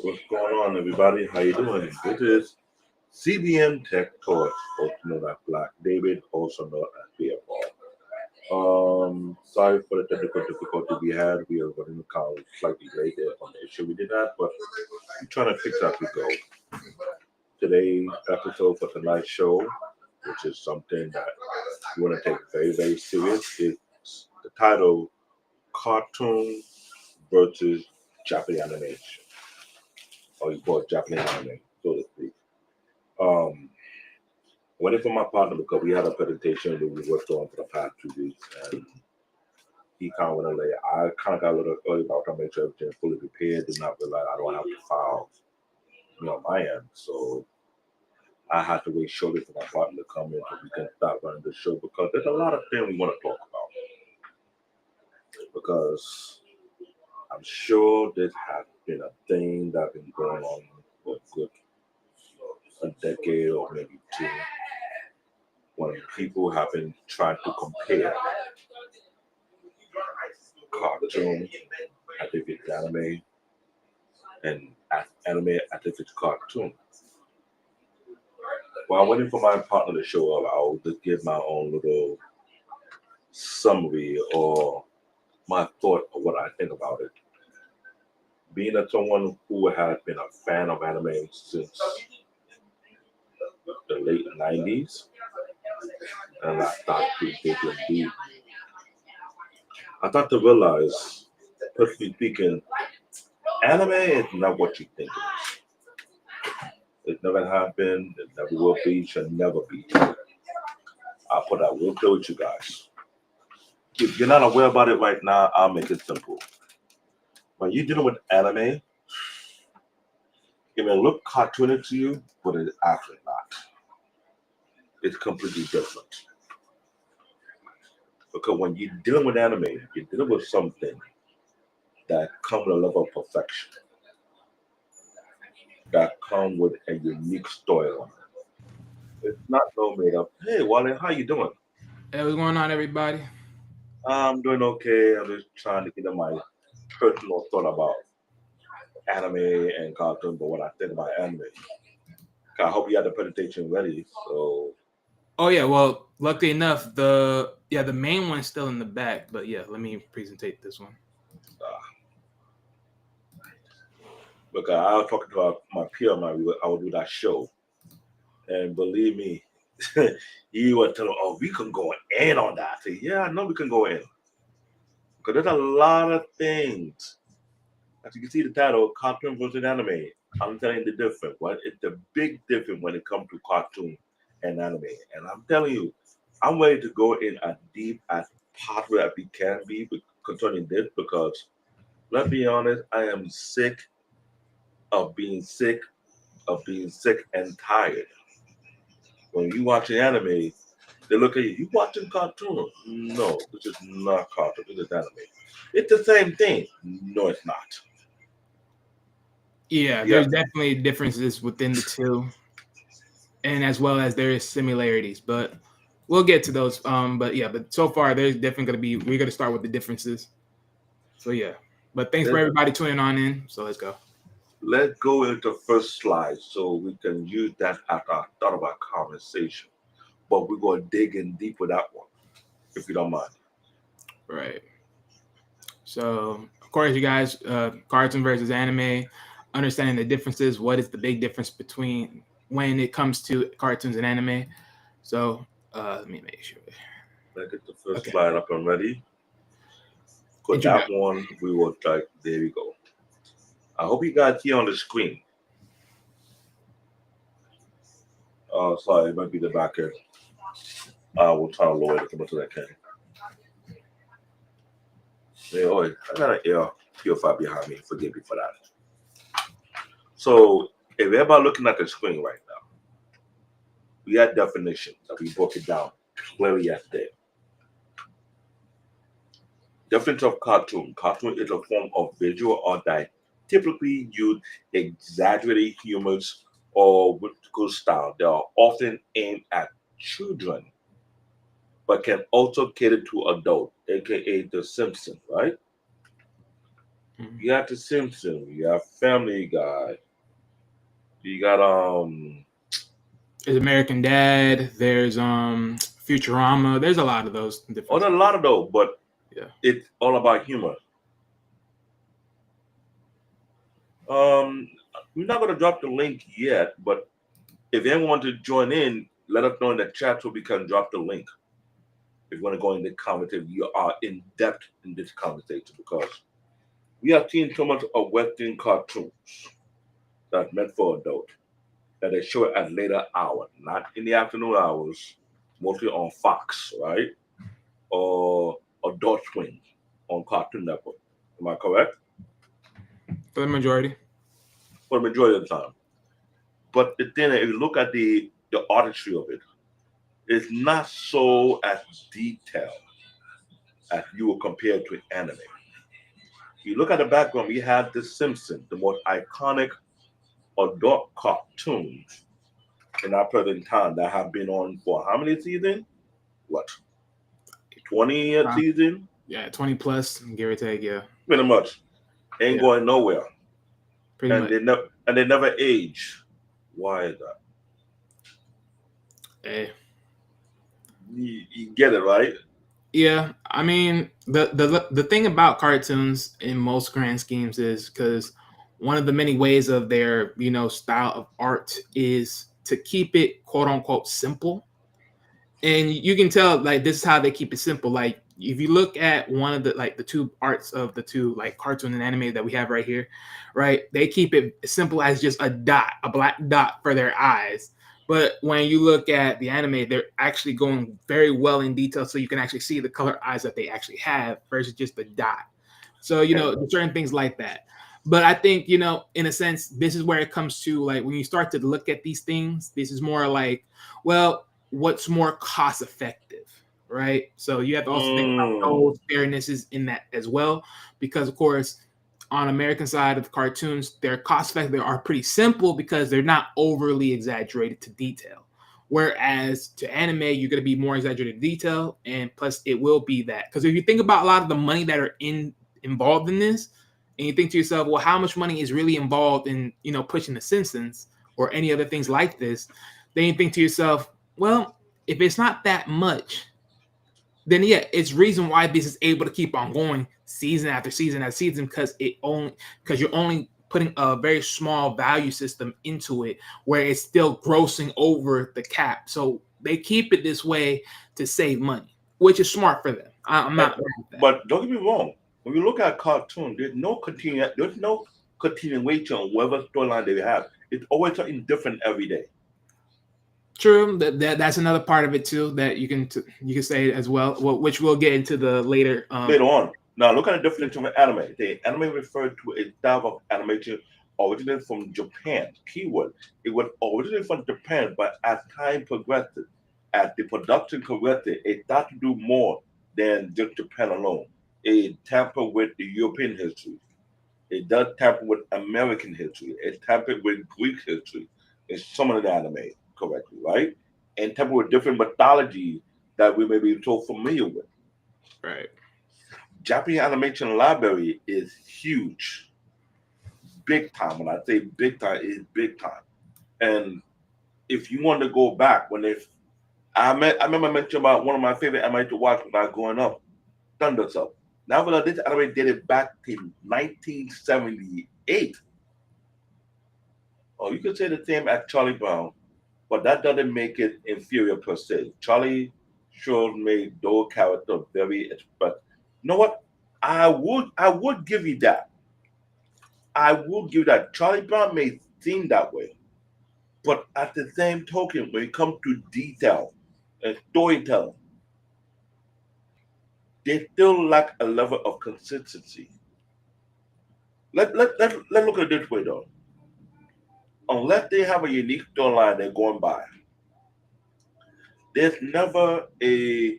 What's going on, everybody? How you doing? This is CBN Tech Talk, also known as Black David, also known as BFR. Sorry for the technical difficulty we had. We are running the call slightly late there on the issue we did that, but we're trying to fix that as we go. Today's episode for tonight's show, which is something that we want to take very, very serious, is the title Cartoon versus Japanese Animation, or you call it Japanese anime, so to speak. Um, Waiting for my partner because we had a presentation that we worked on for the past 2 weeks, and he kind of went a late. I kind of got a little early about trying to make sure everything fully prepared. Did not realize I don't have to file on my end, so I had to wait shortly for my partner to come in so we can start running the show because there's a lot of things we want to talk about. Because I'm sure this has been a thing that's been going on for a decade or maybe two, when people have been trying to compare cartoon as if it's anime and anime as if it's cartoon. While waiting for my partner to show up, I'll just give my own little summary or my thought of what I think about it. Being that someone who has been a fan of anime since the late 90s, and I started to dig in deep, I thought to realize, personally speaking, anime is not what you think it is. It never happened, it never will be, should never be. I'll put that real clear with you guys. If you're not aware about it right now, I'll make it simple. When you're dealing with anime, it may look cartoonish to you, but it's actually not. It's completely different. Because when you're dealing with anime, you're dealing with something that comes with a level of perfection, that comes with a unique storyline. It's not no made up. Hey, Wally, how you doing? Hey, what's going on, everybody? I'm doing okay. I'm just trying to get my personal thought about anime and cartoon, but what I think about anime. I hope you had the presentation ready. So, Oh yeah, well, luckily enough, the main one's still in the back, but yeah, let me presentate this one. uh, because I was talking to my peer, I would do that show, and believe me, he was telling, "Oh, we can go in on that." I say, "Yeah, I know we can go in because there's a lot of things." As you can see, the title "Cartoon versus Anime." I'm telling you the difference. What it's the big difference when it comes to cartoon and anime, and I'm telling you, I'm ready to go in as deep as possible as we can be concerning this because let's be honest, I am sick of being sick and tired. When you watch an anime, they look at you. You watching cartoon? No, this is not cartoon. This is anime. It's the same thing. No, it's not. Yeah, Yeah, there's definitely differences within the two, and as well as there is similarities, but we'll get to those. But yeah, but so far there's definitely gonna be we're gonna start with the differences. So yeah, but thanks for let's, everybody tuning on in. So let's go. let's go into the first slide so we can use that as our thought of our conversation. But we're going to dig in deep with that one, if you don't mind. Right. So of course, you guys, cartoon versus anime, understanding the differences. What is the big difference between when it comes to cartoons and anime? So let me make sure. Let's get the first Okay. slide up and ready. Because that Introduction. one, we will like, there we go. I hope you guys see on the screen. Sorry, it might be the back end. I will try to lower it as much as I can. Yeah, oh, I got an air purifier behind me. Forgive me for that. So, if everybody looking at the screen right now, we had definitions that we broke it down clearly yesterday. Definition of cartoon. Cartoon is a form of visual art that typically use exaggerated humors or whimsical style. They are often aimed at children, but can also cater to adults, aka the Simpsons, right? Mhm. You got The Simpsons. You got Family Guy. You got There's American Dad. There's Futurama. There's a lot of those on different. a lot of those, but Yeah. it's all about humor. Um, we're not gonna drop the link yet, but if anyone wants to join in, let us know in the chat so we can drop the link. If you want to go in the conversation, you are in depth in this conversation because we have seen so much of Western cartoons that's meant for adults that they show it at later hour, not in the afternoon hours, mostly on Fox, right? Or Adult Swim on Cartoon Network. Am I correct? For the majority. For the majority of the time. But the thing, if you look at the artistry of it, it's not so as detailed as you would compare it to anime. You look at the background, we have The Simpsons, the most iconic adult cartoons in our present time that have been on for how many seasons? What, 20 Uh, season? yeah, 20 plus, give or take. Yeah, Pretty much. Ain't yeah, going nowhere. pretty And much. they never age. Why is that? Eh. You get it, right? Yeah, I mean the thing about cartoons in most grand schemes is because one of the many ways of their style of art is to keep it quote unquote simple, and you can tell like this is how they keep it simple. Like if you look at one of the like the two arts of the two like cartoon and anime that we have right here, right, they keep it simple as just a dot, a black dot for their eyes. But when you look at the anime, they're actually going very well in detail, so you can actually see the color eyes that they actually have versus just the dot. So there's certain things like that. But I think in a sense, this is where it comes to like when you start to look at these things, this is more like, well, what's more cost effective, right? So you have to also think about Mm. those fairnesses in that as well, because of course, on American side of the cartoons, their cost effective are pretty simple because they're not overly exaggerated to detail. Whereas to anime, you're going to be more exaggerated detail, and plus it will be that because if you think about a lot of the money that are involved in this, and you think to yourself, well, how much money is really involved in pushing the Simpsons or any other things like this? Then you think to yourself, well, if it's not that much, then yeah, it's reason why this is able to keep on going season after season after season because you're only putting a very small value system into it where it's still grossing over the cap. So they keep it this way to save money, which is smart for them. I'm And, not wrong with that. but don't get me wrong. When you look at cartoon, there's no continuation on whatever storyline they have. It's always something different every day. True. That's another part of it too that you can say as well, which we'll get into the later. Later on. Now look at the definition of anime. The anime referred to a style of animation originated from Japan. Keyword. It was originated from Japan, but as time progressed, as the production progressed, it started to do more than just Japan alone. It tampered with the European history. It does tamper with American history. It tampered with Greek history in some of the anime, correctly, right? And tamper with different mythology that we may be so familiar with. Right. Japanese animation library is huge, big time. When I say big time, it's big time. And if you want to go back, I remember mentioning about one of my favorite anime to watch when I was growing up, Thunder Up. Now, this anime dated back to 1978. Oh, you could say the same as Charlie Brown, but that doesn't make it inferior per se. Charlie sure made those characters very expressive. You know what? I would give you that. I will give that. Charlie Brown may seem that way, but at the same token, when it comes to detail and storytelling, they still lack a level of consistency. Let look at it this way though. Unless they have a unique storyline they're going by, there's never a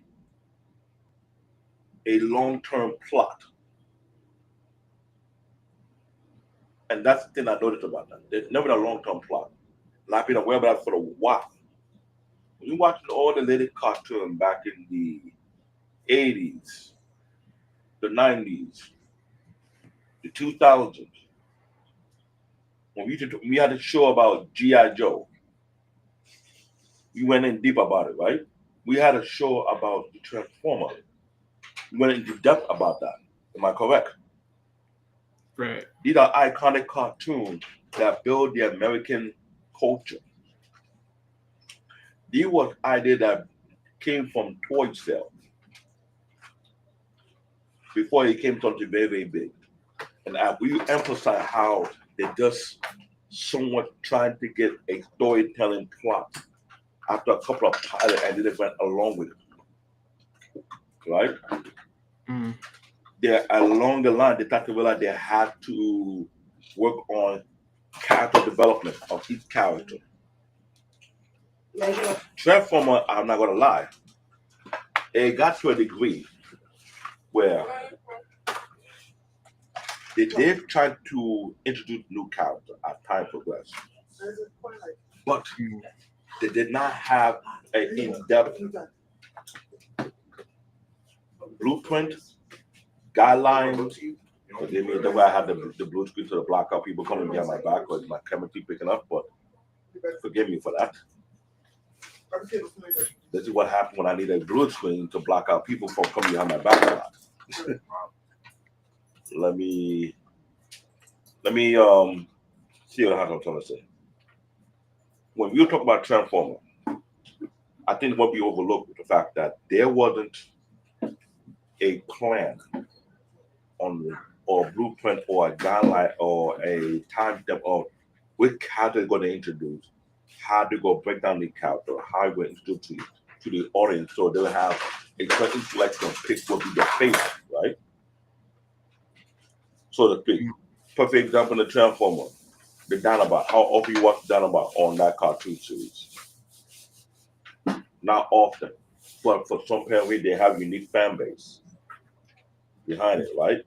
long term plot, and that's the thing I noticed about that. There's never a long term plot. And I've been aware of that for a while. When you're watching all the latest cartoons back in the 80s, the 90s, the 2000s, when we had a show about G.I. Joe, we went in deep about it, right? We had a show about the Transformer. We went into depth about that. Am I correct? Right. These are iconic cartoons that build the American culture. These was idea that came from toy sales before it came something very, very big. And we emphasize how they just somewhat trying to get a storytelling plot after a couple of pilots and then they went along with it, right? Mm. They're along the line, they start to realize they had to work on character development of each character. Transformer, I'm not gonna lie, it got to a degree where they did try to introduce new characters as time progressed, but Mm. they did not have an in-depth blueprint, guidelines. Forgive me, that's why I had the blue screen to block out people coming behind my back because my camera keep picking up, but forgive me for that. This is what happened when I need a blue screen to block out people from coming behind my back a lot. let me see what I'm trying to say. When we talk about Transformer, I think what we overlooked was the fact that there wasn't a plan on or a blueprint or a guideline or a time step of which character they're going to introduce, how they go break down the character, how they introduce to the audience so they'll have a certain selection of pick what be their favorite, right? So to speak. Perfect example in the Transformer, the Dinobot. How often you watch Dinobot on that cartoon series? Not often. But for some period they have unique fan base behind it, right?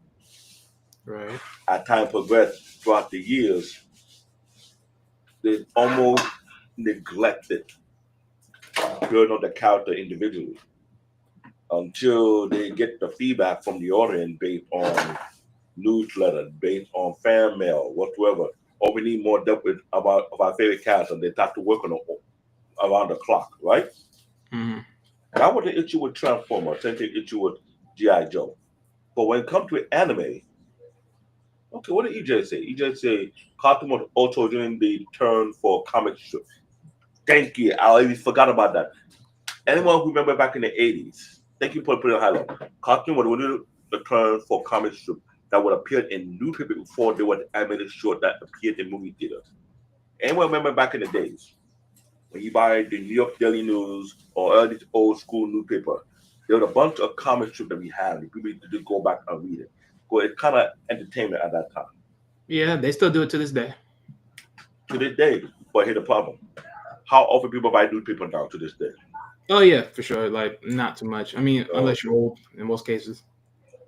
Right. As time progressed throughout the years, they almost neglected building on the character individually until they get the feedback from the audience based on newsletter, based on fan mail, whatsoever. Or we need more depth about of our favorite character. They start to work on it around the clock, right? Mm. That was the issue with Transformers, same thing issue with G.I. Joe. But when it comes to anime, okay, what did EJ say? EJ say cartoon was also doing the turn for comic strip. Thank you. I already forgot about that. Anyone who remember back in the 80s, thank you for putting it on highlight. Cartoon was really the turn for comic strip that would appear in newspaper before there was animated short that appeared in movie theaters. Anyone remember back in the days when you buy the New York Daily News or early old school newspaper, there was a bunch of comic strips that we had. People need to just go back and read it. So it's kind of entertainment at that time. Yeah, they still do it to this day. To this day, but here's the problem. How often people buy newspaper now to this day? Oh yeah, for sure. Like not too much. I mean, unless you're old in most cases.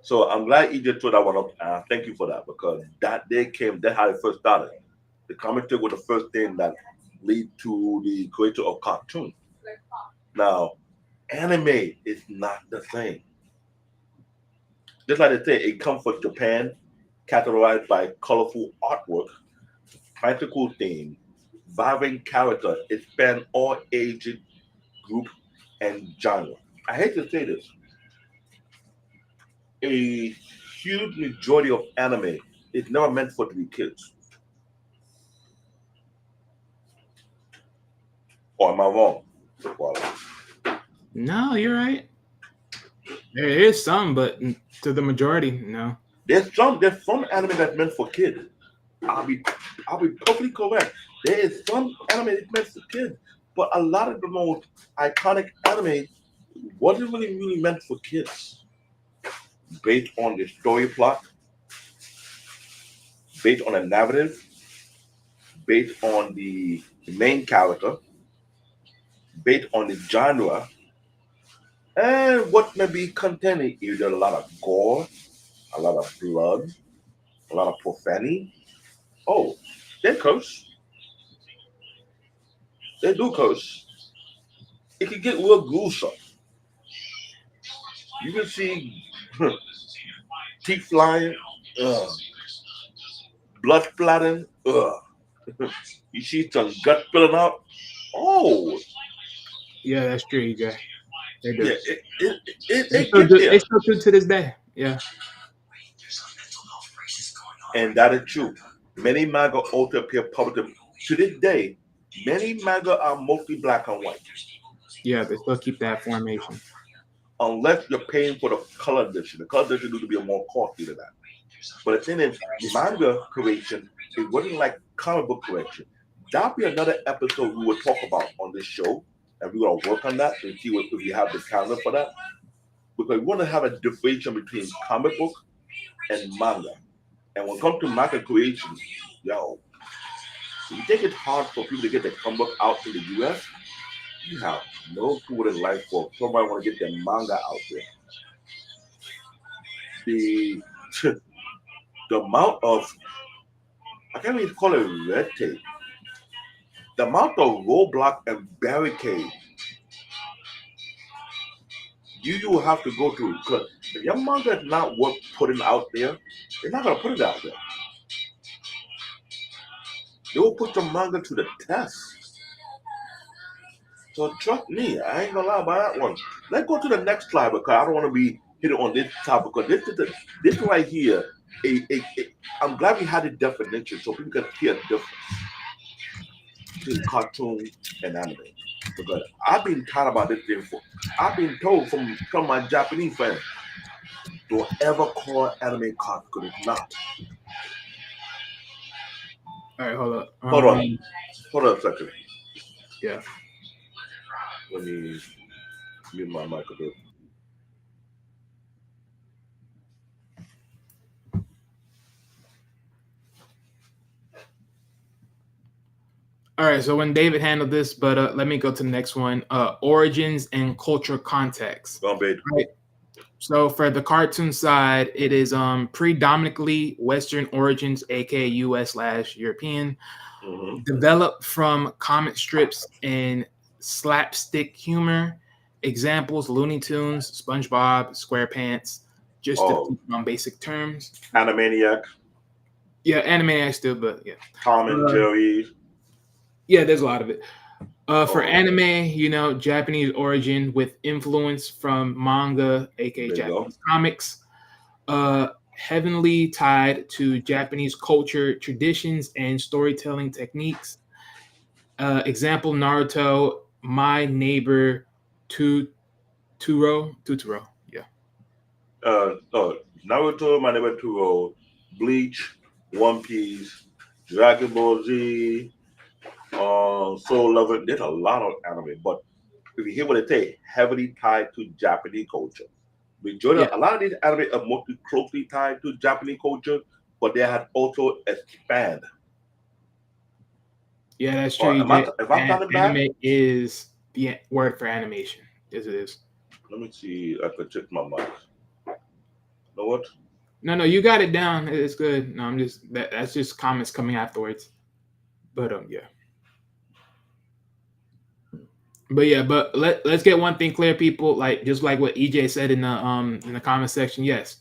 So I'm glad you just threw that one up. Thank you for that because that day came. That's how it first started. The comic strip was the first thing that lead to the creator of cartoon. Now, anime is not the same. Just like they say, it comes from Japan, categorized by colorful artwork, practical theme, vibrant character. It spans all age group and genre. I hate to say this. A huge majority of anime is never meant for to be kids. Or am I wrong? Well, No, you're right. There is some, but to the majority, no. there's some anime that's meant for kids. I'll be I'll be perfectly correct. There is some anime that's meant for kids, but a lot of the most iconic anime wasn't really meant for kids. Based on the story plot, based on a narrative, based on the main character, based on the genre, and what may be containing either a lot of gore, a lot of blood, a lot of profanity. Oh, they curse. They do curse. It can get real gruesome. You can see teeth flying. Ugh. blood splatting. Ugh. You see some gut spilling out. Oh, Yeah, that's true, EJ. They do. yeah, it get They there, still do to this day. Yeah. and that is true. Many manga authors appear publicly to this day. Many manga are mostly black and white, Yeah, they still keep that formation. unless you're paying for the color edition. The color edition needs to be more costly than that. But the thing is, manga creation, it wasn't like comic book creation. That'll be another episode we will talk about on this show, and we're gonna work on that and see if we have the calendar for that. Because we want to have a differentiation between comic book and manga. And when it comes to manga creation, yo, you think it's hard for people to get their comic book out in the US? You have no clue what it's like for somebody want to get their manga out there. The the amount of, I can't even call it red tape. The amount of roadblock and barricade you will have to go through. Because if your manga is not worth putting out there, they're not gonna put it out there. They will put your manga to the test. So trust me, I ain't gonna lie about that one. Let's go to the next slide because I don't want to be hitting on this topic because this right here. I'm glad we had a definition so people can see a difference between cartoon and anime. Because I've been taught about this thing for. I've been told from some of my Japanese friends, don't ever call anime cartoon because it's not. All right, hold up. Hold on a second. Yeah. Let me mute my mic a bit. All right, so when David handled this, but let me go to the next one. Origins and cultural context. Go on, babe. Right. So for the cartoon side, it is predominantly Western origins, aka US/European, developed from comic strips and slapstick humor. Examples: Looney Tunes, SpongeBob, SquarePants, just to keep on basic terms. Animaniac. Yeah, Animaniacs too, but yeah. Tom and Jerry. Yeah, there's a lot of it. For anime, you know, Japanese origin with influence from manga, aka Japanese comics, heavily tied to Japanese culture, traditions, and storytelling techniques. Example: Naruto, My Neighbor Totoro. Yeah. Naruto, My Neighbor Totoro, Bleach, One Piece, Dragon Ball Z, Soul Lover. There's a lot of anime, but if you hear what they say, heavily tied to Japanese culture. A lot of these anime are mostly closely tied to Japanese culture, but they had also expand. Yeah, that's true. Anime is the word for animation. Yes, it is. Let me see. I could check my mic. You know what? No, you got it down. It's good. No, I'm just that's just comments coming afterwards. But yeah. But let's get one thing clear, people. Like just like what EJ said in the comment section. Yes,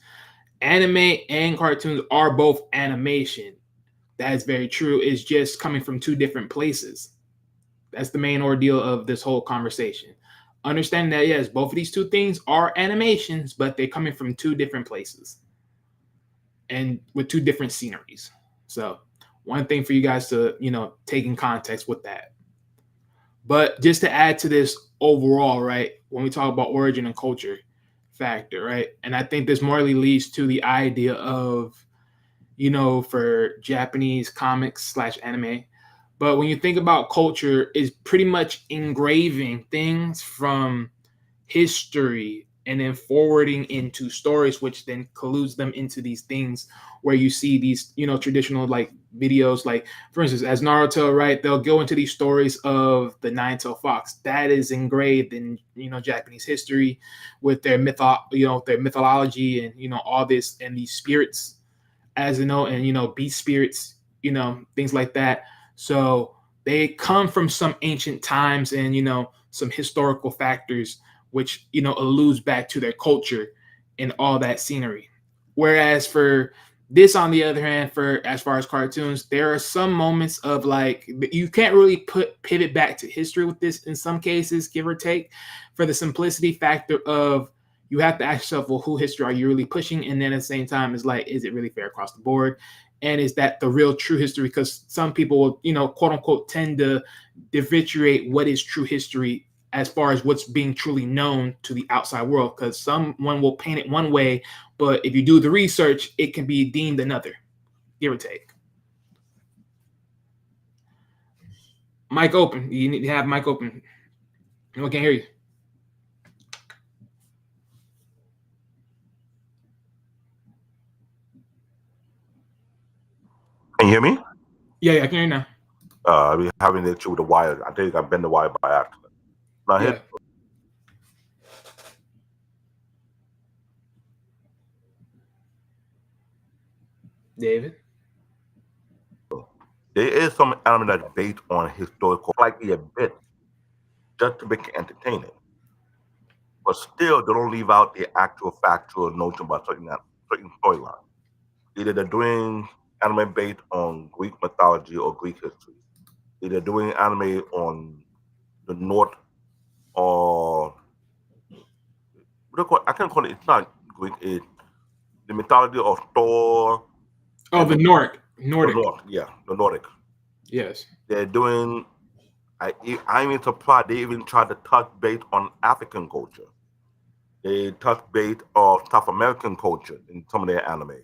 anime and cartoons are both animation. That is very true. It's just coming from two different places. That's the main ordeal of this whole conversation. Understand that yes, both of these two things are animations, but they're coming from two different places and with two different sceneries. So one thing for you guys to take in context with that. But just to add to this overall, right, when we talk about origin and culture factor, right, and I think this morally leads to the idea of, for Japanese comics / anime. But when you think about culture, is pretty much engraving things from history and then forwarding into stories, which then colludes them into these things where you see these, traditional like videos, like for instance, as Naruto, right? They'll go into these stories of the Nine-Tailed Fox that is engraved in, Japanese history with their their mythology and, all this and these spirits, as and, beast spirits, things like that. So they come from some ancient times and, some historical factors which alludes back to their culture and all that scenery. Whereas for This, on the other hand, for as far as cartoons, there are some moments of like you can't really pivot back to history with this in some cases, give or take, for the simplicity factor of you have to ask yourself, well, who history are you really pushing? And then at the same time, it's like, is it really fair across the board? And is that the real true history? Because some people will, quote unquote, tend to differentiate what is true history as far as what's being truly known to the outside world, because someone will paint it one way, but if you do the research, it can be deemed another, give or take. Mic open. You need to have mic open. No one can hear you. Can you hear me? Yeah, I can hear you now. We're having an issue with the wire. I think I bent the wire by accident. Now Yeah. David? There is some element that's based on historical, likely a bit, just to make it entertaining. But still, they don't leave out the actual factual notion about certain storyline. Either they're doing anime based on Greek mythology or Greek history. Either doing anime on the North or I can't call it. It's not Greek. It's the mythology of Thor. Oh, the Nordic. The North, yeah, the Nordic. Yes. They're doing. I'm even surprised they even tried to touch base on African culture. They touch base on South American culture in some of their anime.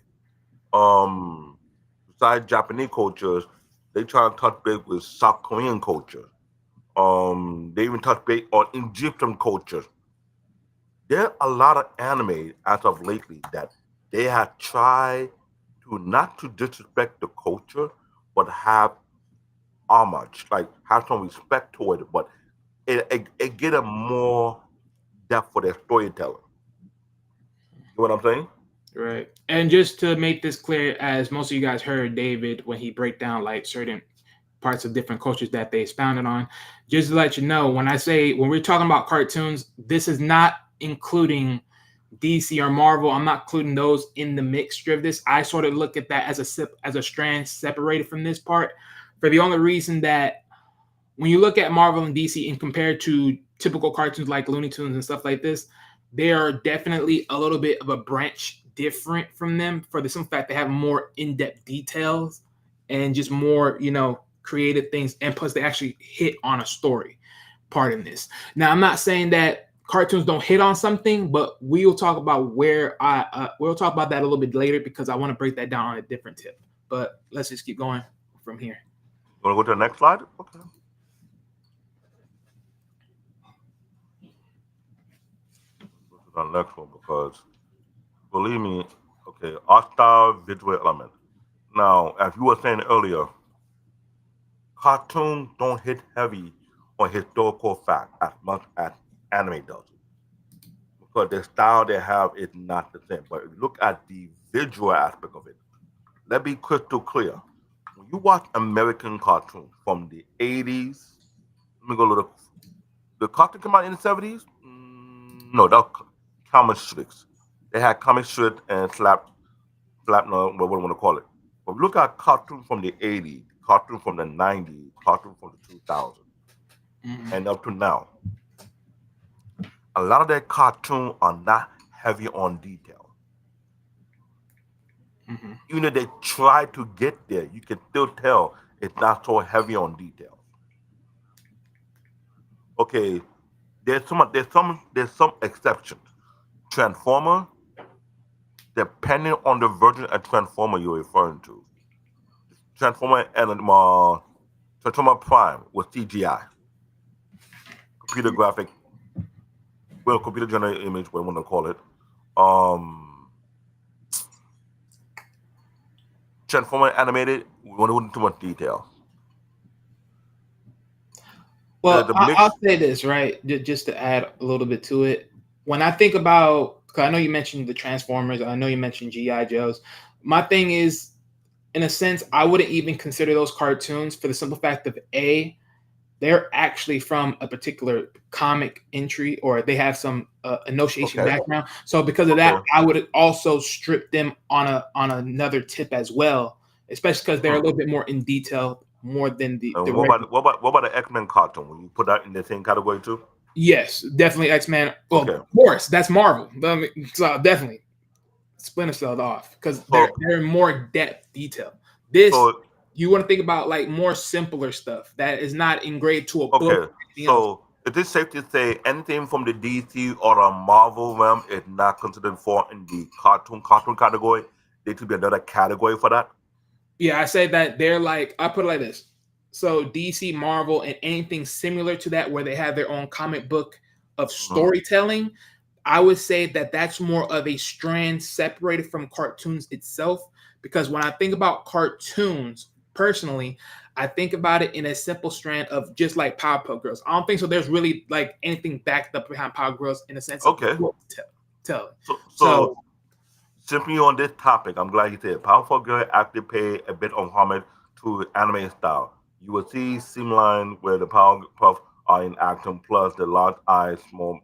Besides Japanese cultures, they try to touch base with South Korean culture. They even touch base on Egyptian culture. There are a lot of anime as of lately that they have tried to not to disrespect the culture, but have homage, like have some respect toward it, but it get a more depth for their storytelling. You know what I'm saying? Right. And just to make this clear, as most of you guys heard David when he break down like certain parts of different cultures that they expounded on, just to let you know, when we're talking about cartoons, this is not including DC or Marvel. I'm not including those in the mixture of this. I sort of look at that as a strand separated from this part, for the only reason that when you look at Marvel and DC and compared to typical cartoons like Looney Tunes and stuff like this, they are definitely a little bit of a branch different from them, for the simple fact they have more in-depth details and just more, creative things, and plus they actually hit on a story part in this. Now, I'm not saying that cartoons don't hit on something, but we'll talk about we'll talk about that a little bit later, because I want to break that down on a different tip. But let's just keep going from here. You want to go to the next slide? Okay. Go to the next one because believe me, okay, art style, visual element. Now, as you were saying earlier, cartoons don't hit heavy on historical fact as much as anime does. Because the style they have is not the same. But if you look at the visual aspect of it, let's be crystal clear. When you watch American cartoons from the 80s, let me go look. The cartoon came out in the 70s? No, that was comic strips. They had comic strips and no, what do you want to call it? But look at cartoon from the 80s, cartoon from the 90s, cartoon from the 2000s, and up to now. A lot of their cartoons are not heavy on detail. Even if they try to get there, you can still tell it's not so heavy on detail. Okay, there's some exceptions. Transformer, depending on the version of Transformer you're referring to. Transformer and Transformer Prime was CGI, computer graphic, well, computer generated image, what I want to call it. Transformer animated, we want to go into too much detail. Well, I'll say this, right? Just to add a little bit to it. When I think about, because I know you mentioned the Transformers, I know you mentioned G.I. Joes. My thing is, in a sense, I wouldn't even consider those cartoons, for the simple fact of A, they're actually from a particular comic entry, or they have some annotation background. So because of that, I would also strip them on another tip as well, especially because they're a little bit more in detail, more than the what about the X-Men cartoon? Will you put that in the same category too? Yes, definitely X-Men. Well, of course, that's Marvel. So definitely Splinter Cell off, because they're more depth detail. This, you want to think about like more simpler stuff that is not engraved to a book. So is it safe to say anything from the DC or a Marvel realm is not considered for in the cartoon category? There should be another category for that. Yeah, I say that they're like, I put it like this. So DC, Marvel, and anything similar to that where they have their own comic book of storytelling, I would say that that's more of a strand separated from cartoons itself. Because when I think about cartoons, personally, I think about it in a simple strand of just like Powerpuff Girls. I don't think so. There's really like anything backed up behind Powerpuff Girls in a sense of telling. So simply on this topic, I'm glad you said Powerpuff Girls actually pay a bit of homage to anime style. You will see Seamline where the Powerpuff are in action, plus the large eyes, small.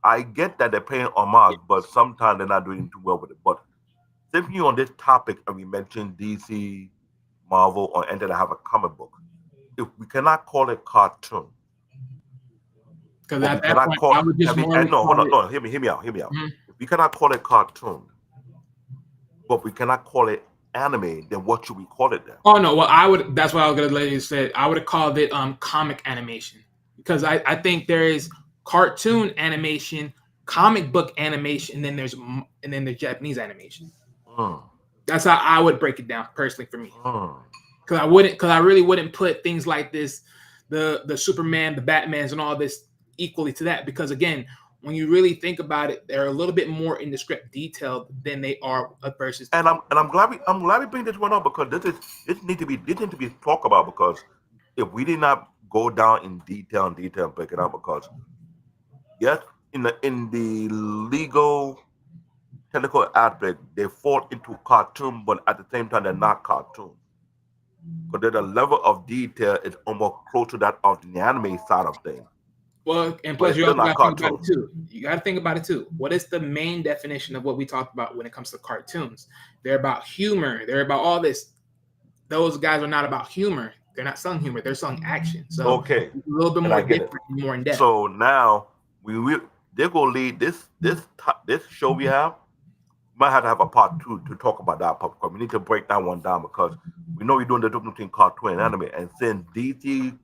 I get that they're paying homage, but sometimes they're not doing too well with it. But simply on this topic, and we mentioned DC, Marvel, or anything that have a comic book, if we cannot call it cartoon, because at that point, I would just hear me out. Mm-hmm. If we cannot call it cartoon, but we cannot call it anime, then what should we call it then? Oh no, well that's what I was gonna let you say. I would have called it comic animation, because I think there is cartoon animation, comic book animation, and then there's Japanese animation. That's how I would break it down personally for me. Because I really wouldn't put things like this, the Superman, the Batmans, and all this equally to that. Because again, when you really think about it, they're a little bit more in the script detailed than they are versus. And I'm glad we bring this one up, because this need to be talked about, because if we did not go down in detail and break it out, because yes, in the legal technical aspect, they fall into cartoon, but at the same time they're not cartoon. But the level of detail is almost close to that of the anime side of things. Well, and plus you also got to think about it too. You got to think about it too. What is the main definition of what we talked about when it comes to cartoons? They're about humor. They're about all this. Those guys are not about humor. They're not selling humor. They're selling action. So a little bit more different, more in depth. So now they're gonna lead this show we have. We might have to have a part 2 to talk about that part, because we need to break that one down, because we know we're doing the difference between cartoon and anime, and since DC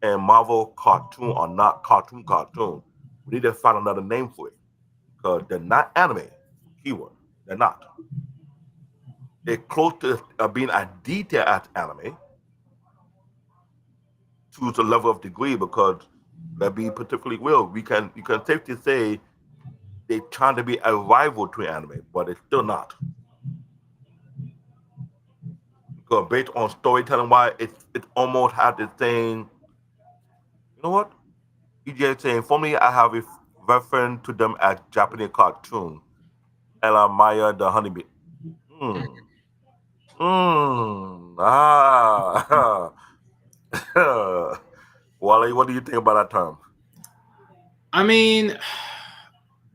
and Marvel cartoon are not cartoon, we need to find another name for it, because they're not anime. Keyword, they're not. They're close to being as detailed as anime to the level of degree, because let's be particularly real, you can safely say they're trying to be a rival to anime, but it's still not. Because based on storytelling wise, it almost had the same. You know what? EJ saying, for me, I have a reference to them as Japanese cartoon. Ella Maya the honeybee. Wally, what do you think about that term? I mean,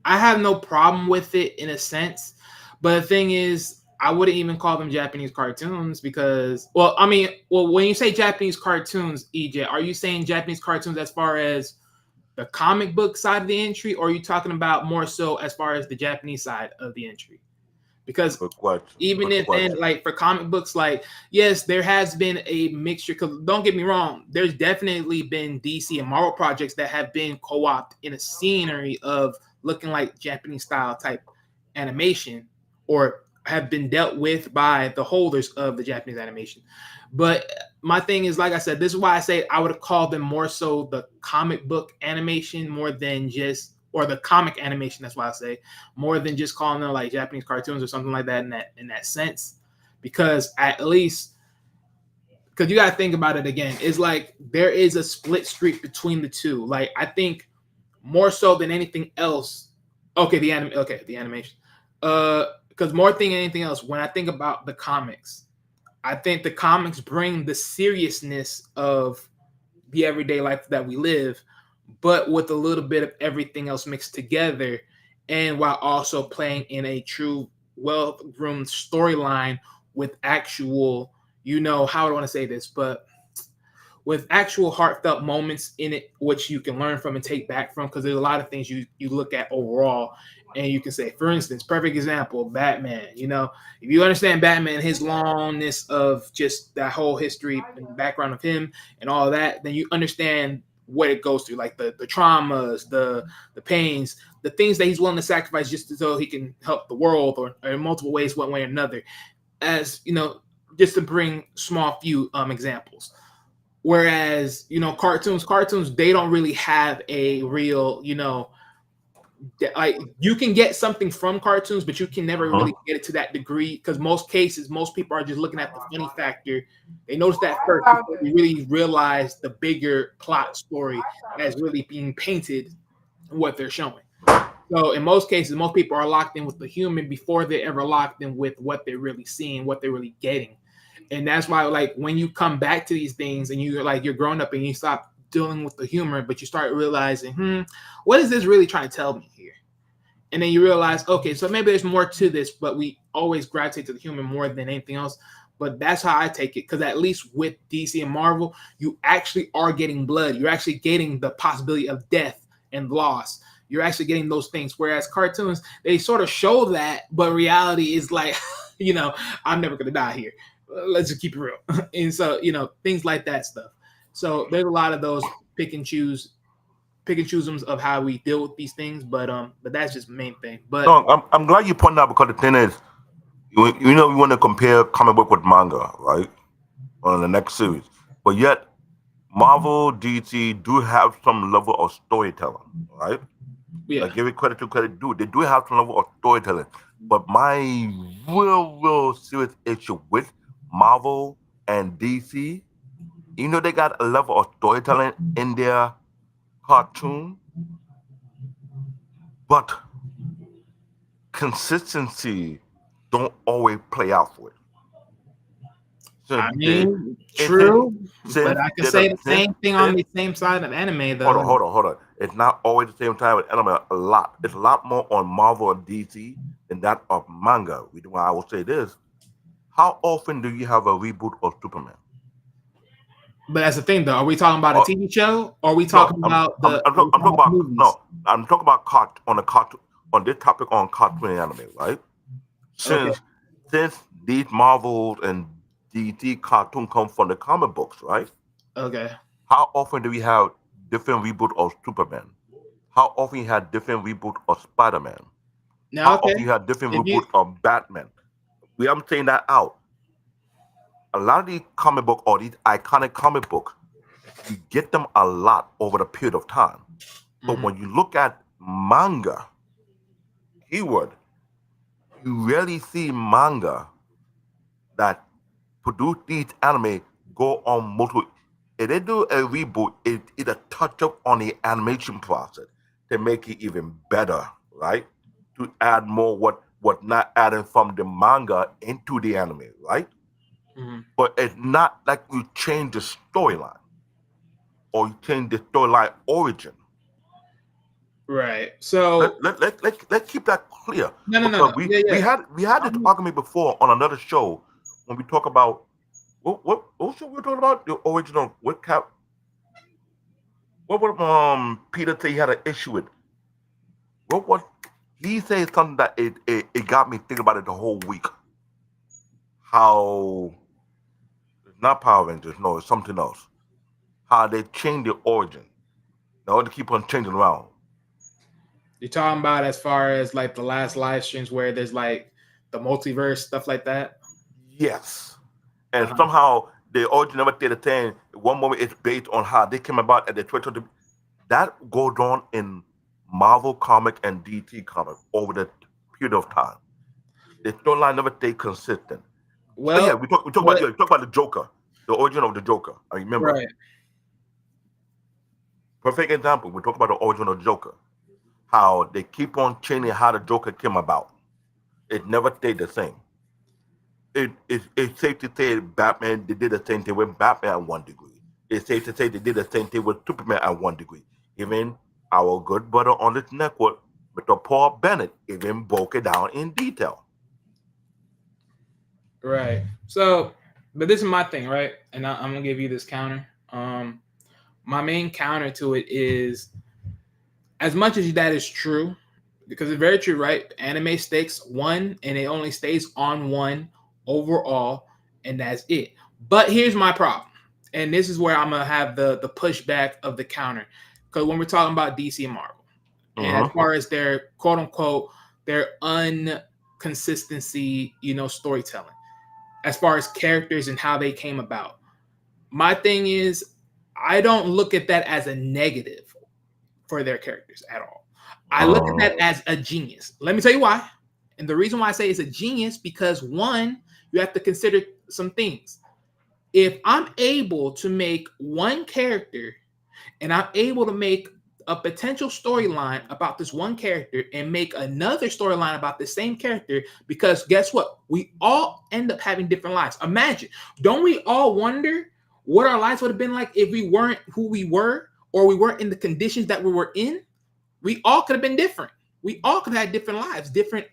I have no problem with it in a sense, but the thing is, I wouldn't even call them Japanese cartoons, because, when you say Japanese cartoons, EJ, are you saying Japanese cartoons as far as the comic book side of the entry, or are you talking about more so as far as the Japanese side of the entry? Because even then, like for comic books, like, yes, there has been a mixture. Because don't get me wrong, there's definitely been DC and Marvel projects that have been co-opted in a scenery of looking like Japanese style type animation, or have been dealt with by the holders of the Japanese animation. But my thing is, like I said, this is why I say I would call them more so the comic book animation more than just, or the comic animation. That's why I say more than just calling them like Japanese cartoons or something like that in that sense. Because at least, because you got to think about it again, it's like there is a split streak between the two. Like I think more so than anything else. The animation. Because more than anything else, when I think about the comics, I think the comics bring the seriousness of the everyday life that we live, but with a little bit of everything else mixed together, and while also playing in a true, well-groomed storyline with actual, how do I want to say this, but with actual heartfelt moments in it, which you can learn from and take back from, because there's a lot of things you look at overall, and you can say, for instance, perfect example, Batman. If you understand Batman, his longness of just that whole history and background of him and all that, then you understand what it goes through, like the traumas, the pains, the things that he's willing to sacrifice just so he can help the world, or in multiple ways, one way or another. As just to bring small few examples. Whereas, cartoons, they don't really have a real, like, you can get something from cartoons, but you can never really get it to that degree, because most cases, most people are just looking at the funny factor. They notice that first before they really realize the bigger plot story as really being painted, what they're showing. So in most cases, most people are locked in with the human before they're ever locked in with what they're really seeing, what they're really getting. And that's why, like, when you come back to these things and you're grown up and you stop dealing with the humor, but you start realizing, what is this really trying to tell me here? And then you realize, okay, so maybe there's more to this, but we always gravitate to the human more than anything else. But that's how I take it, because at least with DC and Marvel, you actually are getting blood. You're actually getting the possibility of death and loss. You're actually getting those things. Whereas cartoons, they sort of show that, but reality is like, I'm never going to die here. Let's just keep it real. And so, things like that stuff. So there's a lot of those pick and choose of how we deal with these things, but that's just the main thing. But No, I'm glad you pointed out, because the thing is, we want to compare comic book with manga, right? On the next series, but yet Marvel, DC do have some level of storytelling, right? yeah, Like, give it credit to credit due. They do have some level of storytelling. But my real serious issue with Marvel and DC, they got a level of storytelling in their cartoon, but consistency don't always play out for it. I Since they, mean, and since true, but since I can they're say the the since same thing on since the same side of anime, hold on, though. hold on, hold on. It's not always the same time with anime. A lot. It's a lot more on Marvel and DC than that of manga. Reason why I will say this: how often do you have a reboot of Superman? But that's the thing, though. Are we talking about a Or TV show, or are we no, talking about I'm are we talking talking about about movies? on a cartoon on this topic on cartoon and anime, right? Okay, Since these Marvels and DC cartoon come from the comic books, right? okay. How often do we have different reboot of Superman? How often you had different reboot of Spider-Man? Now, How okay. often you had different If you reboot of Batman? I'm saying that out. A lot of these comic book or these iconic comic book, you get them a lot over the period of time. But Mhm. when you look at manga, keyword, you rarely see manga that produce these anime go on multiple. If they do a reboot, it a touch up on the animation process to make it even better, right? To add more what not adding from the manga into the anime, right? Mhm. But it's not like you change the storyline or you change the storyline origin. Right. Let, So let, let, let, let's keep that clear, no, no, no, because no. Yeah, yeah. we had this argument before on another show when we talk about what show we were talking about, the original what cap what would Peter say he had an issue with, what he said something that it got me thinking about it the whole week, how it's not Power Rangers, no, it's something else, how they changed the origin. They want to keep on changing around. You're talking about as far as like the last live streams where there's like the multiverse stuff like that. Yes. And Uh-huh. somehow the origin never did a thing. One moment it's based on how they came about and the Twitter. That goes on in Marvel comic and DT comic over the period of time. The storyline never stayed consistent. Oh yeah, Well, we talk about the Joker, the origin of the Joker. I remember. right. Perfect example. We talk about the origin of the Joker. How they keep on changing how the Joker came about. It never stayed the same. It's safe to say Batman they did the same thing with Batman 1 degree. It's safe to say they did the same thing with Superman at one degree. Even our good brother on this network, Mr. Paul Bennett, even broke it down in detail. Right. So, but this is my thing, right? And I'm gonna give you this counter. My main counter to it is, as much as that is true, because it's very true, right? Anime stakes one, and it only stays on one overall, and that's it. But here's my problem, and this is where I'm gonna have the pushback of the counter, because when we're talking about DC and Marvel, and as far as their quote unquote their unconsistency, storytelling, as far as characters and how they came about, my thing is I don't look at that as a negative for their characters at all. I look at that as a genius. Let me tell you why. And the reason why I say it's a genius, because one, you have to consider some things. If I'm able to make one character and I'm able to make a potential storyline about this one character and make another storyline about the same character, because guess what? We all end up having different lives. Imagine, don't we all wonder what our lives would have been like if we weren't who we were, or we weren't in the conditions that we were in? We all could have been different. We all could have had different lives, different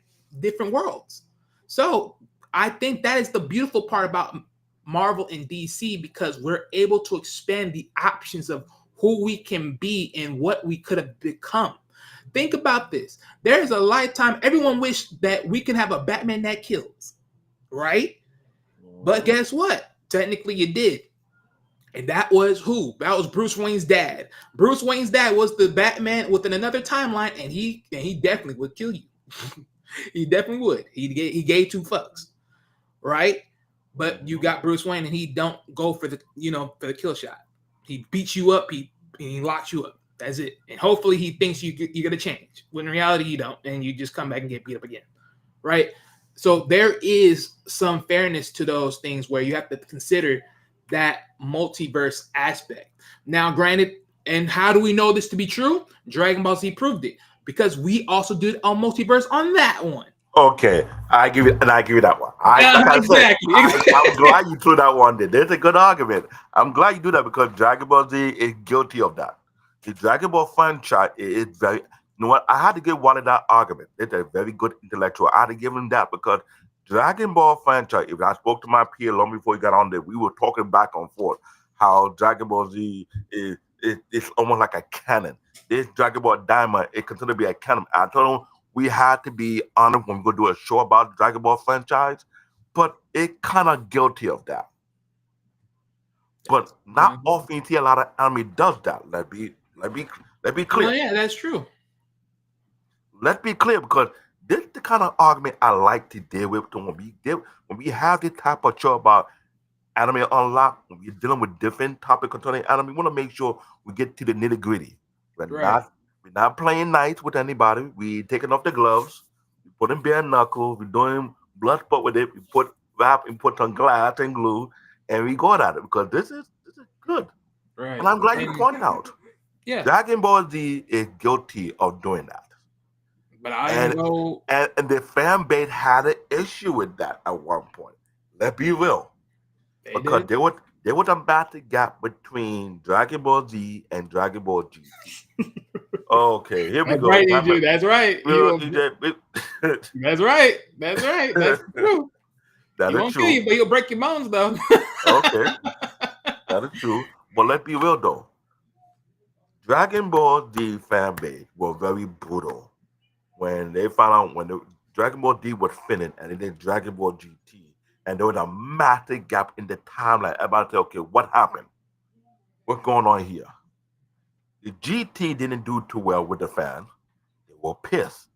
worlds. So I think that is the beautiful part about Marvel and DC, because we're able to expand the options of who we can be and what we could have become. Think about this. There's a lifetime. Everyone wished that we could have a Batman that kills, right? But guess what? Technically, you did. And that was who? That was Bruce Wayne's dad. Bruce Wayne's dad was the Batman within another timeline, and he definitely would kill you. He definitely would. He gave two fucks, right? But you got Bruce Wayne, and he don't go for the kill shot. He beats you up. He locks you up. That's it. And hopefully he thinks you're gonna change. When in reality you don't, and you just come back and get beat up again, right? So there is some fairness to those things where you have to consider that multiverse aspect. Now, granted, and how do we know this to be true? Dragon Ball Z proved it, because we also did a multiverse on that one. Okay, I give you that one. Exactly. I'm glad you threw that one there. There's a good argument. I'm glad you do that because Dragon Ball Z is guilty of that. The Dragon Ball franchise is very. You know what? I had to give one of that argument. It's a very good intellectual. I had to give him that because Dragon Ball franchise. If I spoke to my peer long before he got on there, we were talking back and forth how Dragon Ball Z is almost like a canon. This Dragon Ball Diamond is considered to be a canon. I told him we had to be honest when we go do a show about the Dragon Ball franchise, but it kind of guilty of that. But not often you see a lot of anime does that. Let be clear. Well, yeah, that's true. Let's be clear because this is the kind of argument I like to deal with. When we have this type of show about anime unlock, when we're dealing with different topics concerning anime, we want to make sure we get to the nitty gritty. We're not playing nice with anybody. We taking off the gloves. We putting bare knuckles. We're doing blood sport with it. We put some glass and glue, and we going at it because this is good. Right. And I'm glad you pointed out. Yeah. Dragon Ball Z is guilty of doing that. But and the fan base had an issue with that at one point. Let's be real. Because there was a massive gap between Dragon Ball Z and Dragon Ball GT. Okay, here we go. Right, EJ, that's right. That's right. That's right. That's true. That is is true. Kill you, but he'll break your bones, though. Okay, that is true. But let's be real, though. Dragon Ball Z fan base were very brutal when they found out when the Dragon Ball Z was finished and they did Dragon Ball GT. And there was a massive gap in the timeline. Everybody said, okay, what happened? What's going on here? The GT didn't do too well with the fans. They were pissed.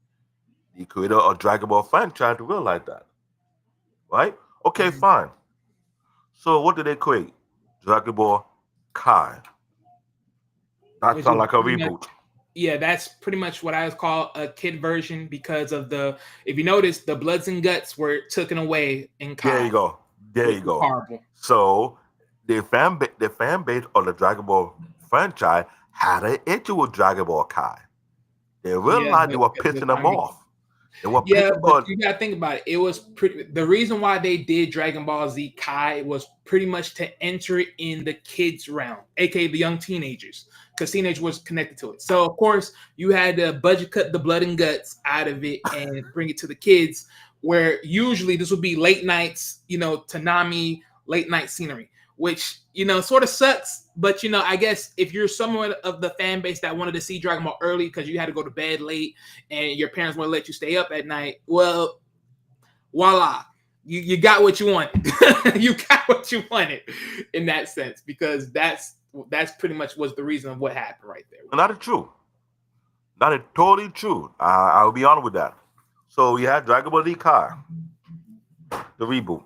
The creator of Dragon Ball franchise to realize that. Right? Okay, fine. So what did they create? Dragon Ball Kai. That sounds like a reboot. Yeah, that's pretty much what I would call a kid version because of if you notice, the Bloods and Guts were taken away in Kai. There you go. Horrible. So the fan base of the Dragon Ball franchise had an issue with Dragon Ball Kai. They realized they were pissing them off. They were Yeah, people but called you gotta think about it. It was pretty. The reason why they did Dragon Ball Z Kai was pretty much to enter in the kids realm, aka the young teenagers, because teenage was connected to it. So of course you had to budget cut the blood and guts out of it and bring it to the kids, where usually this would be late nights, Tanami late night scenery, which sort of sucks. But I guess if you're someone of the fan base that wanted to see Dragon Ball early because you had to go to bed late and your parents want to let you stay up at night, well, voila, you got what you wanted. You got what you wanted in that sense, because that's pretty much was the reason of what happened right there. not it true. That is totally true. I'll be honest with that. So we had Dragon Ball Z Kai, the reboot.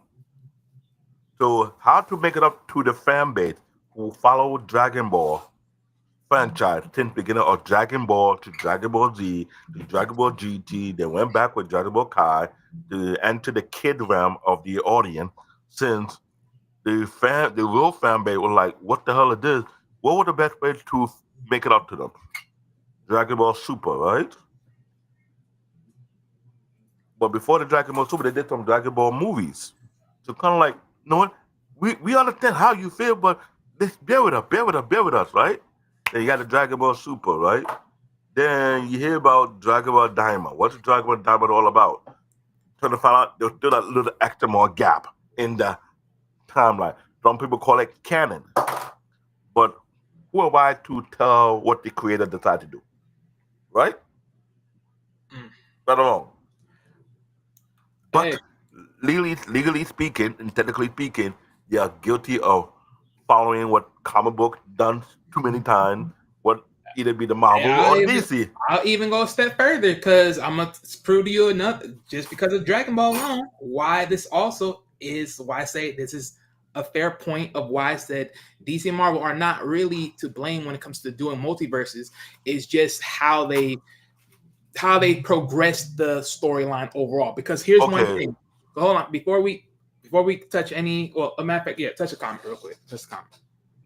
So how to make it up to the fan base who follow Dragon Ball franchise since beginning of Dragon Ball to Dragon Ball Z to Dragon Ball GT, then went back with Dragon Ball Kai to enter the kid realm of the audience. Since the real fan base was like, "What the hell is this?" What was the best way to make it up to them? Dragon Ball Super, right? But before the Dragon Ball Super, they did some Dragon Ball movies. So kind of like, you know what? We understand how you feel, but just bear with us, right? Then you got the Dragon Ball Super, right? Then you hear about Dragon Ball Daima. What's Dragon Ball Daima all about? Trying to find out there's still a little extra more gap in the timeline. Some people call it canon. But who am I to tell what the creator decided to do? Right? Right or wrong? But Hey, legally speaking and technically speaking, they are guilty of following what comic book done too many times. What either be the Marvel or DC. I'll even go a step further, because I'm gonna prove to you enough, just because of Dragon Ball alone, why this also is why I say this is a fair point of why I said DC and Marvel are not really to blame when it comes to doing multiverses. Is just how they progress the storyline overall. Because here's one thing. Hold on, before we touch any, well, a matter of fact, yeah, touch a comment real quick. Touch a comment.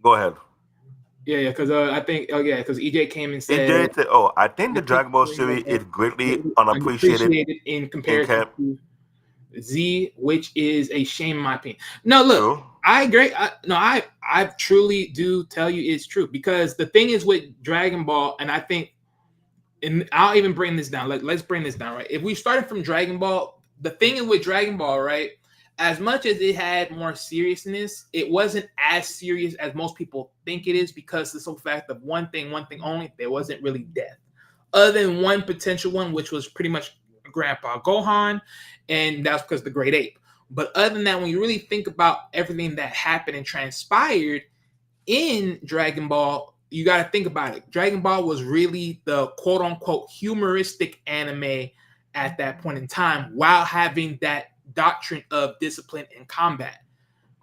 Go ahead. Yeah, because I think, because EJ came and said, EJ said, "Oh, I think the Dragon Ball series is greatly unappreciated in comparison to Z, which is a shame in my opinion." No, look, I agree. I truly do tell you it's true, because the thing is with Dragon Ball, and I think, and I'll even bring this down. Let's bring this down, right? If we started from Dragon Ball, the thing is with Dragon Ball, right? As much as it had more seriousness, it wasn't as serious as most people think it is, because the sole fact of one thing only, there wasn't really death. Other than one potential one, which was pretty much Grandpa Gohan, and that's because the Great Ape. But other than that, when you really think about everything that happened and transpired in Dragon Ball, you got to think about it. Dragon Ball was really the quote-unquote humoristic anime at that point in time, while having that doctrine of discipline and combat.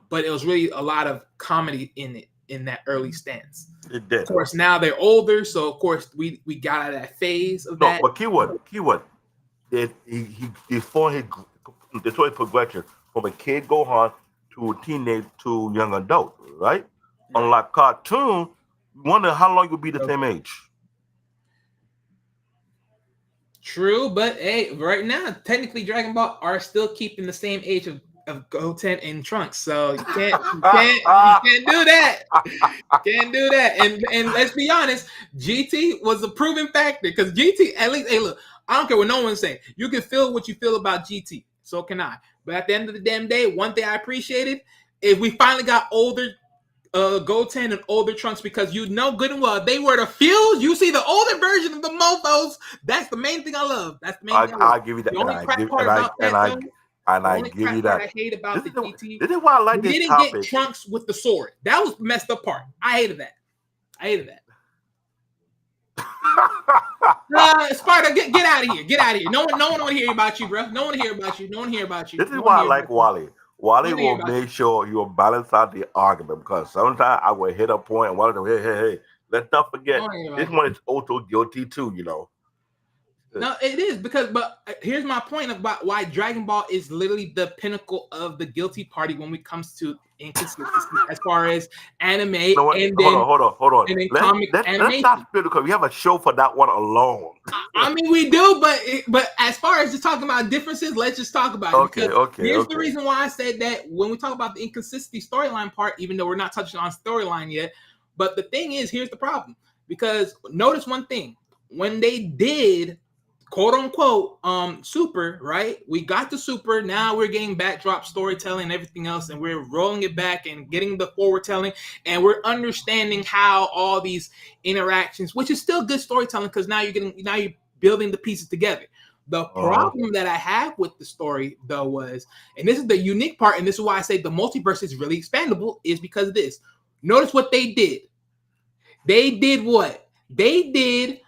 But it was really a lot of comedy in it, in that early stance. It did. Of course, now they're older, so of course we got out of that phase of that. But keyword. He formed his progression from a kid Gohan to a teenage to young adult, right? Unlike cartoon, you wonder how long you'll be the same age. True, but hey, right now, technically Dragon Ball are still keeping the same age of Goten and Trunks, so you can't do that. Can't do that. And let's be honest, GT was a proven factor, because GT, at least, hey, look, I don't care what no one's saying. You can feel what you feel about GT, so can I. But at the end of the damn day, one thing I appreciated is we finally got older Goten and older Trunks, because you know good and well they were the few. You see the older version of the mofos. That's the main thing I love. That's the main thing I'll give you that. The only crap part about that, I give you that. I hate about the GT. This is why I like this topic. Didn't get Trunks with the sword. That was the messed up part. I hated that. Sparta, get out of here. Get out of here. No one want to hear about you, bro. No one hear about you. This is why I like Wally. Wally will make sure you will balance out the argument, because sometimes I will hit a point and Wally will, hey, let's not forget, this one is also guilty too, No, it is because, but here's my point about why Dragon Ball is literally the pinnacle of the guilty party when it comes to inconsistency as far as anime No, and hold then on. and then Let's comic let's animation. not split because we have a show for that one alone. I mean, we do, but as far as just talking about differences, let's just talk about it. Here's the reason why I said that when we talk about the inconsistency storyline part, even though we're not touching on storyline yet, but the thing is, here's the problem. Because notice one thing. When they did quote unquote super, right? We got the super, now we're getting backdrop storytelling and everything else, and we're rolling it back and getting the forward telling, and we're understanding how all these interactions, which is still good storytelling because now you're building the pieces together. The problem that I have with the story though was, and this is the unique part, and this is why I say the multiverse is really expandable, is because of this. Notice what they did. They did what? They did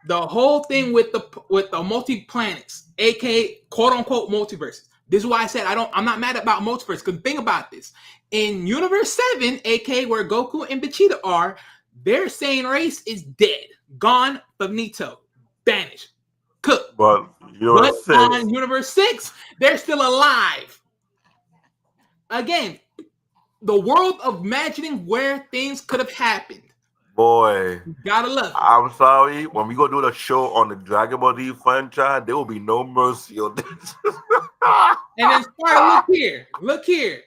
the whole thing with the multi planets, aka quote unquote multiverses. This is why I said I'm not mad about multiverse. Because think about this. In Universe 7, aka where Goku and Vegeta are, their sane race is dead, gone, finito, vanished, cooked. But on Universe 6, they're still alive. Again, the world of imagining where things could have happened. Boy, you gotta love it. I'm sorry. When we go do the show on the Dragon Ball Z franchise, there will be no mercy on this. And then Sparta, look here.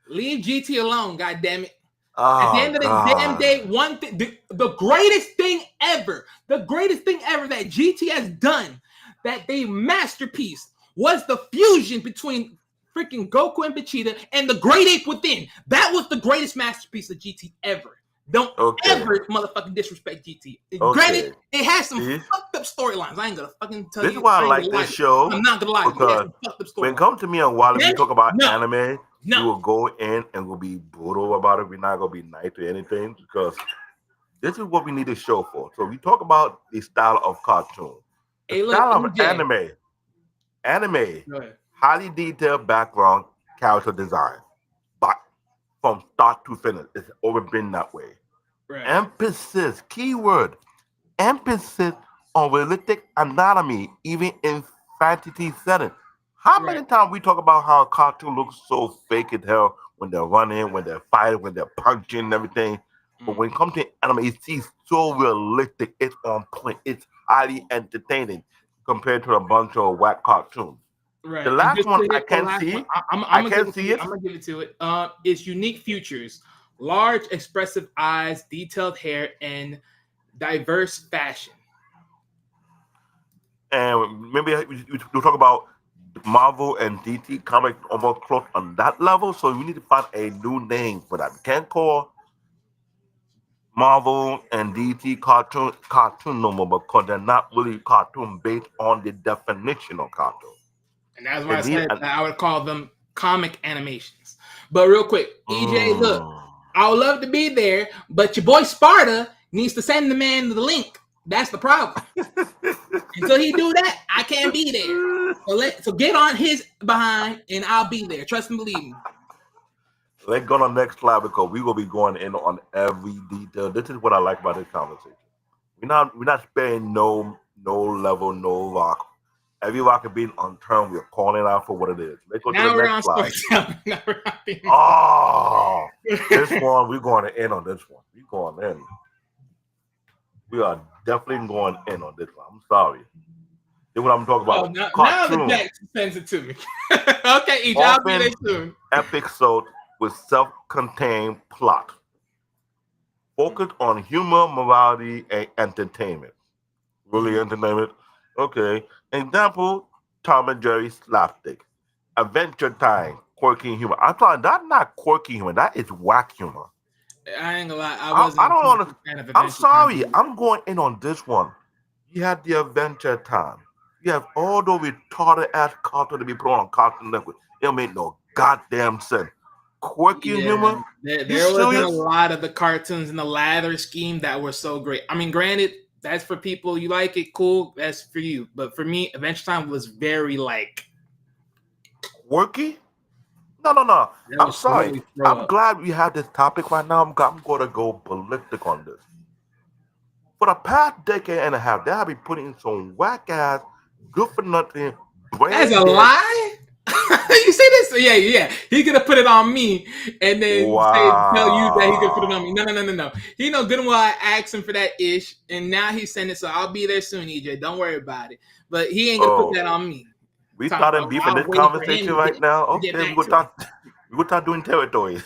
Leave GT alone, goddammit. At the end of the damn day, one thing, the greatest thing ever that GT has done, that they masterpiece, was the fusion between freaking Goku and Vegeta and the Great Ape Within. That was the greatest masterpiece of GT ever. Don't ever motherfucking disrespect GT. Granted, it has some fucked up storylines. I ain't gonna fucking tell you. This is why I like this show. I'm not gonna lie. Because when it comes to me and Wally, we talk about anime, we will go in and we'll be brutal about it. We're not gonna be nice to anything because this is what we need a show for. So we talk about the style of cartoon, the style of anime, highly detailed background, character design, but from start to finish, it's always been that way. Right. Emphasis, keyword, emphasis on realistic anatomy, even in fantasy setting. How many times we talk about how a cartoon looks so fake as hell when they're running, when they're fighting, when they're punching and everything. But when it comes to anime, it's so realistic, it's on point, it's highly entertaining compared to a bunch of whack cartoons. Right. The last one I can't see. I can't see it. I'm gonna give it to it. It's unique features, large expressive eyes, detailed hair, and diverse fashion. And maybe we'll talk about Marvel and DC comic almost close on that level. So we need to find a new name for that. We can't call Marvel and DC cartoon no more because they're not really cartoon based on the definition of cartoon. And that's why I said that I would call them comic animations. But real quick, EJ, look, I would love to be there, but your boy Sparta needs to send the man the link. That's the problem. Until he do that, I can't be there. So get on his behind, and I'll be there. Trust and believe me. Let's go on the next slide because we will be going in on every detail. This is what I like about this conversation. We're not sparing no level, no rock. Every rock is being on turn. We're calling out for what it is. Let's go to the next slide. This one, we're going to end on this one. We're going in. We are definitely going in on this one. I'm sorry. This is what I'm talking about. Now the Jack sends it to me. Okay, EJ, I'll be there soon. Episode with self-contained plot. Focus on humor, morality, and entertainment. Really entertainment? Okay. Example, Tom and Jerry slapstick. Adventure Time, quirky humor. I thought that's not quirky humor. That is whack humor. I ain't gonna lie. I don't understand. I'm sorry. I'm going in on this one. You had the Adventure Time. You have all those retarded ass cartoons to be put on Cartoon Network. It don't make no goddamn sense. Quirky humor. There wasn't a lot of the cartoons in the lather scheme that were so great. I mean, granted, that's for people you like it, cool. That's for you. But for me, Adventure Time was very like quirky. No. I'm sorry. I'm glad we have this topic right now. I'm going to go ballistic on this. for the past decade and a half, they have been putting in some whack ass, good for nothing, That's brain a dead. lie. You say this? Yeah. He gonna put it on me, and then tell you that he gonna put it on me. Wow. No. He know good and well I asked him for that ish, and now he's sending it. So I'll be there soon, EJ. Don't worry about it. But he ain't gonna put Oh, that on me. we Talking started about beef in I was this waiting for him conversation to right now. get Okay, back to me. we're gonna start doing territory.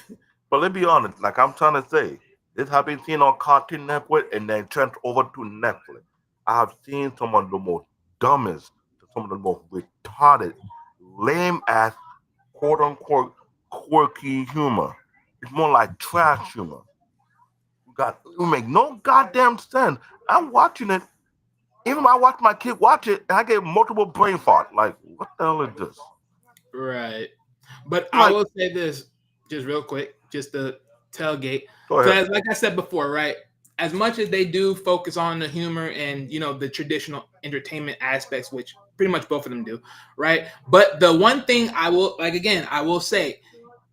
But let's be honest, like I'm trying to say, this have been seen on Cartoon Network and then turned over to Netflix. I have seen some of the most dumbest, some of the most retarded, lame ass, quote unquote, quirky humor. It's more like trash humor. We make no goddamn sense. I'm watching it. Even when I watch my kid watch it, and I get multiple brain fart. Like, what the hell is this? Right. But I Like, will say this just real quick, just to tailgate. go ahead. Because like I said before, right? As much as they do focus on the humor and the traditional entertainment aspects, which pretty much both of them do, right? But the one thing I will I will say,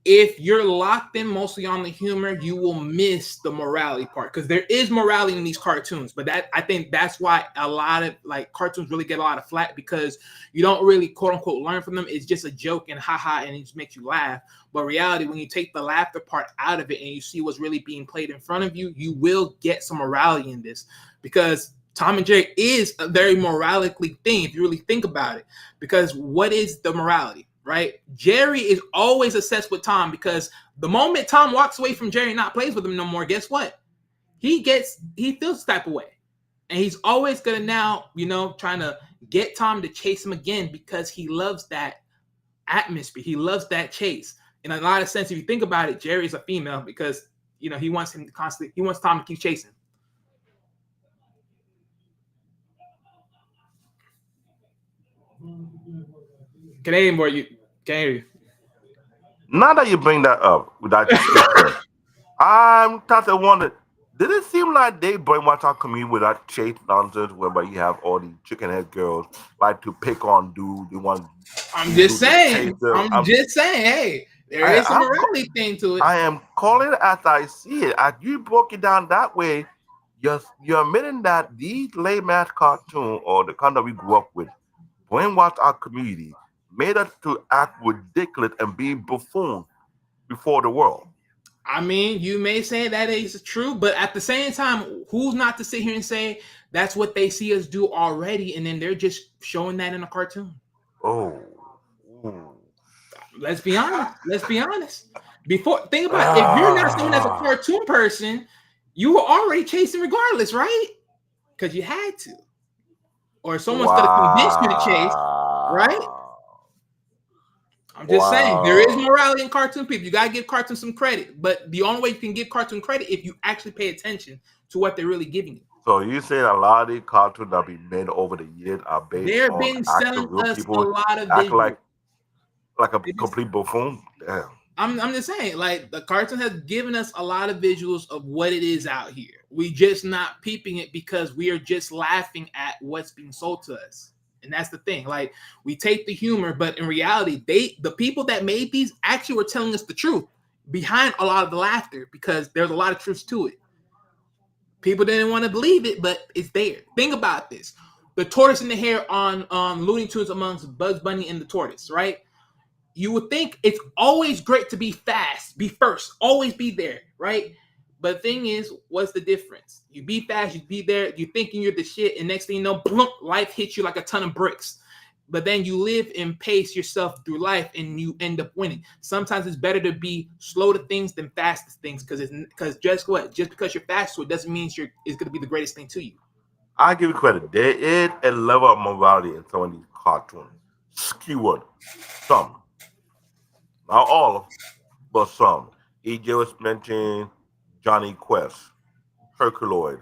if you're locked in mostly on the humor, you will miss the morality part because there is morality in these cartoons. But I think that's why a lot of cartoons really get a lot of flack because you don't really quote unquote learn from them. It's just a joke and haha, and it just makes you laugh. But reality, when you take the laughter part out of it and you see what's really being played in front of you, you will get some morality in this because Tom and Jerry is a very moralistic thing if you really think about it. Because what is the morality? Right? Jerry is always obsessed with Tom because the moment Tom walks away from Jerry and not plays with him no more, guess what? He feels the type of way. And he's always gonna now, trying to get Tom to chase him again because he loves that atmosphere. He loves that chase. In a lot of sense, if you think about it, Jerry is a female because he wants he wants Tom to keep chasing. Canadian boy, you can't hear you. Now that you bring that up with that picture, I'm kind of wondering, did it seem like they brainwash our community with that chase nonsense whereby you have all these chicken head girls like to pick on dude, they want I'm dude just to chase saying. them. I'm just saying. Hey, there I, is a I'm morality thing to it. I am calling it as I see it. As you broke it down that way, you're admitting that these lame ass cartoon or the kind that we grew up with brainwashed our community, made us to act ridiculous and be buffoon before the world. I mean, you may say that is true, but at the same time, who's not to sit here and say that's what they see us do already, and then they're just showing that in a cartoon? Oh. Ooh. Let's be honest. Let's be honest. Before think about it. If you're not someone that's a Ah. cartoon person, you were already chasing regardless, right? Because you had to, or someone's gonna convince you to chase, right? Wow. I'm just saying there is Wow. morality in cartoon people. You gotta give cartoons some credit, but the only way you can give cartoon credit if you actually pay attention to what they're really giving you. So you say a lot of these cartoons that be made over the years are based They've on been actual selling real us a people lot of acting visuals. like a They've been- complete buffoon? Damn. I'm just saying, like the cartoon has given us a lot of visuals of what it is out here. We just not peeping it because we are just laughing at what's being sold to us. And that's the thing. Like we take the humor, but in reality, the people that made these actually were telling us the truth behind a lot of the laughter because there's a lot of truth to it. People didn't want to believe it, but it's there. Think about this: the tortoise and the hare on Looney Tunes amongst Bugs Bunny and the tortoise, right? You would think it's always great to be fast, be first, always be there, right? But the thing is, what's the difference? You be fast, you be there, you thinking you're the shit, and next thing you know, boom, life hits you like a ton of bricks. But then you live and pace yourself through life, and you end up winning. Sometimes it's better to be slow to things than fast to things, because just what? Just because you're fast to it doesn't mean it's going to be the greatest thing to you. I give you credit. There is a level of morality in some of these cartoons. Skewered. Some. Not all, but some. EJ was mentioning Johnny Quest, Herculoids,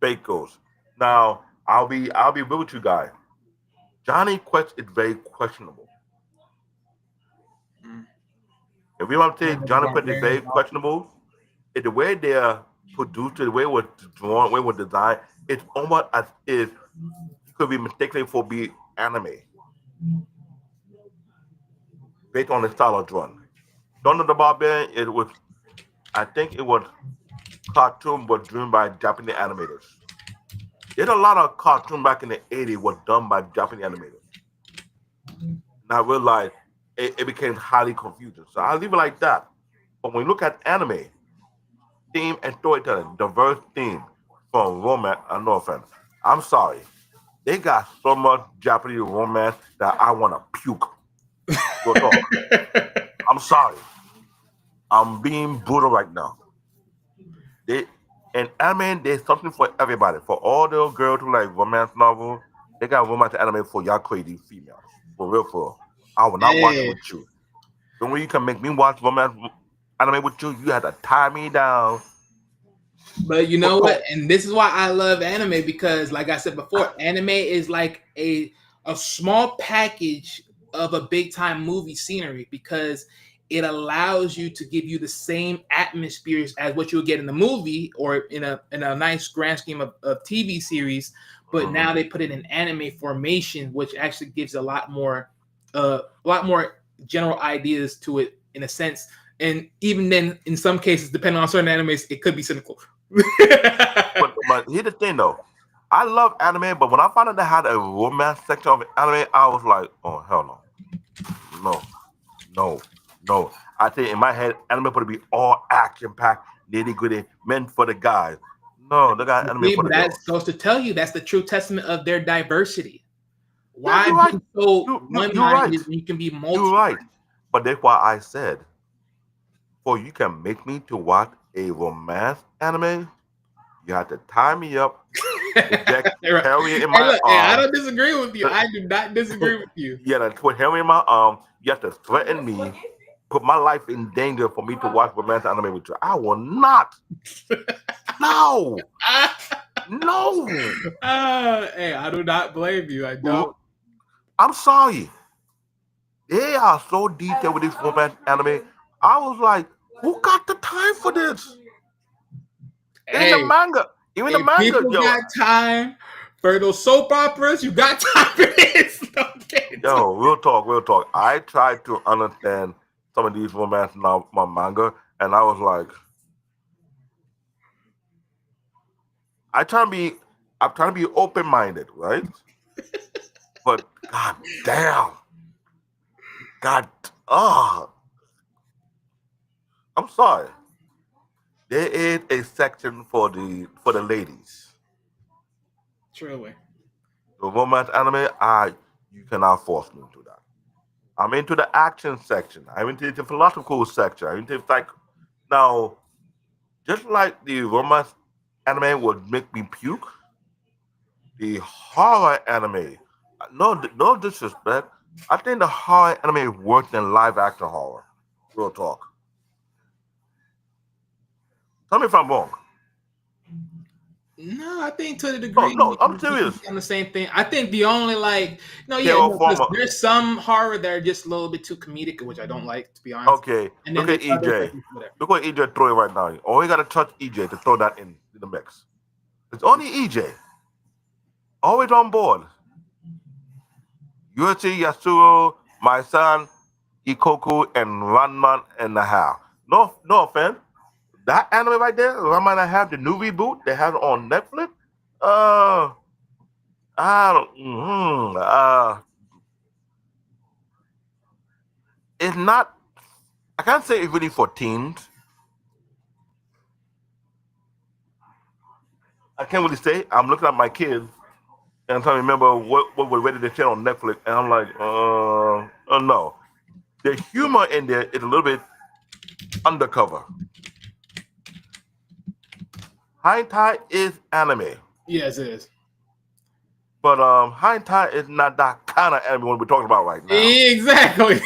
Spacos. Now, I'll be real with you guys. Johnny Quest is very questionable. Mm. If we want to say Johnny Quest is very questionable, the way they are produced, the way it was drawn, the way it was designed, it's almost as if it could be mistaken for be anime based on the style of drawing. Donald the Barbarian, I think it was cartoon, but drawn by Japanese animators. There's a lot of cartoon back in the 80s was done by Japanese animators. And I realized it became highly confusing. So I leave it like that. But when you look at anime, theme and storytelling, diverse theme from romance and no offense. I'm sorry. They got so much Japanese romance that I want to puke. Real talk. I'm sorry. I'm being brutal right now. They in anime, there's something for everybody. For all the girls who like romance novel, they got romance anime for y'all crazy females. For real, for real. I will not watch it Hey, with you. The way you can make me watch romance anime with you, you have to tie me down. but you For know what? cold. And this is why I love anime because, like I said before, anime is like a small package of a big time movie scenery because it allows you to give you the same atmospheres as what you'll get in the movie or in a nice grand scheme of TV series. But Mhm. now they put it in anime formation, which actually gives a lot more general ideas to it in a sense. And even then, in some cases, depending on certain animes, it could be cynical. But here's the thing though. I love anime, but when I found out they had a romance section of anime, I was like, oh hell no. No, no, no. I think in my head, anime supposed to be all action packed, nitty gritty, meant for the guys. No, they got anime See, for but the that girls. goes to tell you that's the true testament of their diversity. Yeah, Why you're right. be so You're right. one-minded when you can be You're multi? right. But that's why I said, for you can make me to watch a romance anime, you have to tie me up, inject Right. Harriet in Hey, my look, hey, I arm. don't disagree with you. I do not disagree with you. You have to put Harriet in my arm. You have to threaten me, put my life in danger for me to watch romance anime with you. I will not. No, no. Hey, I do not blame you. I don't. I'm sorry. They are so detailed with this romance anime. I was like, who got the time for this? Even the Hey, manga, even the if manga, people yo, got time for those soap operas, you got time for this. Okay. yo, real talk, real talk. I tried to understand some of these romance now, my manga, and I was like, I try to be, I'm trying to be open minded, right? But god damn, god, ah, I'm sorry. There is a section for the ladies. Truly. The romance anime, I you cannot force me into that. I'm into the action section. I'm into the philosophical section. I'm into like now, just like the romance anime would make me puke. The horror anime, no disrespect. I think the horror anime is worse than live action horror. Real talk. Tell me if I'm wrong. No, I think to the No, degree no, I'm we can serious. be on the same thing. I think the only like no, yeah, Hero no, 'cause former. there's some horror that are just a little bit too comedic, which I don't like, to be honest. Okay, And then look there's at others that EJ. just whatever. Look what EJ throwing right now. Oh, you gotta touch EJ to throw that in the mix. It's only EJ. Always on board. Yuichi Yasuro, my son, Ikoku, and Ranman and a half. No, no offense. That anime right there, Ranman and a half, the new reboot they have on Netflix. Uh, I don't. It's not. I can't say it's really for teens. I can't really say. I'm looking at my kids and I'm trying to remember what was ready to share on Netflix, and I'm like, no. The humor in there is a little bit undercover. High Tide is anime, Yes, it is. but High Tide is not that kind of anime we're talking about right now. Exactly.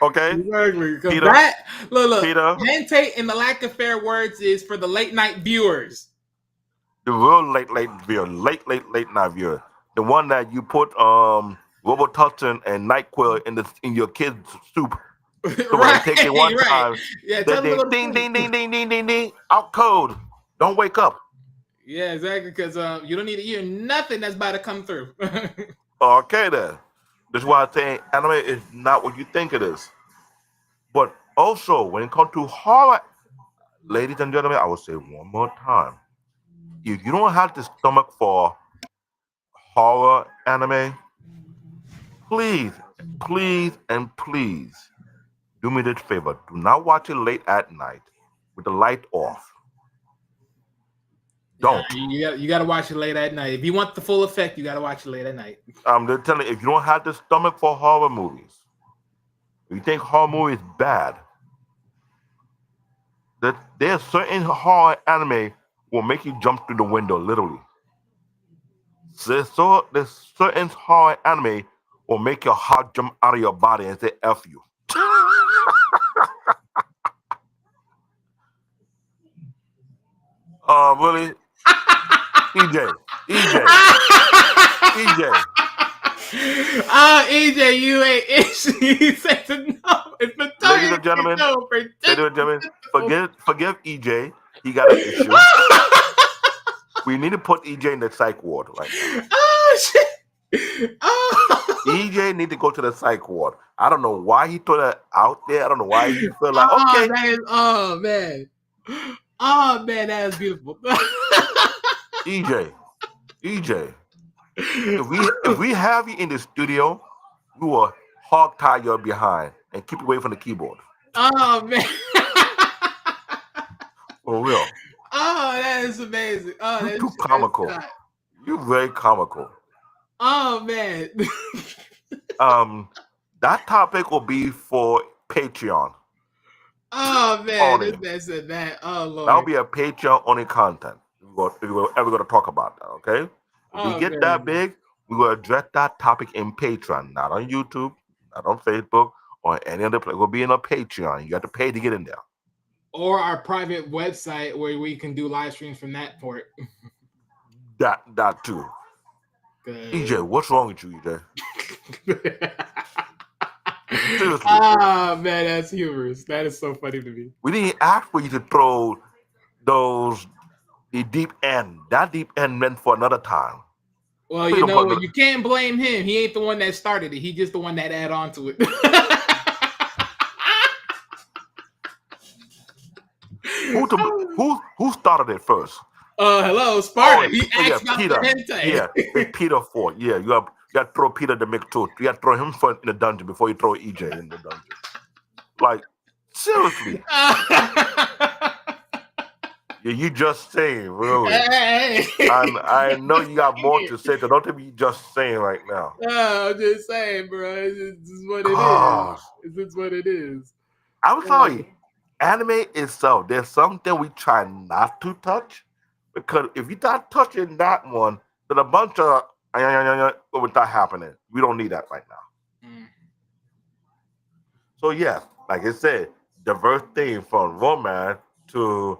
Okay, Exactly. Because Peter, that look, Peter, hentai in the lack of fair words is for the late night viewers. the real late viewer, late night viewer, the one that you put Robotuxin and Nyquil in your kid's soup. So when they Right, take it one right. time, Yeah, they tell them to ding go to ding sleep. ding ding ding ding ding ding out cold. Don't wake up. Yeah, exactly. Because you don't need to hear nothing that's about to come through. Okay then. This is why I say anime is not what you think it is. But also when it comes to horror, ladies and gentlemen, I will say one more time. if you don't have the stomach for horror anime, please, please, and please do me this favor. Do not watch it late at night with the light off. Don't. You got to watch it late at night. If you want the full effect, you got to watch it late at night. I'm just telling you, if you don't have the stomach for horror movies, if you think horror movie is bad, that there's certain horror anime will make you jump through the window, literally. There's certain horror anime will make your heart jump out of your body and say F you. Really? EJ. EJ, you ain't issue. You said no. It's Ladies and gentlemen, forgive EJ. He got an issue. We need to put EJ in the psych ward right now. Oh shit! Oh. EJ need to go to the psych ward. I don't know why he threw that out there. I don't know why he feel like okay. Oh man, that is beautiful. EJ, if we have you in the studio, we will hog tie your behind and keep you away from the keyboard. Oh man, for real. Oh, that is amazing. Oh, you're too comical. You're very comical. Oh man. That topic will be for Patreon. Oh man, that's that. Oh Lord. That'll be a Patreon only content. We're ever going to talk about that. Okay. If we get that big, we will address that topic in Patreon, not on YouTube, not on Facebook, or any other place. It will be in a Patreon. You have to pay to get in there. Or our private website where we can do live streams from that port. That too. Good. EJ, what's wrong with you, EJ? Seriously. Ah, man, that's humorous. That is so funny to me. We didn't ask for you to throw the deep end. That deep end meant for another time. Well, you know what? You can't blame him. He ain't the one that started it. He's just the one that added on to it. Who started it first? Hello, Sparta. He asked about Peter. The hentai. Yeah, Peter Ford. Yeah, you got to throw Peter the mix too. You got to throw him first in the dungeon before you throw EJ in the dungeon. Like, seriously. Yeah, you just saying, really. Hey. I know you got more to say, so don't tell me you just saying right now. No, I'm just saying, bro. It's just what it is. It's just what it is. I'm sorry. Anime itself, there's something we try not to touch, because if you start touching that one, then a bunch of with that happening. We don't need that right now. So yes, like I said, diverse thing from romance to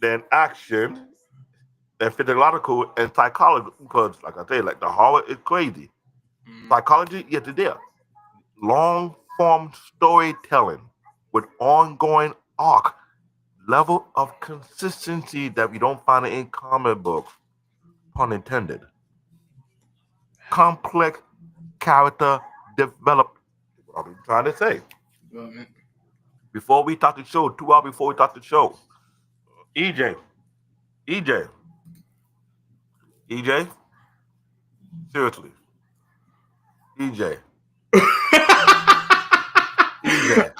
then action, then physiological and psychology. Because like I say, like the horror is crazy. Psychology, yes, it's there. Long form storytelling with ongoing arc, level of consistency that we don't find in comic books, pun intended. Complex character development. What I'm trying to say. Before we start the show, 2 hours before we start the show, EJ, seriously, EJ.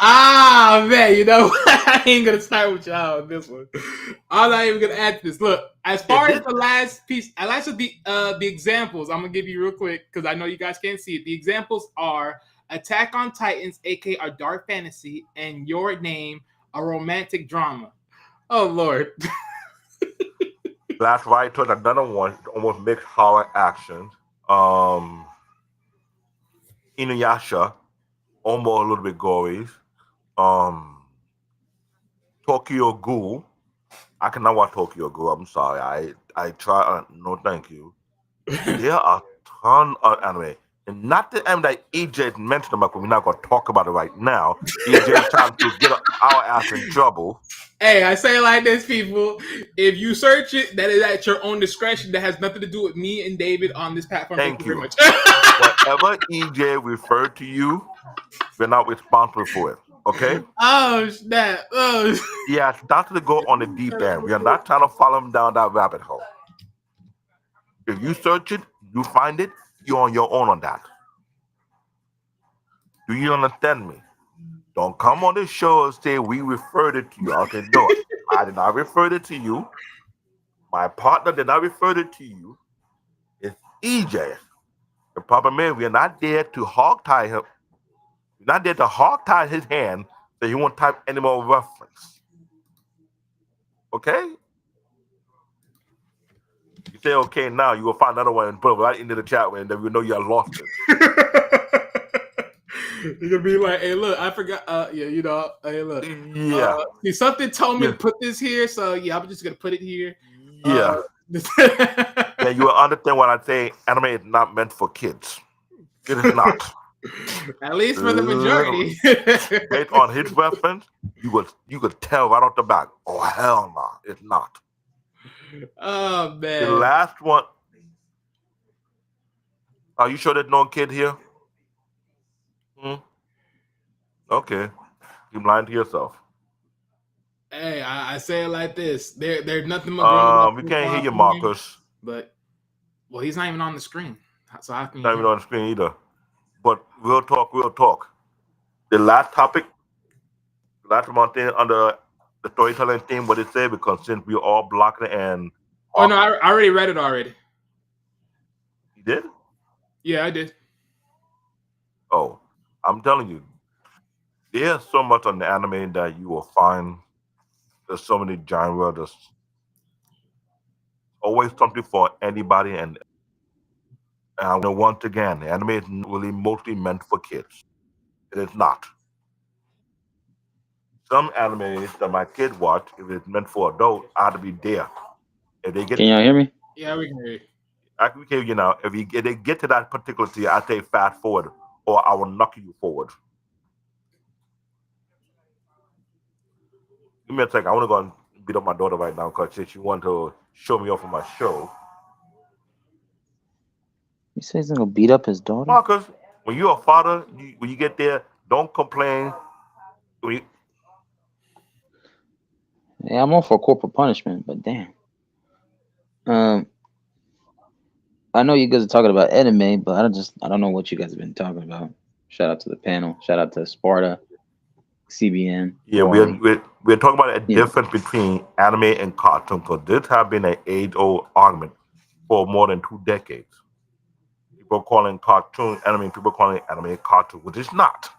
Ah man, you know I ain't gonna start with y'all on this one. I'm not even gonna add this. Look, as far as the last piece, I like the examples. I'm gonna give you real quick because I know you guys can't see it. The examples are Attack on Titans, aka a dark fantasy, and Your Name, a romantic drama. Oh Lord. Last right towards another one, almost mixed horror action. Inuyasha, almost a little bit gory. Tokyo Ghoul. I cannot watch Tokyo Ghoul. I'm sorry. I try. No, thank you. There are a ton of anime. And not the anime that EJ mentioned about, but we're not going to talk about it right now. EJ trying to get our ass in trouble. Hey, I say it like this, people. If you search it, that is at your own discretion. That has nothing to do with me and David on this platform. Thank you very much. Whatever EJ referred to you, we're not responsible for it. Okay? Oh snap! Oh. He has started to go on the deep end. We are not trying to follow him down that rabbit hole. If you search it, you find it, you're on your own on that. Do you understand me? Don't come on this show and say we referred it to you. I'll say, no, I did not refer it to you. My partner did not refer it to you. It's EJ. The problem is we're not there to hog tie him. We're not there to hog tie his hand so he won't type any more reference. Okay? You say okay now, you will find another one and put it right into the chat and then we know you have lost it. You're gonna be like, hey, look, I forgot. Yeah, you know, hey, look. Yeah. See, something told me to put this here, so yeah, I'm just gonna put it here. Yeah. Yeah, you will understand when I say anime is not meant for kids. It is not. At least for the majority. Based on his reference, you could tell right off the back. Oh hell no, it's not. Oh man. The last one. Are you sure there's no kid here? Okay. You're lying to yourself. Hey, I say it like this. There's nothing more grown. We can't hear you, Marcus. But well, he's not even on the screen. So how can not even on the screen either. But we'll talk. The last topic, last one thing under the storytelling theme, what it said, because since we're all blocking and oh no, I already read it already. You did? Yeah, I did. Oh, I'm telling you, there's so much on the anime that you will find. There's so many genres. There's always something for anybody, and once again, the anime is really mostly meant for kids. It is not. Some animes that my kids watch, if it's meant for adults, I have to be there. If they get, can y'all hear me? Yeah, we can hear you. I can hear you now. If they get to that particular tier, I say fast forward, or I will knock you forward. Give me a second. I want to go and beat up my daughter right now because she wanted to show me off on my show. You say he's gonna beat up his daughter? Marcus, when you're a father, when you get there, don't complain. Yeah, I'm all for corporal punishment, but damn. I know you guys are talking about anime, but I don't know what you guys have been talking about. Shout out to the panel. Shout out to Sparta, CBN. Yeah, we're talking about a difference between anime and cartoon, because this has been an age-old argument for more than 2 decades. People calling cartoon anime, people calling anime cartoon, which is not.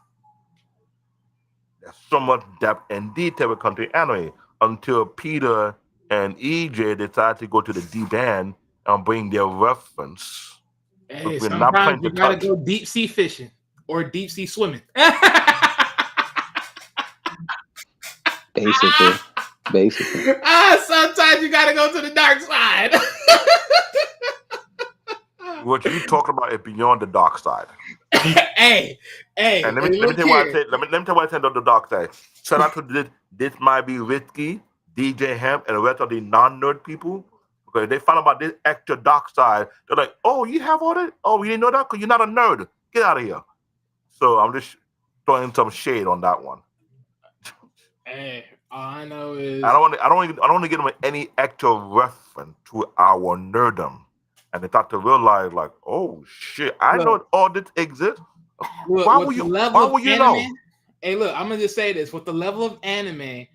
There's so much depth and detail when it comes to anime until Peter and EJ decide to go to the deep end and bring their reference. Hey, sometimes you gotta go deep sea fishing or deep sea swimming. Basically. Sometimes you gotta go to the dark side. What you talking about is beyond the dark side. hey. And let me tell you what I said. Let me tell you what I said on the dark side. Shout out to this. This might be risky, DJ Hemp, and the rest of the non-nerd people. Because if they find out about this extra dark side, they're like, "Oh, you have all that? Oh, you didn't know that? Because you're not a nerd. Get out of here." So I'm just throwing some shade on that one. Hey, all I know is I don't want to give them any extra reference to our nerdom, and they start to realize, like, oh shit, I know all this exists. Why would you know? Hey, look, I'm gonna just say this: with the level of anime,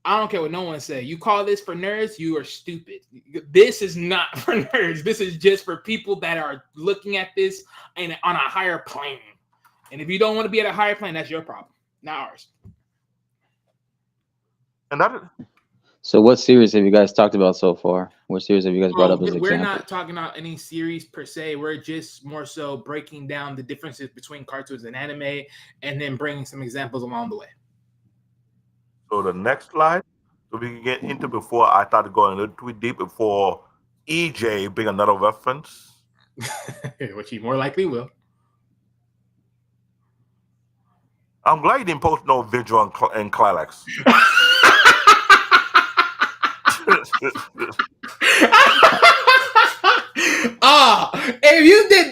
I don't care what no one say. You call this for nerds, you are stupid. This is not for nerds. This is just for people that are looking at this on a higher plane. And if you don't want to be at a higher plane, that's your problem, not ours. And so what series have you guys talked about so far? What series have you guys brought up as examples? We're not talking about any series per se. We're just more so breaking down the differences between cartoons and anime and then bringing some examples along the way. So the next slide, so we can get into before I start going a little too deep before EJ bring another reference. Which he more likely will. I'm glad you didn't post no visual and Climax.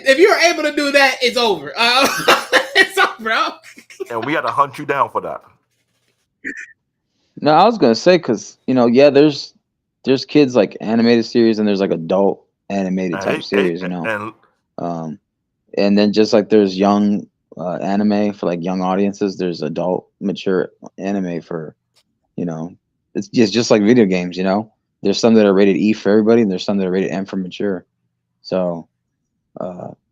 If you were able to do that, it's over. It's over, bro. and we had to hunt you down for that. No, I was gonna say because yeah, there's kids like animated series and there's like adult animated type series, And um, and then just like there's young anime for like young audiences. There's adult mature anime for you know it's just like video games. There's some that are rated E for everybody, and there's some that are rated M for mature. So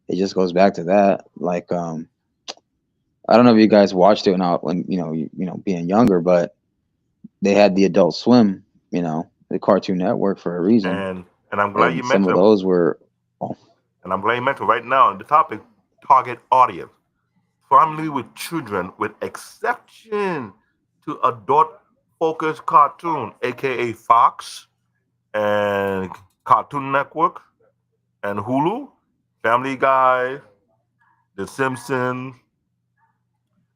it just goes back to that. Like I don't know if you guys watched it when being younger, but they had the Adult Swim, the Cartoon Network for a reason, and I'm glad you and some of mentioned it. those were. Oh, And I'm glad you mentioned right now the topic target audience. Primarily with children, with exception to adult focused cartoon, aka Fox and Cartoon Network and Hulu, Family Guy, The Simpsons,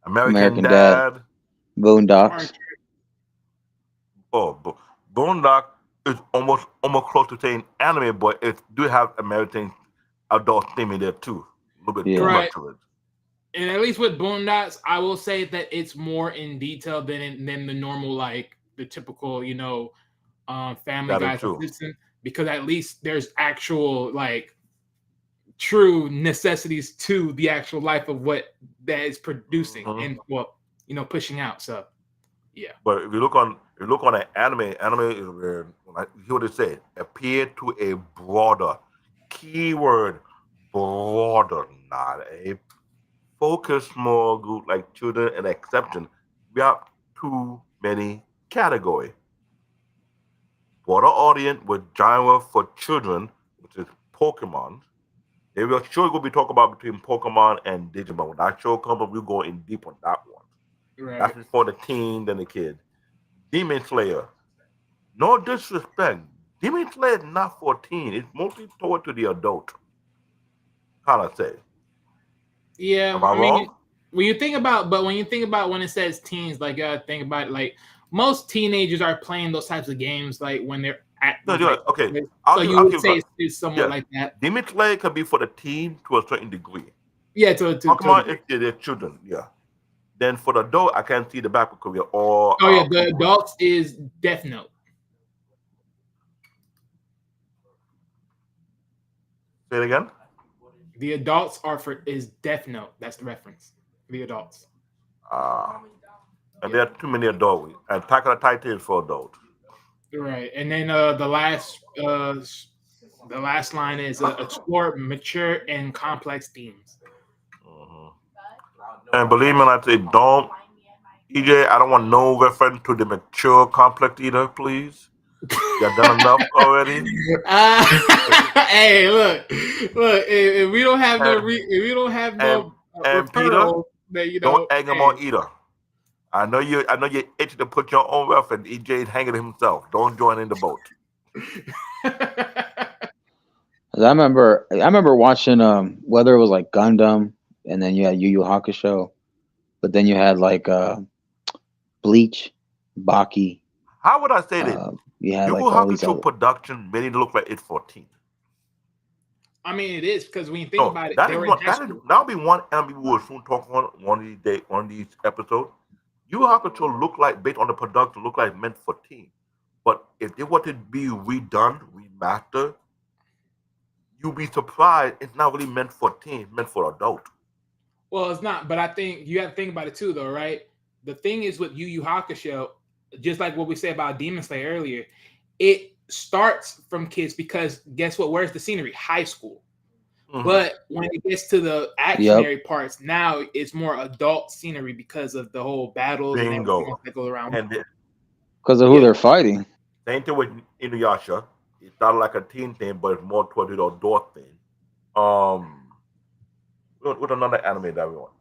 American American Dad, Dad. Star Boondocks. Trek. Boondock is almost close to saying anime, but it do have American adult theme in there too. A little bit too Yeah. much Right. of it. And at least with Boondocks, I will say that it's more in detail than the normal, like the typical, Family That is Guy's true. assistant, because at least there's actual like true necessities to the actual life of what that is producing Mhm. and pushing out. So yeah. But if you look on an anime is where like you hear what they say, appear to a broader keyword, broader, not a focus more group like children and exception. We have too many category. Broader audience with genre for children, which is Pokemon. They will sure going to be talking about between Pokemon and Digimon. When that show comes up, we'll go in deep on that one. Right. That's for the teen than the kid. Demon Slayer. No disrespect. Demon Slayer is not for teen. It's mostly toward to the adult. How to say? Yeah, Am I I mean, wrong? when you think about, but when you think about when it says teens, like you gotta think about it, like most teenagers are playing those types of games, like when they're at No, like, okay. so you would say it's somewhat Yes. like that. Demon Slayer can be for the teen to a certain degree. Yeah, to Pokemon is they're children, yeah. Then for the adult, I can't see the back because we're all oh yeah, the people. adults is Death Note. Say it again. The adults is Death Note. That's the reference. The adults. And there are too many adults. And Attack on the Titan is for adults. Right, and then the last line is explore mature and complex themes. Mhm. And believe me when I say don't, EJ, I don't want no reference to the mature complex either, please. You've done enough already. Hey, look! If we don't have if we don't have and, no and Peter, referral, then don't egg him on hey. either. I know you're itching to put your own reference. EJ is hanging himself. Don't join in the boat. I remember watching whether it was like Gundam, and then you had Yu Yu Hakusho, but then you had like Bleach, Baki. How would I say this? You had Yu like Yu all these Hakusho other. production made it look like it's 14. I mean, it is because when you think No, about it, that they is were in one. high school. That'll be one anime we will soon talk on one of these days, one of these episodes. Yu Yu Hakusho look like based on the production look like meant for teen, but if they want it to be redone, remastered, you'll be surprised. It's not really meant for teen. It's meant for adult. Well, it's not, but I think you have to think about it too, though, right? The thing is with Yu Yu Hakusho, just like what we said about Demon Slayer earlier, it starts from kids because guess what? Where's the scenery? High school. Mhm. But when it gets to the actionary parts, now it's more adult scenery because of the whole battles and everything Bingo. else that goes around. And Because of who they're fighting. same thing with Inuyasha. It started like a teen thing, but it's more toward the adult thing. With another anime that we want.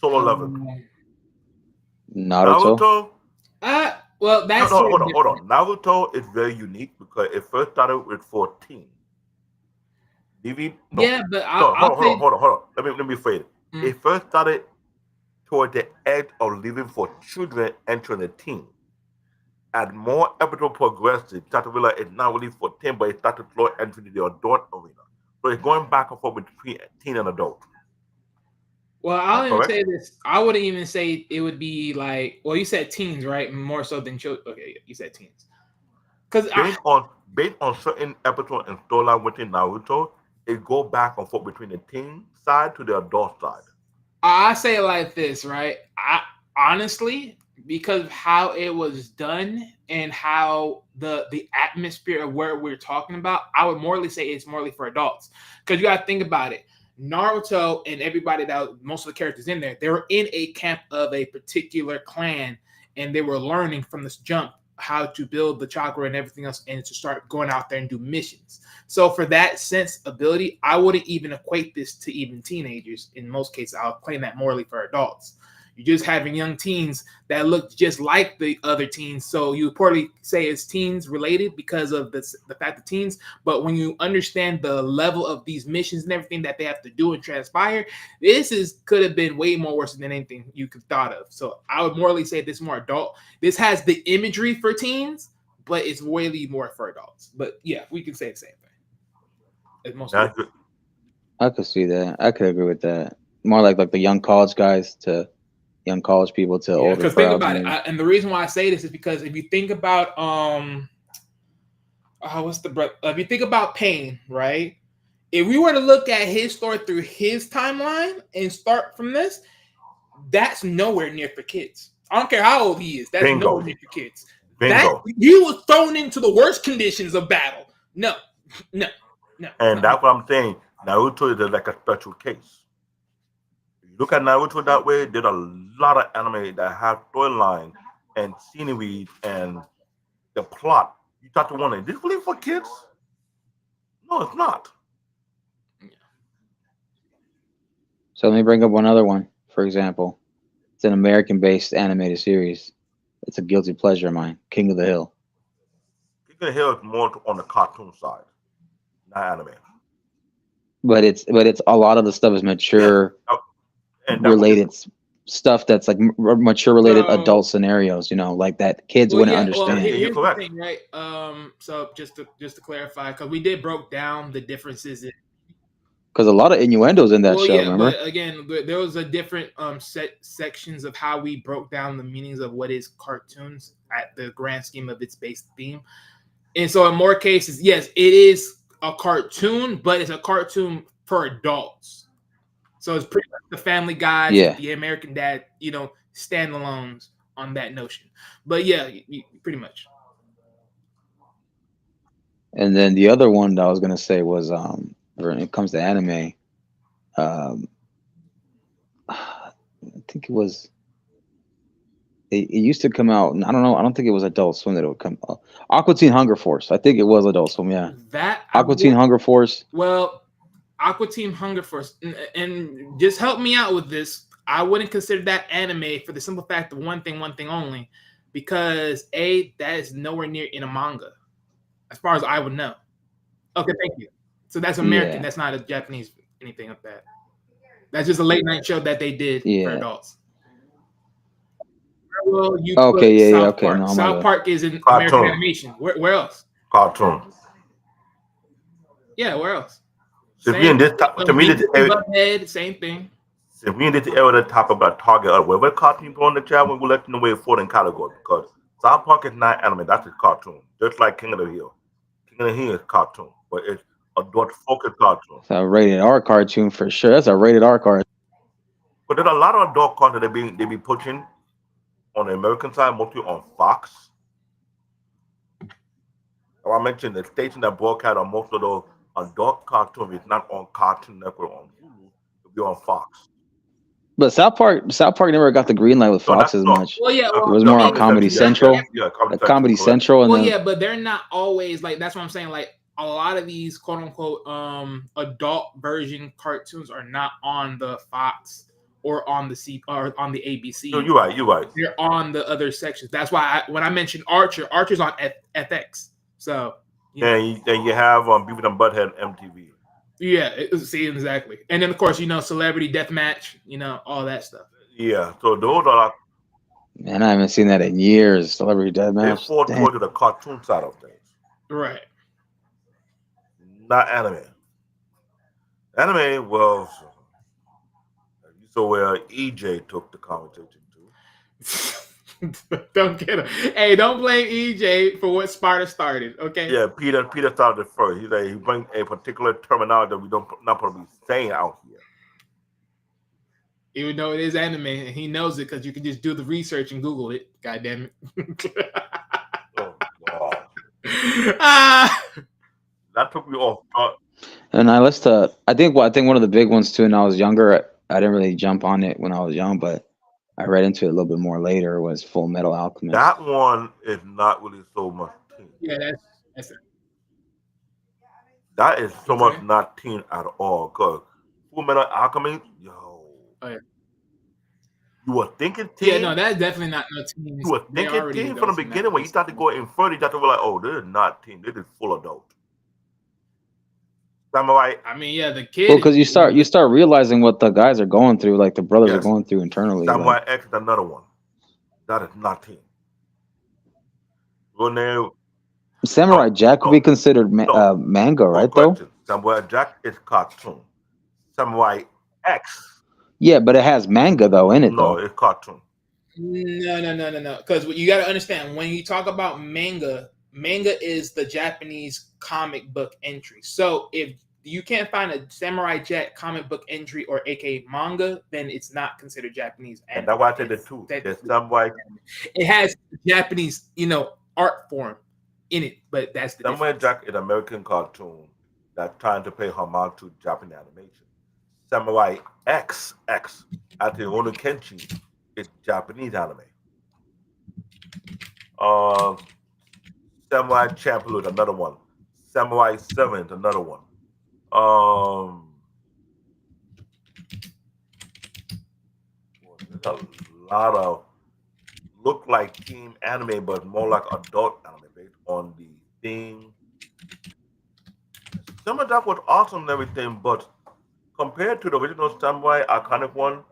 Solo Leveling. Naruto. Well, that's no, hold on. Naruto is very unique because it first started with 14. Yeah, but I'll say, hold on. Let me phrase it. Mm. It first started toward the edge of living for children entering the teen. As more episode progressed, it started to realize it's not really for teen, but it started to flow into the adult arena. So it's going back and forth between teen and adult. Well, I'll even correct? say this. I wouldn't even say it would be like. Well, you said teens, right? More so than children. Okay, you said teens. Because Based on certain episodes and storyline within Naruto, it go back and forth between the teen side to the adult side. I say it like this, right? I honestly, because of how it was done and how the atmosphere of where we're talking about, I would morally say it's morally for adults. Because you got to think about it. Naruto and everybody that most of the characters in there, they were in a camp of a particular clan, and they were learning from this jump how to build the chakra and everything else, and to start going out there and do missions. So for that sense ability, I wouldn't even equate this to even teenagers. In most cases, I'll claim that morally for adults. You're just having young teens that look just like the other teens. So you probably say it's teens related because of the fact of teens. But when you understand the level of these missions and everything that they have to do and transpire, this could have been way more worse than anything you could thought of. So I would morally say this is more adult. This has the imagery for teens, but it's way more for adults. But yeah, we can say the same thing. That's good. I could see that. I could agree with that. More like the young college guys to young college people to Yeah, older because think crowds. about it, and the reason why I say this is because if you think about if you think about Pain, right? If we were to look at his story through his timeline and start from this, that's nowhere near for kids. I don't care how old he is. That's Bingo. nowhere near for kids. Bingo. That he was thrown into the worst conditions of battle. No. And that's what I'm saying. Naruto is like a special case. If you look at Naruto that way, there's a lot of anime that have storyline and scenery and the plot. You start to wonder, is this really for kids? No, it's not. So let me bring up one other one. For example, it's an American-based animated series. It's a guilty pleasure of mine. King of the Hill. King of the Hill is more on the cartoon side, not anime. But it's a lot of the stuff is mature And related stuff that's like mature related So- adult scenarios. You know, like that kids wouldn't understand. you're here's the correct. thing, right? So just to clarify, because we did broke down the differences. Because a lot of innuendos in that show. Yeah, Remember? but again, there was a different sections of how we broke down the meanings of what is cartoons at the grand scheme of its base theme. And so in more cases, yes, it is a cartoon, but it's a cartoon for adults. So it's pretty much the Family Guy, Yeah. the American Dad, standalones on that notion. But yeah, pretty much. And then the other one that I was gonna say was when it comes to anime, I think it was. It used to come out. I don't know. I don't think it was Adult Swim that it would come. Aqua Teen Hunger Force. I think it was Adult Swim. Yeah. That Aqua Teen Hunger Force. Well, Aqua Team Hunger Force, and just help me out with this. I wouldn't consider that anime for the simple fact of one thing only, because that is nowhere near in a manga, as far as I would know. Okay, thank you. So that's American. Yeah. That's not a Japanese anything like that. That's just a late night show that they did for Yeah. adults. Well, you Okay, put yeah, South okay, Park. no, my South bad. Park is in Cartoon. American animation. Where else? Cartoon. Yeah, where else? So we in this to me this area, same thing. so we in this area to talk about target or whatever cartoon put on the chat, we'll let you know where it fall in category because South Park is not anime, that's a cartoon. Just like King of the Hill. King of the Hill is cartoon, but it's adult focused cartoon. It's a rated R cartoon for sure. That's a rated R cartoon. But there's a lot of adult content they be pushing on the American side, mostly on Fox. I mentioned the station that broadcast on most of those adult cartoons is not on Cartoon Network on Hulu, it'll be on Fox. But South Park never got the green light with Fox as much. Well, yeah, It was more on Comedy Central. Yeah, Comedy Central, and well, then yeah, but they're not always like. That's what I'm saying. Like a lot of these quote unquote adult version cartoons are not on the Fox or on the on the ABC. No, you're right. They're on the other sections. That's why when I mentioned Archer's on FX. So then you have Beavis and Butthead MTV. Yeah, see exactly. And then of course Celebrity Deathmatch, all that stuff. Yeah, so those are man, I haven't seen that in years. Celebrity they Deathmatch. fall toward the cartoon side of things. Right. Not anime. Anime, well, So where EJ took the conversation to. Don't get him. Hey, don't blame EJ for what Sparta started. Okay. Yeah, Peter started it first. He bring a particular terminology that we don't not probably saying out here. Even though it is anime, and he knows it because you can just do the research and Google it. God damn it. Oh God, Ah. that took me off guard. And I listened to, I think one of the big ones too. When I was younger, I didn't really jump on it when I was young, but I read into it a little bit more later. Was Full Metal Alchemist. That one is not really so much teen. Yeah, that's it. That is so Okay. much not teen at all. Cause Full Metal Alchemist, yo, Oh, yeah. you were thinking teen. Yeah, no, that's definitely not no teens. You were thinking teen from the beginning. When you start to go in further, you start to realize, oh, this is not teen. This is full adult. Samurai. I mean, yeah, the kid. Well, because you start realizing what the guys are going through, like the brothers are going through internally. Samurai Like, X is another one. That is not teen. Samurai Jack would be considered manga, right? Though. Samurai Jack is cartoon. Samurai X. Yeah, but it has manga though in it. No, though. it's cartoon. No. Because you got to understand, when you talk about manga is the Japanese comic book entry. So if you can't find a Samurai Jack comic book entry or aka manga, then it's not considered Japanese. And that's why I said the two. The Samurai. It has Japanese, art form in it, but that's the Samurai difference. Jack is an American cartoon that's trying to pay homage to Japanese animation. Samurai X at the Ono Kenshi is Japanese anime. Samurai Champloo is another one. Samurai 7 is another one. There's a lot of look like teen anime, but more like adult anime based on the theme. Some of that was awesome and everything, but compared to the original Samurai iconic one,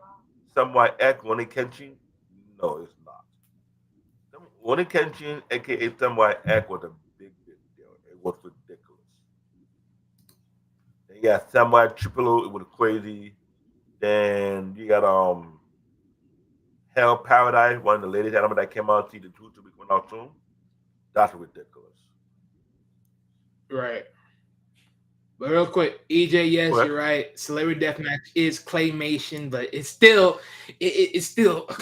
Samurai X, Oni Kenshin, no, it's not. Oni Kenshin, aka Samurai X, was a big deal. It was ridiculous. Then you got Samurai Triple, it was crazy. Then you got Hell Paradise, one of the latest anime that came out, season 2 to be coming out soon. That's ridiculous. Right. But real quick, EJ, yes, you're right. Celebrity Deathmatch is claymation, but it's still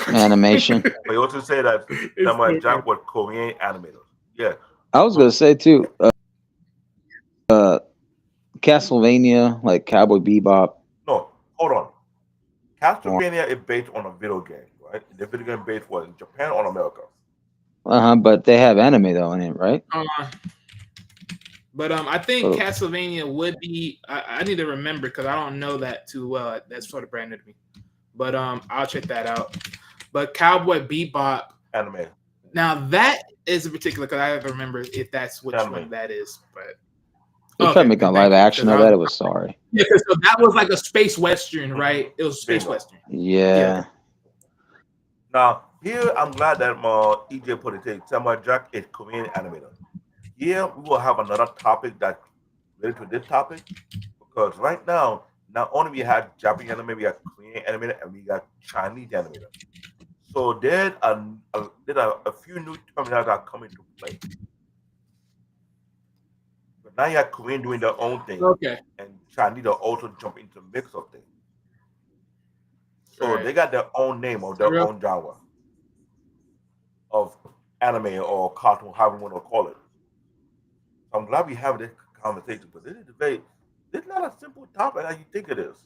animation. But you also say that Samurai Jack was Korean animators. Yeah. I was gonna say too, Castlevania, like Cowboy Bebop. No, hold on. Castlevania is based on a video game, right? The video game based was in Japan or America? But they have anime though in it, right? But I think Castlevania would be. I need to remember because I don't know that too well. That's sort of brand new to me. But I'll check that out. But Cowboy Bebop anime. Now that is a particular because I have to remember if that's which one that is. But they tried making a live action of that. It was sorry. Yeah, so that was like a space western, right? It was space western. Yeah. Now here, I'm glad that EJ put it. Samurai Jack is Korean animator. Here we will have another topic that related to this topic because right now, not only we have Japanese anime, we have Korean animator, and we got Chinese animator. So there are a few new terminals that are coming to play. But now you have Korean doing their own thing, and Chinese are also jump into the mix of things. So they got their own name or their own genre of anime or cartoon, however you want to call it. I'm glad we have this conversation, but this is not a simple topic like you think it is.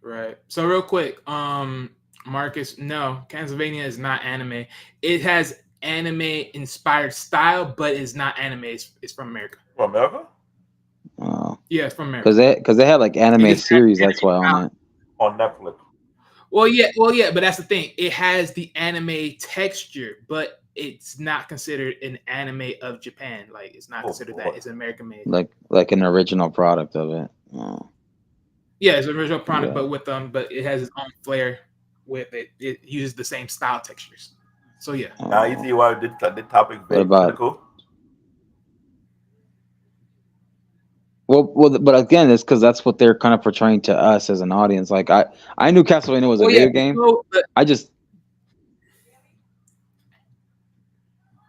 Right. So real quick, Marcus, no, Castlevania is not anime. It has anime inspired style, but it's not anime. It's from America. From America? Yeah, it's from America. Because they had like anime series. That's why on it. On Netflix. Well, yeah, but that's the thing. It has the anime texture, but it's not considered an anime of Japan. Like it's not considered that. It's American made. Like an original product of it. Yeah, it's an original product, but with but it has its own flair with it. It uses the same style textures. So yeah. Now you see why this topic is very critical. But again, it's because that's what they're kind of portraying to us as an audience. Like I knew Castlevania was a Well, yeah, video game. so, I just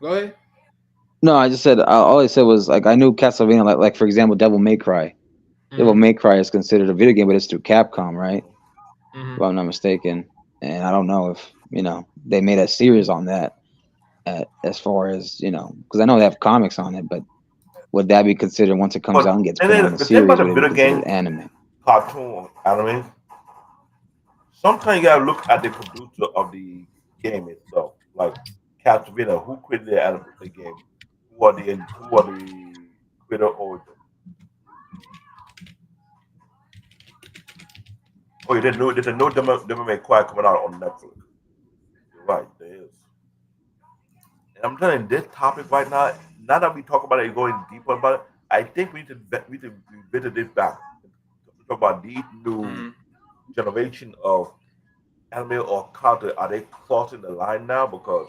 go ahead. no, I just said all I said was like I knew Castlevania. Like for example, Devil May Cry. Devil Mhm, May Cry is considered a video game, but it's through Capcom, right? mhm. If I'm not mistaken. And I don't know if they made a series on that. As far as because I know they have comics on it, but would that be considered once it comes out But and gets and put on then the the thing about series? the Would it be video considered game anime? cartoon or anime, sometimes you gotta look at the producer of the game itself. Like Castlevania, who created the game? Who are the creator origin? Oh, there's a new Devil May Cry coming out on Netflix. You're right, there is. And I'm telling you, this topic right now, now that we talk about it, going deeper about it, I think we need to revisit this back. Talk about these new Mhm. generation of anime or content. Are they crossing the line now? Because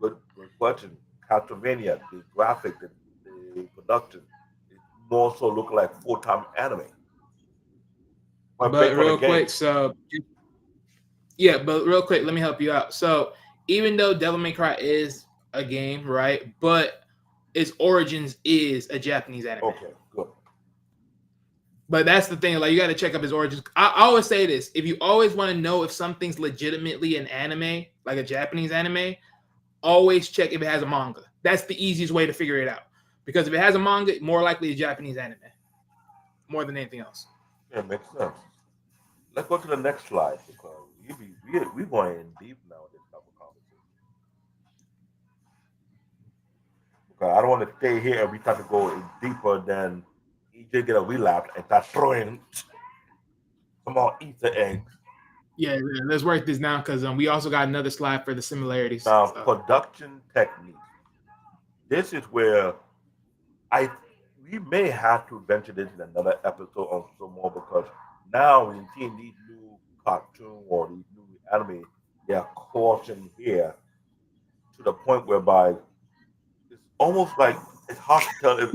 good question. Castlevania, the graphic, the production, it more so look like full time anime. But But based on the real game. quick, so yeah, but real quick, let me help you out. So even though Devil May Cry is a game, right? But its origins is a Japanese anime. Okay, good. But that's the thing, like you got to check up his origins. I always say this: if you always want to know if something's legitimately an anime, like a Japanese anime, always check if it has a manga. That's the easiest way to figure it out. Because if it has a manga, more likely a Japanese anime, more than anything else. Yeah, makes sense. Let's go to the next slide because we going in deep now with this type of conversation. Because I don't want to stay here and we try to go in deeper than EJ get a relapse and start throwing some more Easter eggs. Yeah, let's work this down because we also got another slide for the similarities. Now, So, production techniques. This is where I we may have to venture this in another episode or some more because now we're seeing these new cartoon or these new anime, they are crossing here to the point whereby it's almost like it's hard to tell if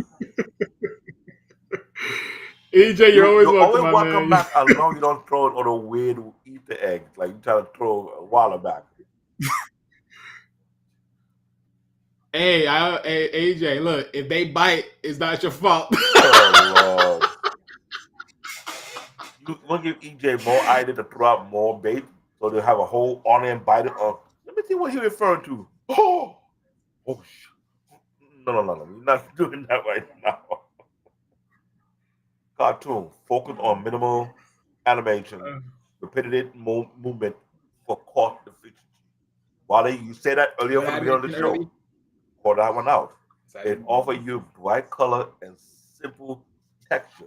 EJ, you're always you're welcome, always my welcome man. back as long as you don't throw it on a weird Easter eggs like you try to throw a while back. Hey, AJ, look, if they bite, it's not your fault. Oh Lord. You want to give EJ more idea to throw out more bait so they'll have a whole onion bite it on. Let me see what he referring to. Oh, no. We're not doing that right now. Cartoon focus on minimal animation, repetitive movement for cost efficiency. Wally, you said that earlier What from the I beginning of mentioned the earlier. show. Call that one out. So It offers you bright color and simple texture.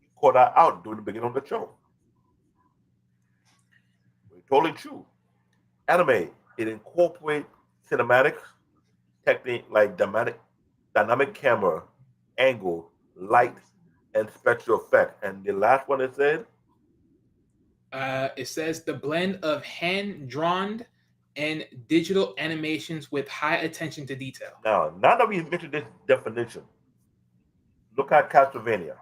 You call that out during the beginning of the show. It's totally true. Anime, it incorporates cinematic technique like dynamic camera, angle, light, and special effect. And the last one it said, it says the blend of hand drawn and digital animations with high attention to detail. now that we mentioned this definition, look at Castlevania.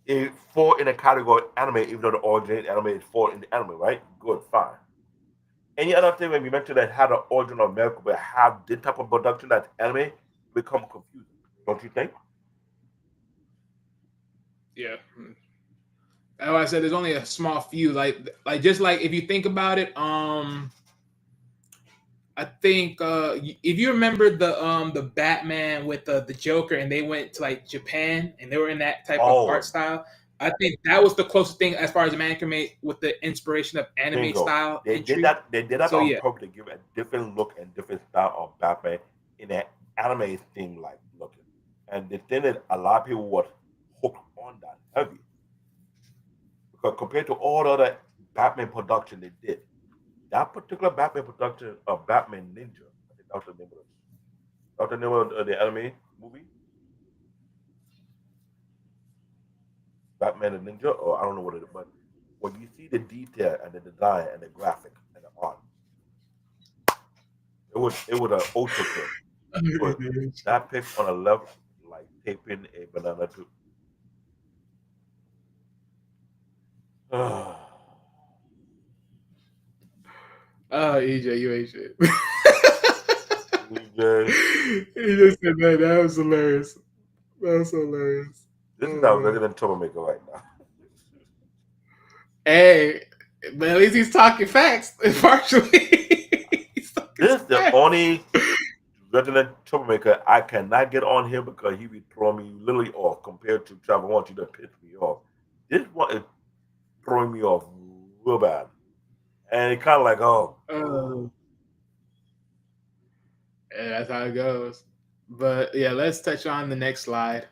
It fall in a category anime, even though the origin anime is fall in the anime, right? Good, fine. Any other thing when we mentioned that had an origin of America but have this type of production that's anime become confusing, don't you think? Yeah. That's why I said there's only a small few. Like just like if you think about it, I think if you remember the Batman with the Joker and they went to like Japan and they were in that type of art Oh, style. I think that was the closest thing as far as anime with the inspiration of anime bingo. style They did entry. that. They did that So on yeah, purpose to give a different look and different style of Batman in that anime thing like looking. And the thing that a lot of people was hooked on that heavy because compared to all the other Batman production they did, that particular Batman production of Batman Ninja, I think that was the name of it. That was the name of the anime movie, Batman and Ninja, or I don't know what it is, but when you see the detail and the design and the graphic and the art, it was an ultra kill. Put that pic on the left, like taping a banana to. Oh, EJ, you ain't shit. EJ, He just said that. That was hilarious. That was hilarious. this is Oh, our man. resident troublemaker right now. Hey, but at least he's talking facts, partially. He's talking This is the facts. only resident troublemaker I cannot get on here because he be throwing me literally off compared to Trevor wants you to piss me off. This one is throwing me off real bad. And it kind of like, oh, Uh, yeah, that's how it goes. But yeah, let's touch on the next slide.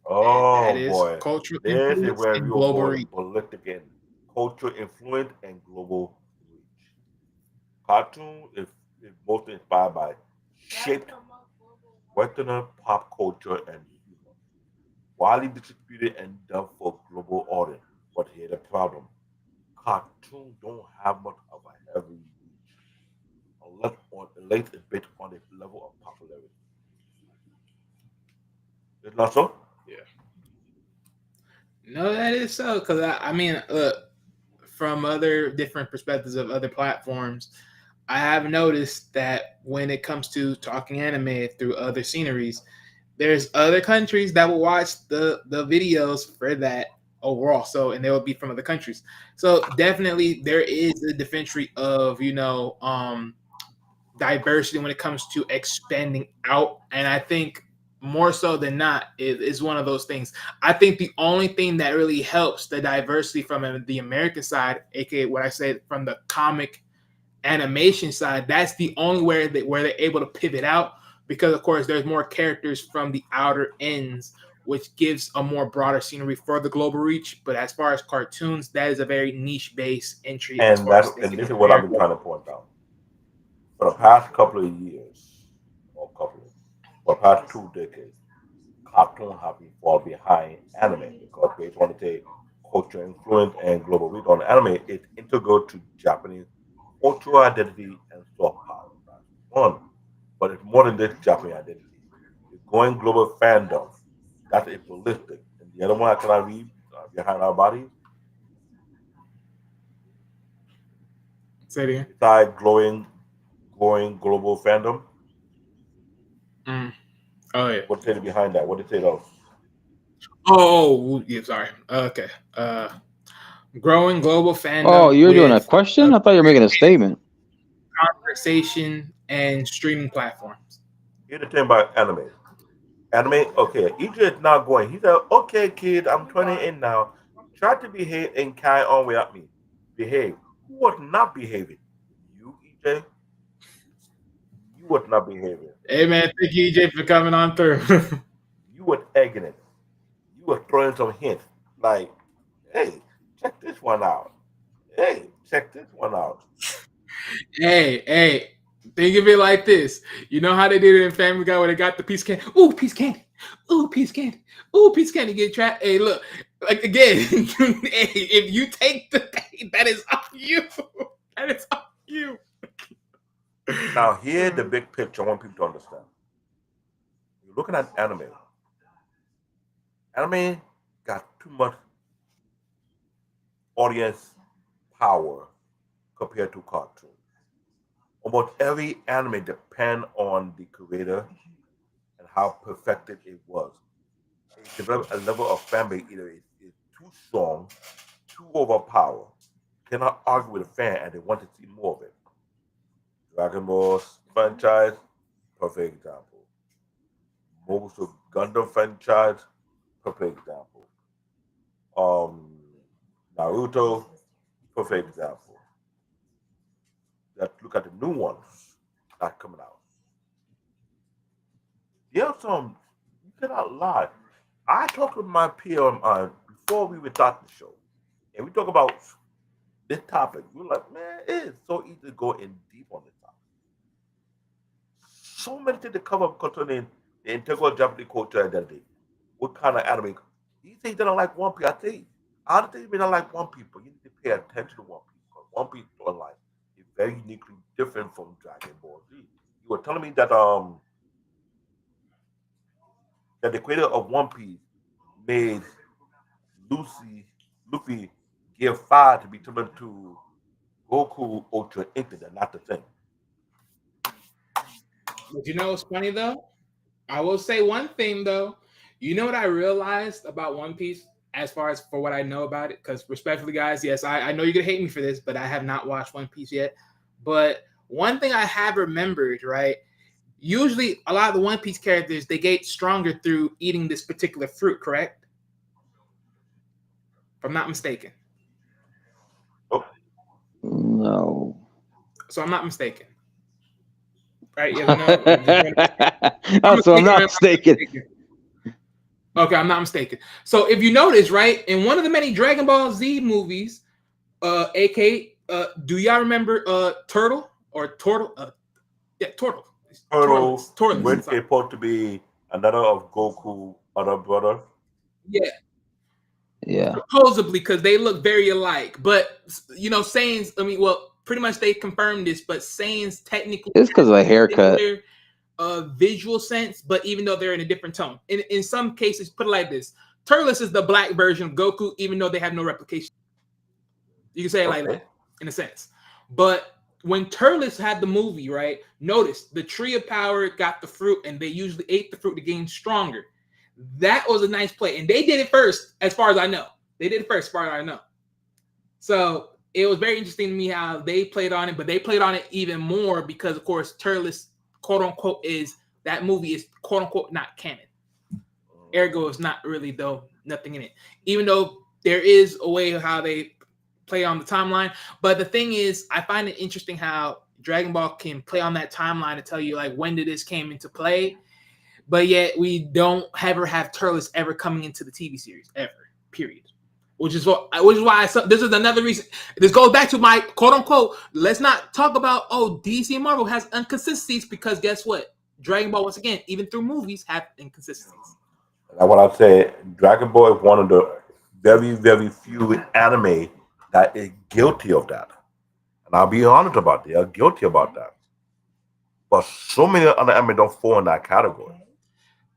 And that oh is boy. cultural This is influence where and we will global go reach. ballistic again. Culture influence and global reach. Cartoon is mostly inspired by shaped Westerner pop culture and humor, widely distributed and dubbed for global audience. But here's the problem: cartoons don't have much of a heavy reach, unless on elate a bit on the level of popularity. Is not so? Yeah. No, that is so. Because I mean, look, from other different perspectives of other platforms, I have noticed that when it comes to talking anime through other sceneries, there's other countries that will watch the videos for that overall. So, and they will be from other countries. So definitely there is a differential of diversity when it comes to expanding out. And I think more so than not, it is one of those things. I think the only thing that really helps the diversity from the American side, aka what I said from the comic animation side, that's the only where they're able to pivot out, because of course there's more characters from the outer ends, which gives a more broader scenery for the global reach. But as far as cartoons, that is a very niche based entry as And far as that thinking and this in is what I've been America. trying to point out. For the past couple of years, or for the past 2 decades, cartoon have been fall behind anime because based on the culture influence and global reach on anime is integral to Japanese cultural identity and soft power. That's one. But it's more than this Japanese identity. It's going global fandom. That's a ballistic. And the other one I cannot read behind our bodies, Say it again. besides growing global fandom, Mm. Oh yeah. what's it behind that? What did it say else? Yeah. Sorry. Okay. Uh, growing global Oh, fandom you're doing a with question? I thought you were making a statement. conversation and streaming platforms. Here's the thing about anime. Anime, okay, EJ is not going. He said, okay, kid, I'm 28 now. Try to behave and carry on without me. Behave. Who was not behaving? You, EJ? You was not behaving. Hey man, thank you EJ for coming on through. You were egging it. You were throwing some hints. Like, hey, check this one out. Hey, check this one out. Hey, think of it like this. You know how they did it in Family Guy where they got the piece of candy? Ooh, piece of candy. Ooh, piece of candy. Ooh, piece of candy. Get trapped. Hey, look. Like again, hey, if you take the bait, that is on you. That is on you. Now, here the big picture I want people to understand. You're looking at anime. Anime got too much audience power compared to cartoons. Almost every anime depend on the creator and how perfected it was. It developed a level of fan base either is too strong, too overpowered, cannot argue with a fan and they want to see more of it. Dragon Ball franchise, perfect example. Mobile Gundam franchise, perfect example. Um, Naruto, perfect example. Let's look at the new ones that coming out. There are some you cannot lie. I talked with my peer before we would start the show, and we talk about this topic. We were like, man, it is so easy to go in deep on this topic. So many things to cover concerning the integral Japanese culture identity. What kind of anime? You say you don't like One Piece. I think honestly, if you don't like One People, you need to pay attention to One Piece. One Piece storyline is very uniquely different from Dragon Ball Z. You were telling me that that the creator of One Piece made Lucy Luffy give fire to be turned into Goku Ultra Instinct, and not the thing. But you know what's funny though? I will say one thing though. You know what I realized about One Piece as far as for what I know about it? Because respectfully, guys, yes, I know you're gonna hate me for this, but I have not watched One Piece yet. But one thing I have remembered, right? Usually a lot of the One Piece characters they get stronger through eating this particular fruit, correct? If I'm not mistaken. Oh, No. So I'm not mistaken. Right? Yes or no? Oh, so I'm not mistaken. Okay, I'm not mistaken. So if you notice, right, in one of the many Dragon Ball Z movies, AK, do y'all remember Turtle or Turtle? Yeah, Turtle. Turtle, Turtle. which is supposed to be another of Goku other brother. Yeah. Yeah. Supposedly, because they look very alike. But you know, Saiyans, I mean, well, pretty much they confirmed this, but Saiyans technically It's because of a haircut. Visual sense, but even though they're in a different tone. In some cases, put it like this: Turles is the black version of Goku, even though they have no replication. You can say it like that, in a sense. But when Turles had the movie, right? Notice the tree of power got the fruit, and they usually ate the fruit to gain stronger. That was a nice play, and they did it first, as far as I know. They did it first, as far as I know. So it was very interesting to me how they played on it, but they played on it even more because, of course, Turles, quote unquote, is that movie is quote unquote not canon. Ergo is not really though nothing in it, even though there is a way of how they play on the timeline. But the thing is, I find it interesting how Dragon Ball can play on that timeline to tell you like when did this came into play, but yet we don't ever have Turles ever coming into the TV series ever. Period. Which is why this is another reason. This goes back to my quote unquote. Let's not talk about DC and Marvel has inconsistencies because guess what? Dragon Ball once again, even through movies, have inconsistencies. That's what I say. Dragon Ball is one of the very few anime that is guilty of that, and I'll be honest about it. They are guilty about that. But so many other anime don't fall in that category.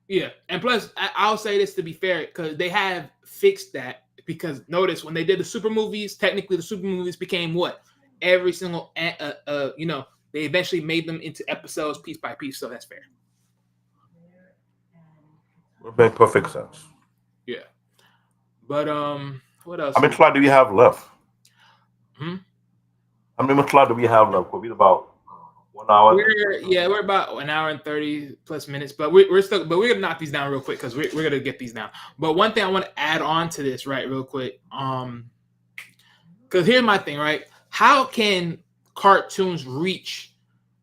Yeah, and plus, I'll say this to be fair because they have fixed that. Because notice when they did the super movies, technically the super movies became what? Every single, you know, they eventually made them into episodes piece by piece. So that's fair. It makes perfect sense. Yeah. But what else? How many slides do we have left? Hmm? How many slides do we have left? We're about 1 hour. We're about an hour and 30 plus minutes, but we're still, but we're gonna knock these down real quick because we're gonna get these down. But one thing I want to add on to this, right, real quick, because here's my thing, right? How can cartoons reach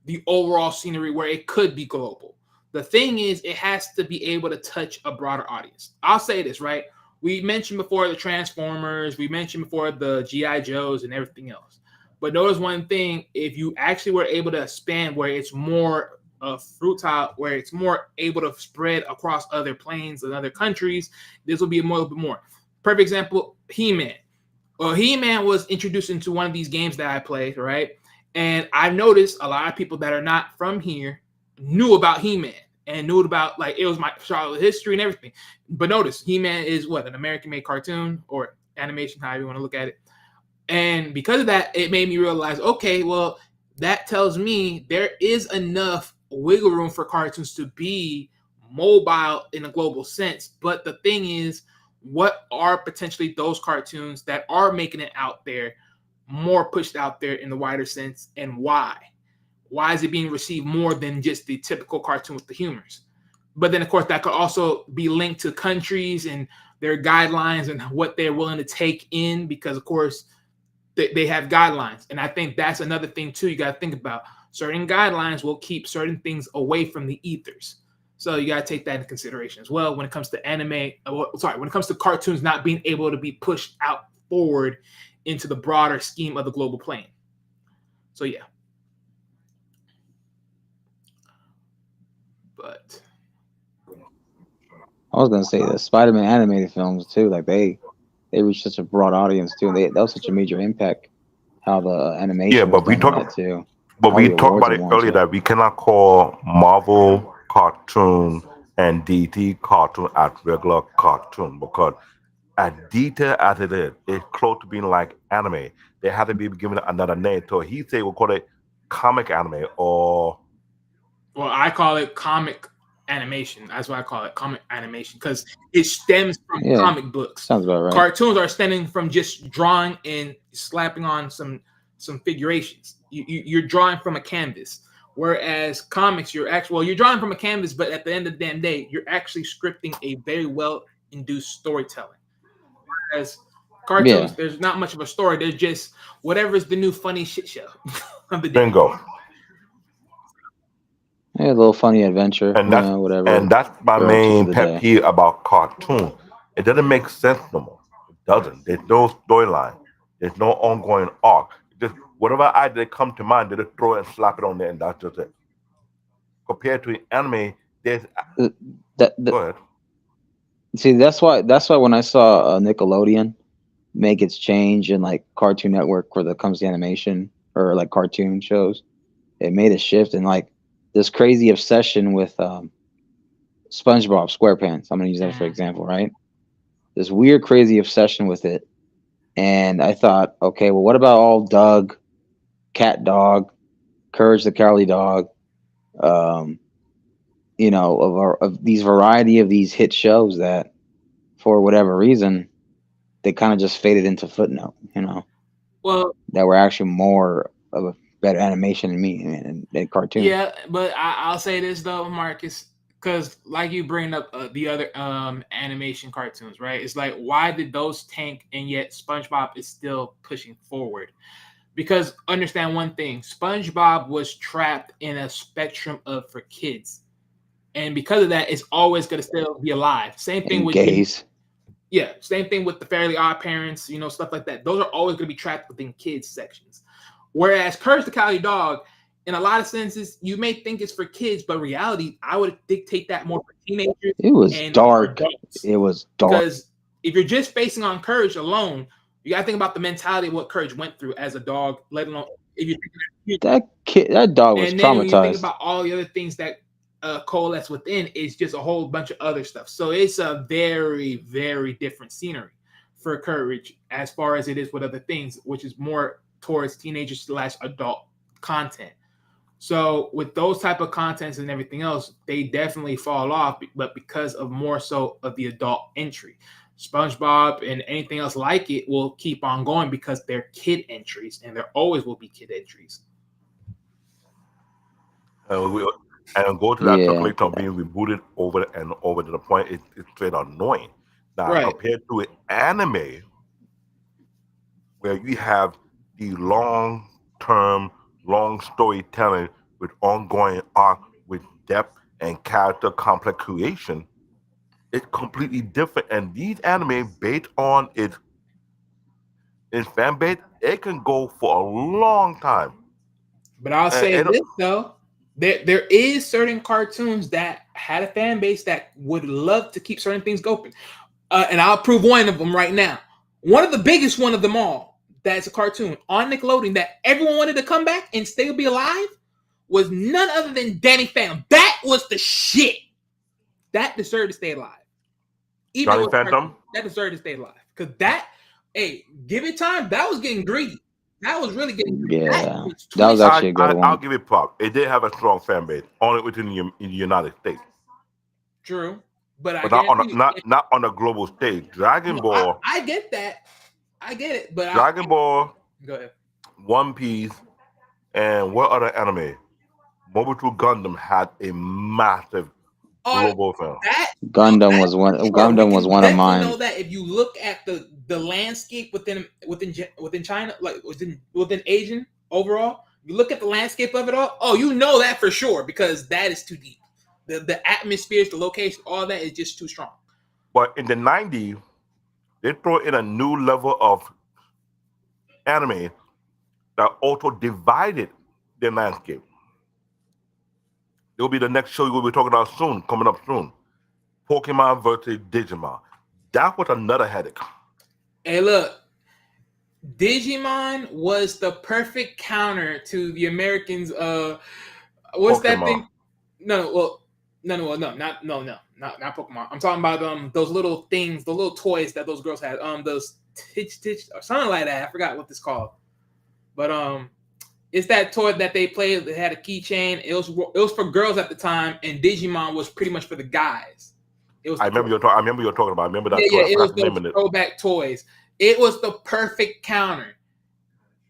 the overall scenery where it could be global? The thing is, it has to be able to touch a broader audience. I'll say this, right? We mentioned before the Transformers, we mentioned before the G.I. Joes and everything else. But notice one thing, if you actually were able to expand where it's more fruitile, where it's more able to spread across other planes and other countries, this will be a little bit more. Perfect example, He-Man. Well, He-Man was introduced into one of these games that I played, right? And I've noticed a lot of people that are not from here knew about He-Man and knew about, like, it was my childhood history and everything. But notice, He-Man is what? An American-made cartoon or animation, however you want to look at it. And because of that, it made me realize, okay, well, that tells me there is enough wiggle room for cartoons to be mobile in a global sense. But the thing is, what are potentially those cartoons that are making it out there, more pushed out there in the wider sense, and why? Why is it being received more than just the typical cartoon with the humors? But then, of course, that could also be linked to countries and their guidelines and what they're willing to take in because, of course, they have guidelines. And I think that's another thing, too, you got to think about. Certain guidelines will keep certain things away from the ethers. So you got to take that into consideration as well when it comes to when it comes to cartoons not being able to be pushed out forward into the broader scheme of the global plane. So, yeah. But I was gonna say the Spider-Man animated films too. Like they reach such a broad audience too, and that was such a major impact how the animation was but we done in talk that too. but All we the talked awards about it it won earlier too. that we cannot call Marvel cartoon and DT cartoon as regular cartoon because as detailed as it is, it's close to being like anime. They have to be given another name. So he said we'll call it comic anime or Well, I call it comic animation. That's why I call it comic animation because it stems from Yeah, comic books. sounds about right. Cartoons are stemming from just drawing and slapping on some figurations. You're drawing from a canvas. Whereas comics, you're drawing from a canvas, but at the end of the damn day, you're actually scripting a very well induced storytelling. Whereas cartoons, Yeah, there's not much of a story. There's just whatever's the new funny shit show of the day. bingo. yeah, a little funny adventure, And you know, whatever. and that's my They're up to for main the pet day. peeve about cartoon. It doesn't make sense no more. It doesn't. There's no storyline. There's no ongoing arc. Just whatever idea come to mind, they just throw it and slap it on there, and that's just it. Compared to anime, there's That go ahead. see, that's why when I saw Nickelodeon make its change in like Cartoon Network where it comes to animation or like cartoon shows, it made a shift and like this crazy obsession with SpongeBob SquarePants. I'm gonna use that for example, right? This weird, crazy obsession with it, and I thought, okay, well, what about all Doug, Cat Dog, Courage the Cowardly Dog, you know, of these variety of these hit shows that, for whatever reason, they kind of just faded into footnote, you know, Well, that were actually more of a better animation than me and cartoon. yeah, but I'll say this though, Marcus, because like you bring up the other animation cartoons, right? It's like why did those tank and yet SpongeBob is still pushing forward? Because understand one thing, SpongeBob was trapped in a spectrum of for kids, and because of that, it's always going to still be alive. Same thing And with gays. yeah, same thing with the Fairly Odd Parents, you know, stuff like that. Those are always going to be trapped within kids sections. Whereas Courage the Cowardly Dog, in a lot of senses, you may think it's for kids, but reality, I would dictate that more for teenagers It was and dark. adults. It was dark. Because if you're just basing on Courage alone, you got to think about the mentality of what Courage went through as a dog, let alone if you think That dog was and then when you think traumatized. about all the other things that coalesce within, it's just a whole bunch of other stuff. So it's a very, very different scenery for Courage as far as it is with other things, which is more towards teenagers / adult content. So with those type of contents and everything else, they definitely fall off, but because of more so of the adult entry. SpongeBob and anything else like it will keep on going because they're kid entries, and there always will be kid entries. And go to that Yeah. circulation of being rebooted over and over to the point it's straight annoying. Now Right. compared to an anime where you have the long term, long storytelling with ongoing arc with depth and character complex creation, it's completely different. And these anime based on its fan base, it can go for a long time. But I'll say And this though, there is certain cartoons that had a fan base that would love to keep certain things going, and I'll prove one of them right now. One of the biggest one of them all, that's a cartoon on Nickelodeon that everyone wanted to come back and still be alive, was none other than Danny Phantom. That was the shit. That deserved to stay alive. Even Johnny though it was a Phantom? cartoon, that deserved to stay alive. Because that, hey, give it time. That was getting greedy. That was really getting greedy. Yeah. was That was 20 actually a good I'll one. give it props. It did have a strong fan base, only within in the United States, True. But I but not on guarantee you, not on a global stage. Dragon no, Ball, I get that. I get it. But Dragon Ball, go ahead. One Piece, and what other anime? Mobile Suit Gundam had a massive global fan. That Gundam was one. sure, Gundam was one of definitely mine. know that if you look at the landscape within China, like within Asian overall, you look at the landscape of it all. Oh, you know that for sure because that is too deep. The atmospheres, the location, all that is just too strong. But in the 90s, they throw in a new level of anime that also divided the landscape. It'll be the next show we'll be talking about soon, coming up soon. Pokemon versus Digimon. That was another headache. Hey, look, Digimon was the perfect counter to the Americans. What's that Pokemon. thing? No, not Pokemon. I'm talking about those little things, the little toys that those girls had. Those Titch or something like that. I forgot what this called, but it's that toy that they played. That had a keychain. It was for girls at the time, and Digimon was pretty much for the guys. It was. I remember you're talking about. I remember that toy. Yeah. It was the name of those it. throwback toys. It was the perfect counter.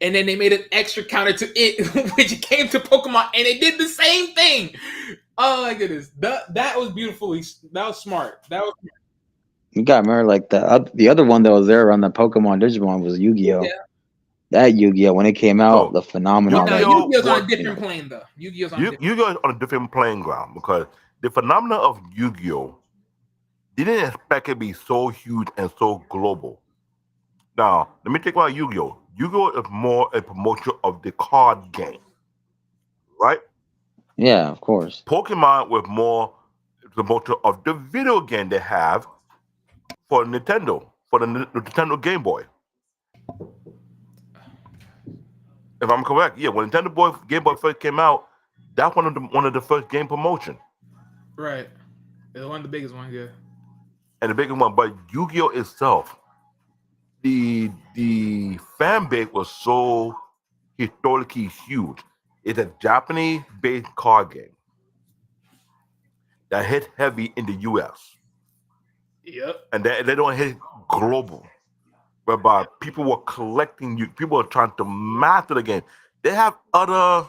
And then they made an extra counter to it, which came to Pokemon, and it did the same thing. Oh my goodness, that was beautifully. That was smart. That was smart. You got to remember, like the other one that was there around the Pokemon Digimon was Yu-Gi-Oh. Yeah. That Yu-Gi-Oh, when it came out, So, the phenomenon. No, Yu-Gi-Oh Yu-Gi-Oh's on a was- different plane though. Yu-Gi-Oh's on. Yu-Gi-Oh is on a different playing ground because the phenomena of Yu-Gi-Oh didn't expect it to be so huge and so global. Now, let me take about Yu-Gi-Oh. Yu-Gi-Oh is more a promotion of the card game, right? Yeah, of course. Pokemon was more promotion of the video game they have for Nintendo, for the Nintendo Game Boy. If I'm correct, yeah, when Game Boy first came out, that's one of the first game promotion. Right. It's one of the biggest ones, yeah. And the biggest one, but Yu-Gi-Oh itself, the fan base was so historically huge. It's a Japanese-based card game that hit heavy in the US. Yep. And they don't hit global. Whereby people were collecting, people were trying to master the game. They have other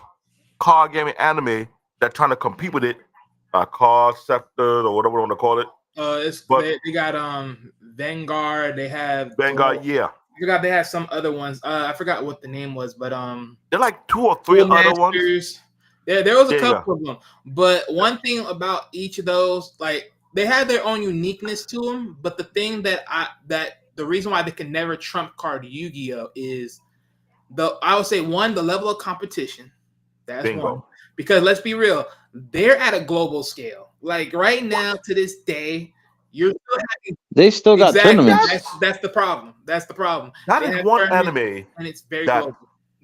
card game and anime that trying to compete with it, Card Sector or whatever you want to call it. They got Vanguard. They have Vanguard, yeah. I forgot they had some other ones. I forgot what the name was, but They're like 2 or 3 other ones. Yeah, there was a couple of them. But one thing about each of those, like they had their own uniqueness to them. But the thing that the reason why they can never trump card Yu-Gi-Oh is I would say one, the level of competition. That's Bingo. one. Because let's be real, they're at a global scale. Like right now, to this day, you're still having. They still got tournaments. That's the problem. That's the problem. That They is have one tournaments, anime and it's very that, global.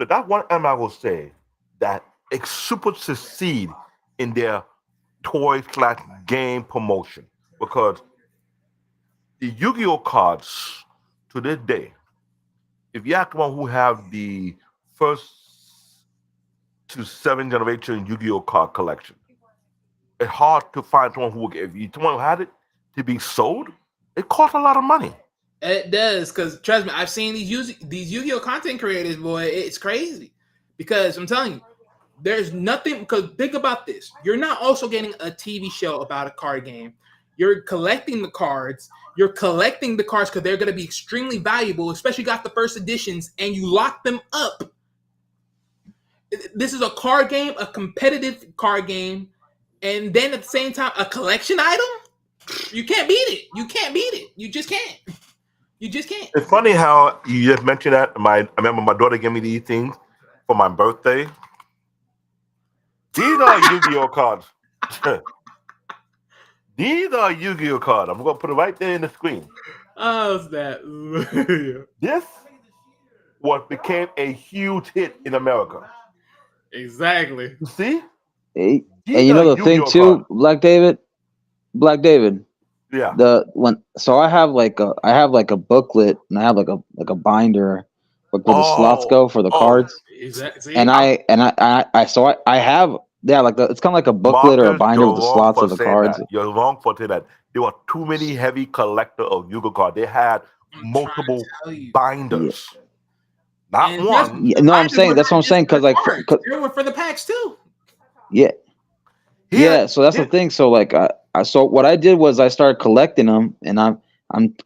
that one anime I will say that it super succeed in their toy/game promotion because the Yu-Gi-Oh cards to this day, if you ask one who have the first to 7th generation Yu-Gi-Oh card collection, it's hard to find someone who had it to be sold. It costs a lot of money. It does, because trust me, I've seen these Yu-Gi-Oh content creators, boy, it's crazy. Because I'm telling you, there's nothing. Because think about this: you're not also getting a TV show about a card game. You're collecting the cards. You're collecting the cards because they're going to be extremely valuable, especially got the first editions, and you lock them up. This is a card game, a competitive card game, and then at the same time, a collection item. You can't beat it. You can't beat it. You just can't. You just can't. It's funny how you just mentioned that. I remember my daughter gave me these things for my birthday. These are Yu-Gi-Oh cards. These are Yu-Gi-Oh cards. I'm going to put it right there in the screen. Oh, that. This became a huge hit in America. Exactly. You see? And you know the thing too, Black David. Yeah. I have like a booklet and I have like a binder where the slots go for the cards. Exactly. And I have it's kind of like a booklet or a binder with the slots of the cards. You're wrong for saying that. There were too many heavy collector of Yu-Gi-Oh cards. They had multiple binders. Yeah. Not one. Yeah, no, I'm saying that's what I'm saying because like they were for the packs too. Yeah. Yeah, so that's the thing. So like so what I did was I started collecting them, and I've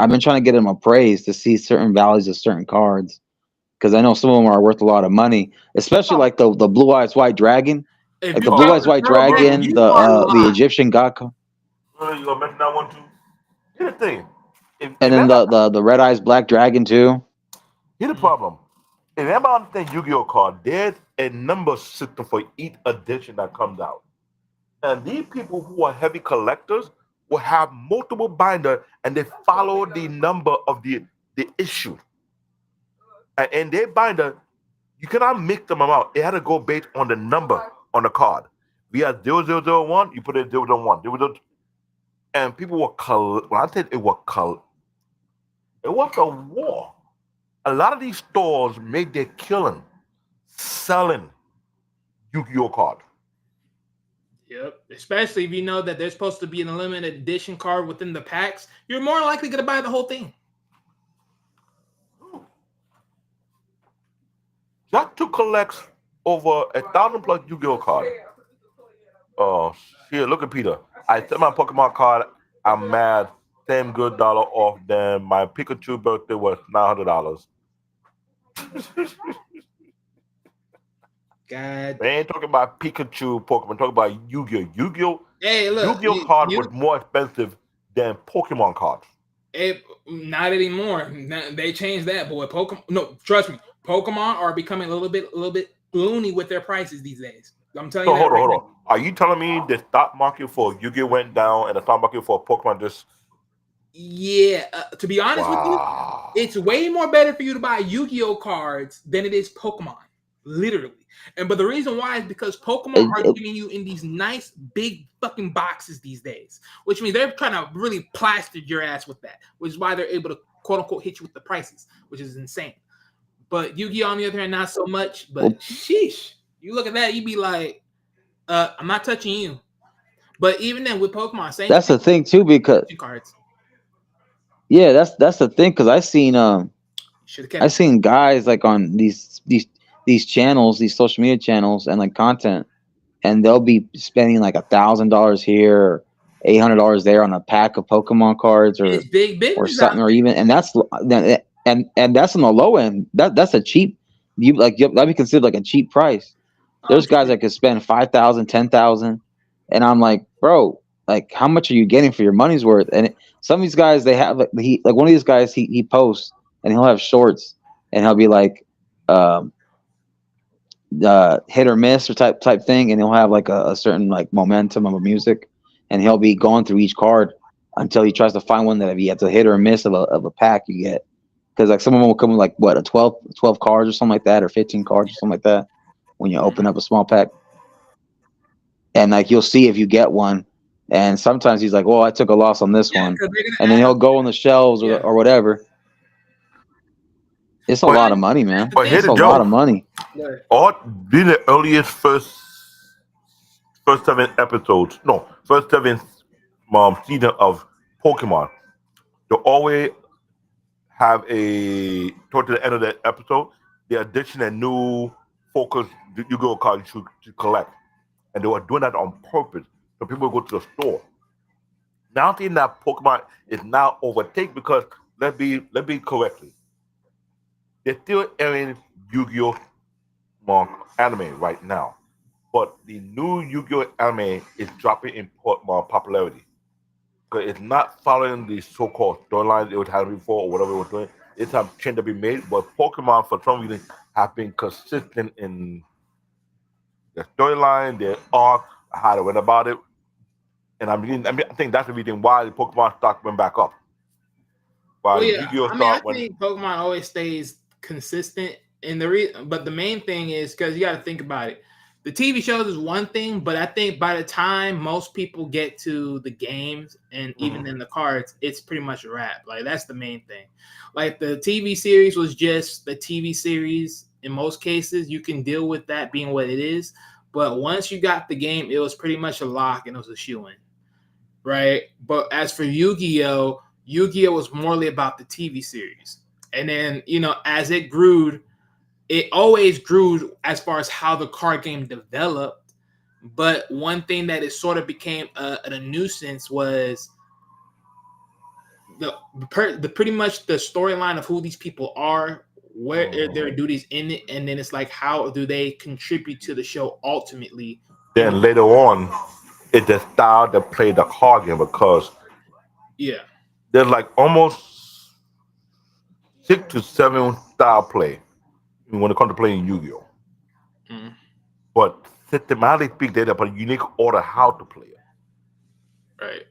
been trying to get them appraised to see certain values of certain cards, because I know some of them are worth a lot of money, especially like the Blue Eyes White Dragon, like the Blue Eyes White Dragon, the Egyptian god card. You gonna mention that one too? Here's the thing. And then the Red Eyes Black Dragon too. Here's the problem. If everybody understands Yu-Gi-Oh card, there's a number system for each edition that comes out. And these people who are heavy collectors will have multiple binders and they follow the number of the issue. And they binder, you cannot mix them out. It had to go based on the number on the card. We had 0001, you put it 001. And people were when I said it was it was a war. A lot of these stores made their killing selling Yu-Gi-Oh card. Yep. Especially if you know that there's supposed to be an limited edition card within the packs, you're more likely going to buy the whole thing. Just to collect over 1,000 plus Yu-Gi-Oh cards. Oh, here, look at Peter. I sent my Pokemon card. I'm mad. Same good dollar off than my Pikachu birthday was $900. God. They ain't talking about Pikachu Pokemon. Talking about Yu-Gi-Oh. Yu-Gi-Oh. Hey, look. Yu-Gi-Oh card was more expensive than Pokemon cards. Not anymore. They changed that, boy. Pokemon. No, trust me. Pokemon are becoming a little bit loony with their prices these days. I'm telling you. So hold on. Are you telling me the stock market for Yu-Gi-Oh went down and the stock market for Pokemon just? Yeah. To be honest with you, it's way more better for you to buy Yu-Gi-Oh cards than it is Pokemon. Literally. But the reason why is because Pokemon are giving you in these nice big fucking boxes these days, which means they're trying to really plaster your ass with that, which is why they're able to quote unquote hit you with the prices, which is insane. But Yu-Gi-Oh on the other hand, not so much. But sheesh, you look at that, you be like, I'm not touching you. But even then with Pokemon, same. That's the thing too, because cards. Yeah, that's the thing, because I seen guys like on these channels, these social media channels and like content, and they'll be spending like $1,000 here or $800 there on a pack of Pokemon cards or something, or even, and that's and that's on the low end. That's a cheap, that'd be considered like a cheap price. There's guys that could spend 5,000, 10,000, and I'm like, bro, like how much are you getting for your money's worth? And some of these guys, they have like one of these guys, he posts and he'll have shorts and he'll be like, hit or miss or type thing, and he'll have like a certain like momentum of a music, and he'll be going through each card until he tries to find one that if he has a hit or a miss of a pack you get, because like some of them will come with like what, a 12 cards or something like that, or 15 cards or something like that when you open up a small pack, and like you'll see if you get one, and sometimes he's like, well, I took a loss on this one, and then he'll go on the shelves or whatever. It's a lot of money, man. But here's a lot of money. All being the earliest first 7 episodes, no, first 7 season of Pokemon, they always have a toward the end of the episode, the addition a new focus Yu-Gi-Oh card to collect, and they were doing that on purpose so people go to the store. Now, seeing that Pokemon is now overtaken, because let's be correctly, they're still airing Yu-Gi-Oh anime right now, but the new Yu-Gi-Oh anime is dropping in popularity because it's not following the so-called storylines it was having before or whatever it was doing. It's a change to be made, but Pokemon for some reason have been consistent in their storyline, their arc, how they went about it, and I think that's the reason why the Pokemon stock went back up. I think Pokemon always stays consistent. But the main thing is because you got to think about it. The TV shows is one thing, but I think by the time most people get to the games and even in the cards, it's pretty much a wrap. Like that's the main thing. Like the TV series was just the TV series. In most cases, you can deal with that being what it is. But once you got the game, it was pretty much a lock and it was a shoo-in, right? But as for Yu-Gi-Oh was morely about the TV series. And then, as it grew, it always grew as far as how the card game developed. But one thing that it sort of became a nuisance was the pretty much the storyline of who these people are, where their duties in it, and then it's like, how do they contribute to the show ultimately? Then later on, it's the style to play the card game, because there's like almost 6 to 7 style play when it comes to playing Yu-Gi-Oh. But systematically speak, they have a unique order how to play it. Right.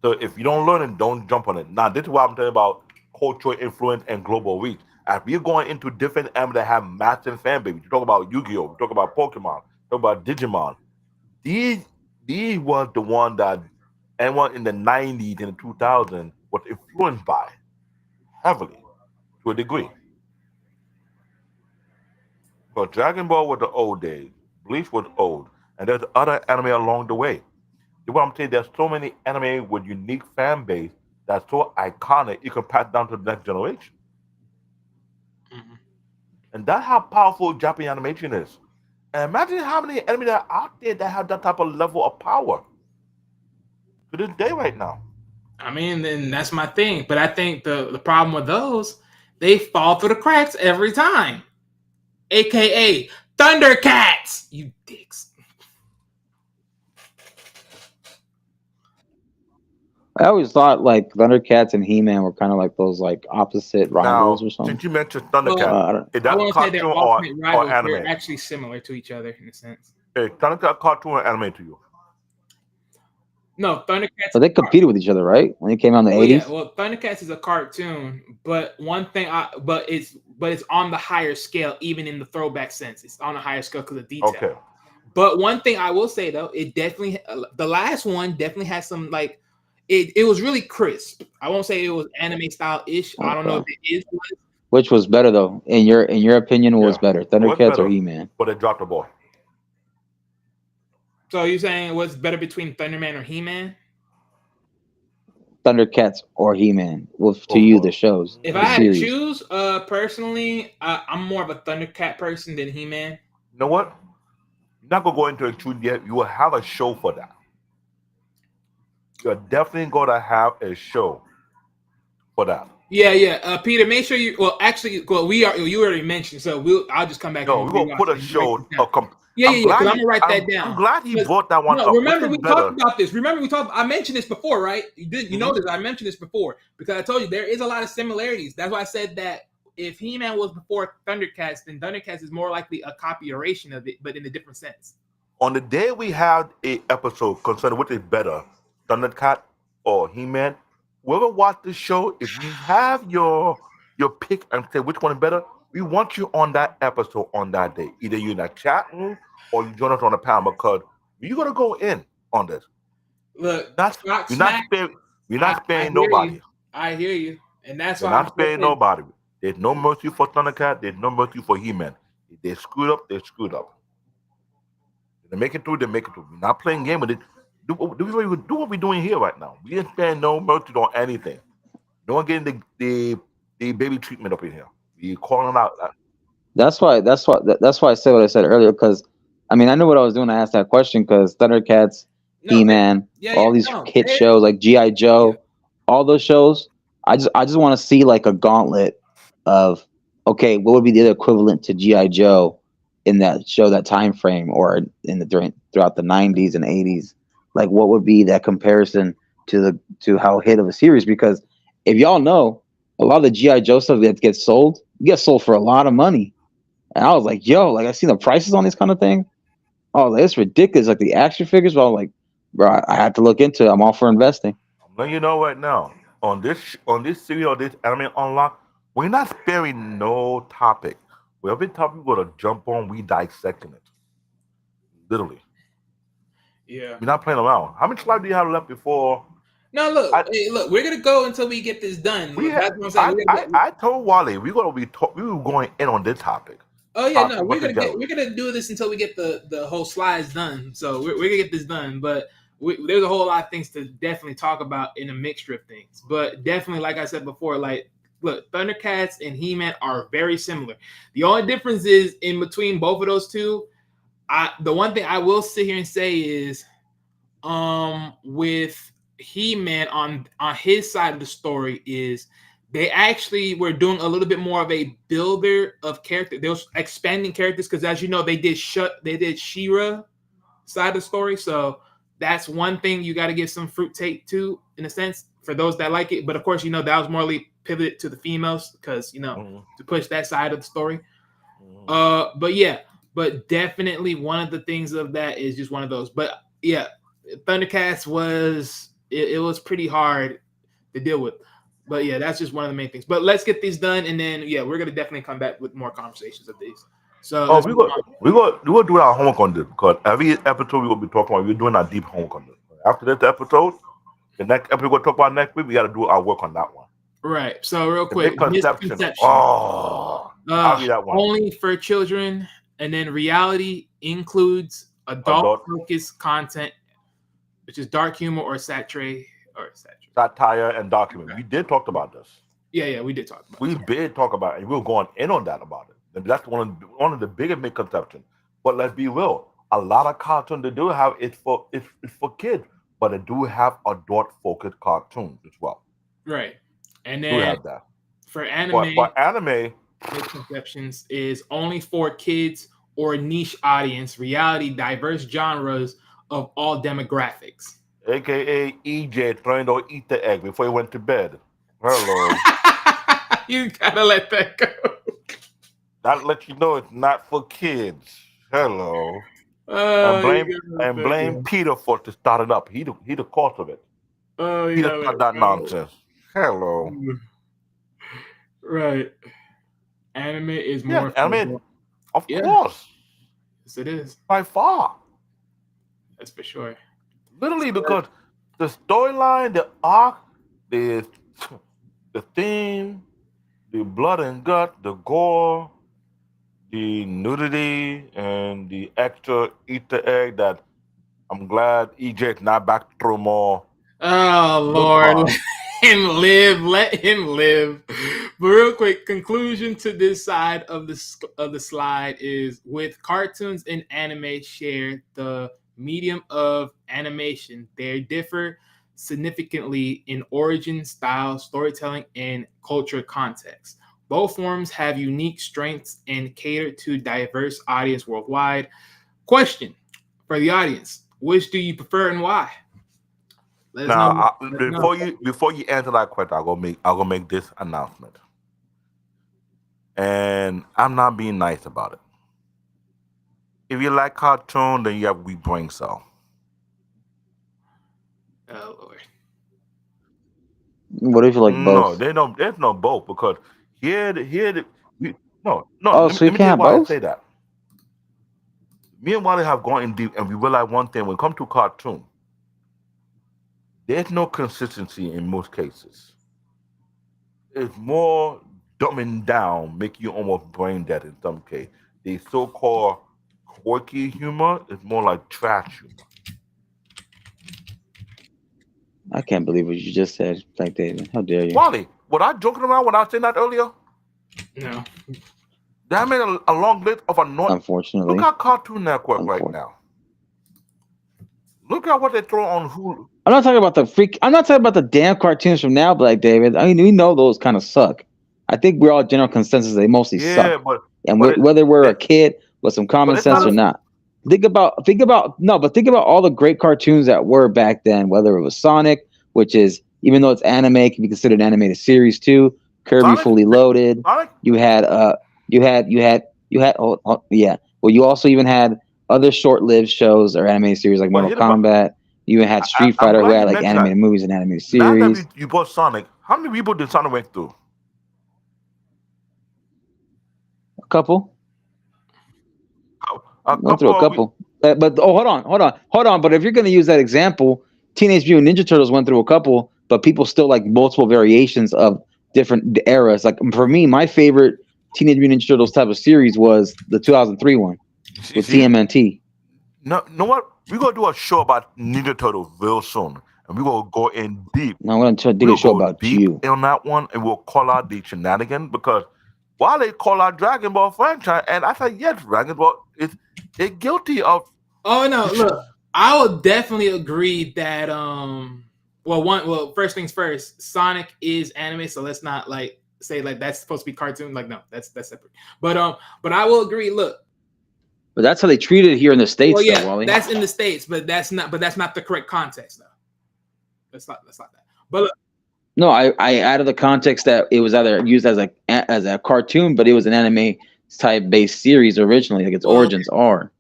So if you don't learn it, don't jump on it. Now, this is what I'm talking about: cultural influence and global reach. As we're going into different anime that have massive fan base, you talk about Yu-Gi-Oh, you talk about Pokemon, talk about Digimon. These these was the one that anyone in the 90s and the 2000s was influenced by heavily to a degree. But Dragon Ball was the old days, Bleach was old, and there's other anime along the way. You know what I'm saying? There's so many anime with unique fan base that's so iconic you can pass down to the next generation. Mhm. And that's how powerful Japanese animation is. And imagine how many anime that are out there that have that type of level of power to this day right now. I mean, then that's my thing. But I think the problem with those, they fall through the cracks every time. AKA Thundercats, you dicks. I always thought like Thundercats and He-Man were kind of like those like opposite rivals Now, or something. since you mentioned Well, Thundercat, I don't, is I that won't say they're cartoon ultimate or rivals. They're anime? actually similar to each other in a sense. Is Thundercat cartoon or anime to you? No, Thundercats. but they competed with each other, right? When it came out in the Well, yeah. 80s. Well, Thundercats is a cartoon, but one thing, but it's on the higher scale, even in the throwback sense. It's on a higher scale because of detail. Okay. But one thing I will say though, it definitely the last one definitely has some like it was really crisp. I won't say it was anime style ish. I don't know if Okay. it is. Which was better though? In your opinion, what was Yeah. better, It was Thundercats or better, He-Man? but they dropped the ball. So you're saying what's better between Thunderman or He-Man? Thundercats or He-Man? Well, to you, the Oh, shows, If the I had to series. choose, personally, I'm more of a Thundercat person than He-Man. you know what? You're not gonna go into a truth yet. You will have a show for that. You're definitely gonna have a show for that. Yeah. Peter, make sure you. Well, actually, well, you already mentioned, so I'll just come back No, and we're gonna rewatch put a it and write show. this down. Yeah. I'm Because glad I'm he. gonna write that I'm down. glad he 'Cause- brought that one No, up. Which remember is we better? talked about this. Remember we talked. I mentioned this before, right? You Mhm. noticed I mentioned this before because I told you there is a lot of similarities. That's why I said that if He-Man was before Thundercats, then Thundercats is more likely a copyation of it, but in a different sense. On the day we had a episode concerning which is better, Thundercat or He-Man, whoever watched this show, if you have your pick and say which one is better, we want you on that episode on that day. Either you in that chat room or you join us on the panel because you're gonna go in on this. Look, Not Rock you're not Smack. sparing you're I not sparing hear you. nobody. I hear you, and that's You're why I'm not sparing hoping. nobody. There's no mercy for Thundercat. There's no mercy for He-Man. If they screwed up, they screwed up. If they make it through, they make it through. We're not playing game with it. Do what we're doing here right now. We ain't sparing no mercy on anything. No one getting the baby treatment up in here. We calling out. That's why I said what I said earlier. Because I mean, I knew what I was doing. I asked that question because Thundercats, No, He-Man, yeah, all these no, hit shows like GI yeah. Joe, all those shows. I just want to see like a gauntlet of okay, what would be the equivalent to GI Joe in that show, that time frame, or in the throughout the 90s and 80s. Like, what would be that comparison to how hit of a series? Because if y'all know, a lot of the GI Joe stuff that gets sold for a lot of money. And I was like, yo, like I seen the prices on these kind of thing. Oh, like, it's ridiculous. Like the action figures, but I'm like, bro, I had to look into it. I'm all for investing. I'm letting you know right now on this series or this anime unlock, we're not sparing no topic. Whatever topic we're gonna jump on, we dissecting it. Literally, Yeah. we're not playing around. How much life do you have left before? No, look, I hey, look, we're gonna go until we get this done. we That's ha- what I'm saying. I told Wally we were going in on this topic. Oh yeah, no, Talking about the general. we're gonna do this until we get the whole slides done. So we're gonna get this done, but there's a whole lot of things to definitely talk about in a mixture of things. But definitely, like I said before, like look, Thundercats and He-Man are very similar. The only difference is in between both of those two. The one thing I will sit here and say is, with He-Man on his side of the story is they actually were doing a little bit more of a builder of character. They was expanding characters because, as you know, they did She-Ra side of the story. So that's one thing you got to give some fruit take to, in a sense, for those that like it. But of course, that was more pivoted to the females because to push that side of the story. But yeah, but definitely one of the things of that is just one of those. But yeah, Thundercats was it was pretty hard to deal with. But yeah, that's just one of the main things. But let's get these done, and then yeah, we're gonna definitely come back with more conversations of these. So Oh, let's we move got on. we got do our homework on this because every episode we will be talking about. We're doing our deep homework on this. After this episode, the next episode we'll talk about next week. We got to do our work on that one. Right. So real The quick, misconception. misconception. Oh, I'll read that one. Only for children, and then reality includes adult-focused content, which is dark humor or satire. Satire and document. Okay. We did talk about this. Yeah, we did talk about We did talk about it, and we were going in on that about it. And that's one of the biggest misconceptions. But let's be real. A lot of cartoons they do have it's for kids, but they do have adult-focused cartoons as well. Right. And Do then have that. for anime, But anime, misconceptions is only for kids or niche audience, reality, diverse genres of all demographics. aka EJ throwing the Easter egg before he went to bed. Hello. You gotta let that go. That lets you know it's not for kids. Hello. You And blame Peter for to start it up. He the cause of it. you Peter gotta started let that it go. nonsense. Hello. Right. Anime is Yeah, more. anime, of Yeah. course, Yes, it is. by far. That's for sure. Literally, because the storyline, the arc, the theme, the blood and gut, the gore, the nudity, and the extra Easter egg that I'm glad EJ's not back to throw more. Oh Lord, let him live. Let him live. But real quick, conclusion to this side of the slide is with cartoons and anime share the medium of animation. They differ significantly in origin, style, storytelling, and cultural context. Both forms have unique strengths and cater to diverse audience worldwide. Question for the audience: which do you prefer and why? Let us know. Now, Let us know. before you answer that question, I'll go make this announcement, and I'm not being nice about it. If you like cartoon, then you have We Brain Cell. Oh Lord. What if you like both? There's no both because no. Oh, Let so you me can't tell you have why I both? say that. Me and Wally have gone in deep, and we realize one thing: when it comes to cartoon, there's no consistency in most cases. It's more dumbing down, make you almost brain dead in some case. The so-called quirky humor is more like trash humor. I can't believe what you just said, Black David. How dare you? Wally, was I joking around when I was saying that earlier? No. That made a long list of annoying. Unfortunately. Look at Cartoon Network right now. Look at what they throw on Hulu. I'm not talking about I'm not talking about the damn cartoons from now, Black David. I mean, we know those kind of suck. I think we're all general consensus they mostly suck. And whether we're a kid with some common sense or not. Think about all the great cartoons that were back then, whether it was Sonic, which is, even though it's anime, can be considered an animated series too. Kirby Sonic? Fully Loaded. Sonic? You had yeah. Well, you also even had other short-lived shows or animated series like Mortal Kombat. You even had Street Fighter, who had like animated movies and animated series. Now that you bought Sonic, how many people did Sonic went through? A couple. Went through a couple. But hold on. But if you're going to use that example, Teenage Mutant Ninja Turtles went through a couple, but people still like multiple variations of different eras. Like for me, my favorite Teenage Mutant Ninja Turtles type of series was the 2003 one with TMNT. No, what? We're gonna do a show about Ninja Turtles real soon, and we're gonna go in deep. No, I'm gonna try to do a show about you on that one, and we'll call out the shenanigans because while they call out Dragon Ball franchise, and I said yes, Dragon Ball is guilty of. Oh no! Look, I will definitely agree that first things first, Sonic is anime, so let's not like say like that's supposed to be cartoon. Like no, that's separate. But I will agree. Look. But that's how they treat it here in the States, well, yeah, though, Wally. That's in the States, but that's not the correct context, though. That's not that. But look, no, I added the context that it was either used as a cartoon, but it was an anime type based series originally, like its origins are.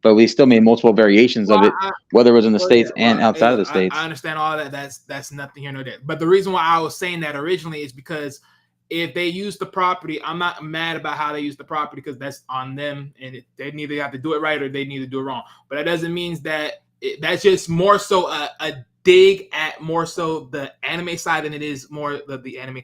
but we still made multiple variations of it, whether it was in the States and outside of the States. I understand all that. That's nothing here nor there. But the reason why I was saying that originally is because if they use the property, I'm not mad about how they use the property because that's on them, and they neither have to do it right or they need to do it wrong. But that doesn't mean that that's just more so a dig at more so the anime side than it is more the anime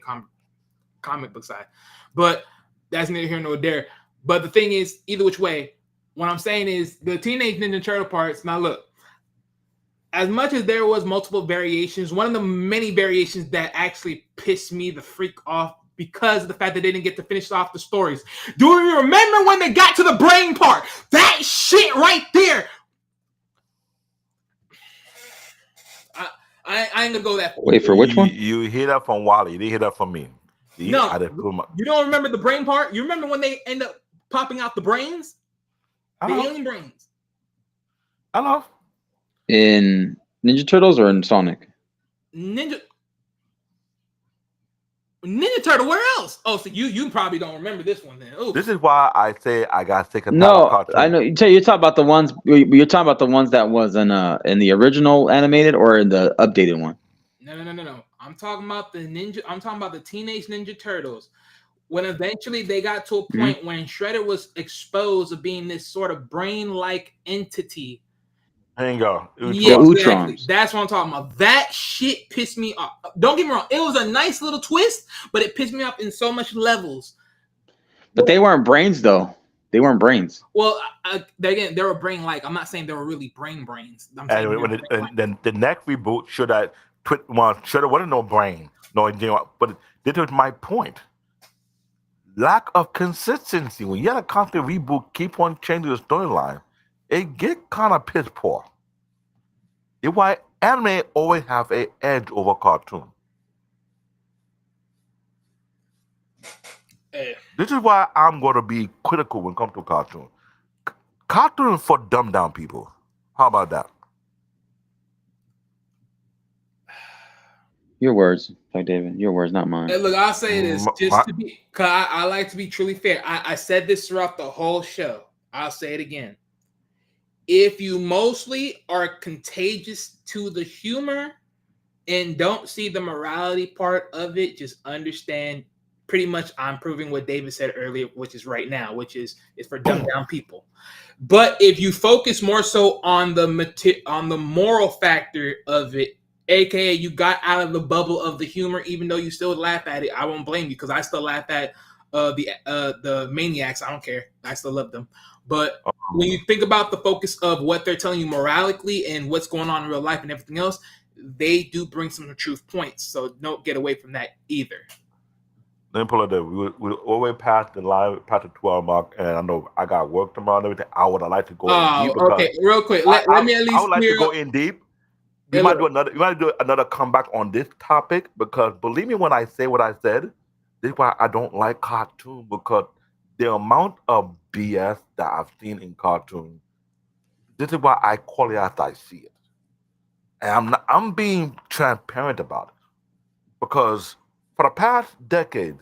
comic book side. But that's neither here nor there. But the thing is, either which way, what I'm saying is the Teenage Ninja Turtle parts. Now look, as much as there was multiple variations, one of the many variations that actually pissed me the freak off because of the fact that they didn't get to finish off the stories. Do you remember when they got to the brain part? That shit right there. I ain't gonna go that far. Wait, for which one? You hear that from Wally. You didn't hear that from me. No, you don't remember the brain part? You remember when they end up popping out the brains? The alien brains. I know. In Ninja Turtles or in Sonic? Ninja Turtle, where else? Oh, so you probably don't remember this one then. Ooh. This is why I say I got sick of cartoon. I know. You're talking about the ones. You're talking about the ones that was in the original animated or in the updated one. No. I'm talking about the Ninja. I'm talking about the Teenage Ninja Turtles. When eventually they got to a point when Shredder was exposed of being this sort of brain-like entity. There you go. Yeah, exactly. That's what I'm talking about. That shit pissed me off. Don't get me wrong. It was a nice little twist, but it pissed me off in so much levels. But they weren't brains, though. They weren't brains. Well, again, they were brain-like. I'm not saying they were really brains. I'm saying then the next reboot should have wasn't no brain, no, but this was my point. Lack of consistency. When you had a constant reboot, keep on changing the storyline, it get kind of piss poor. It's why anime always have an edge over cartoon. This is why I'm going to be critical when it comes to cartoon. Cartoon for dumb down people. How about that? Your words, like David. Your words, not mine. Hey, look, I'll say this just to be, cause I like to be truly fair. I said this throughout the whole show. I'll say it again. If you mostly are contagious to the humor and don't see the morality part of it, just understand. Pretty much, I'm proving what David said earlier, which is right now, which is for dumbed down people. But if you focus more so on the moral factor of it, aka you got out of the bubble of the humor, even though you still laugh at it, I won't blame you because I still laugh at the maniacs. I don't care. I still love them. But when you think about the focus of what they're telling you morally and what's going on in real life and everything else, they do bring some truth points. So don't get away from that either. Let me pull it there. We always past the 12 mark, and I know I got work tomorrow and everything. I would like to go in deep. Okay, real quick. Let me at least. I would like to go in deep. We might do another comeback on this topic because believe me when I say what I said, this is why I don't like cartoon because the amount of BS that I've seen in cartoon. This is why I call it as I see it, and I'm being transparent about it because for the past decade,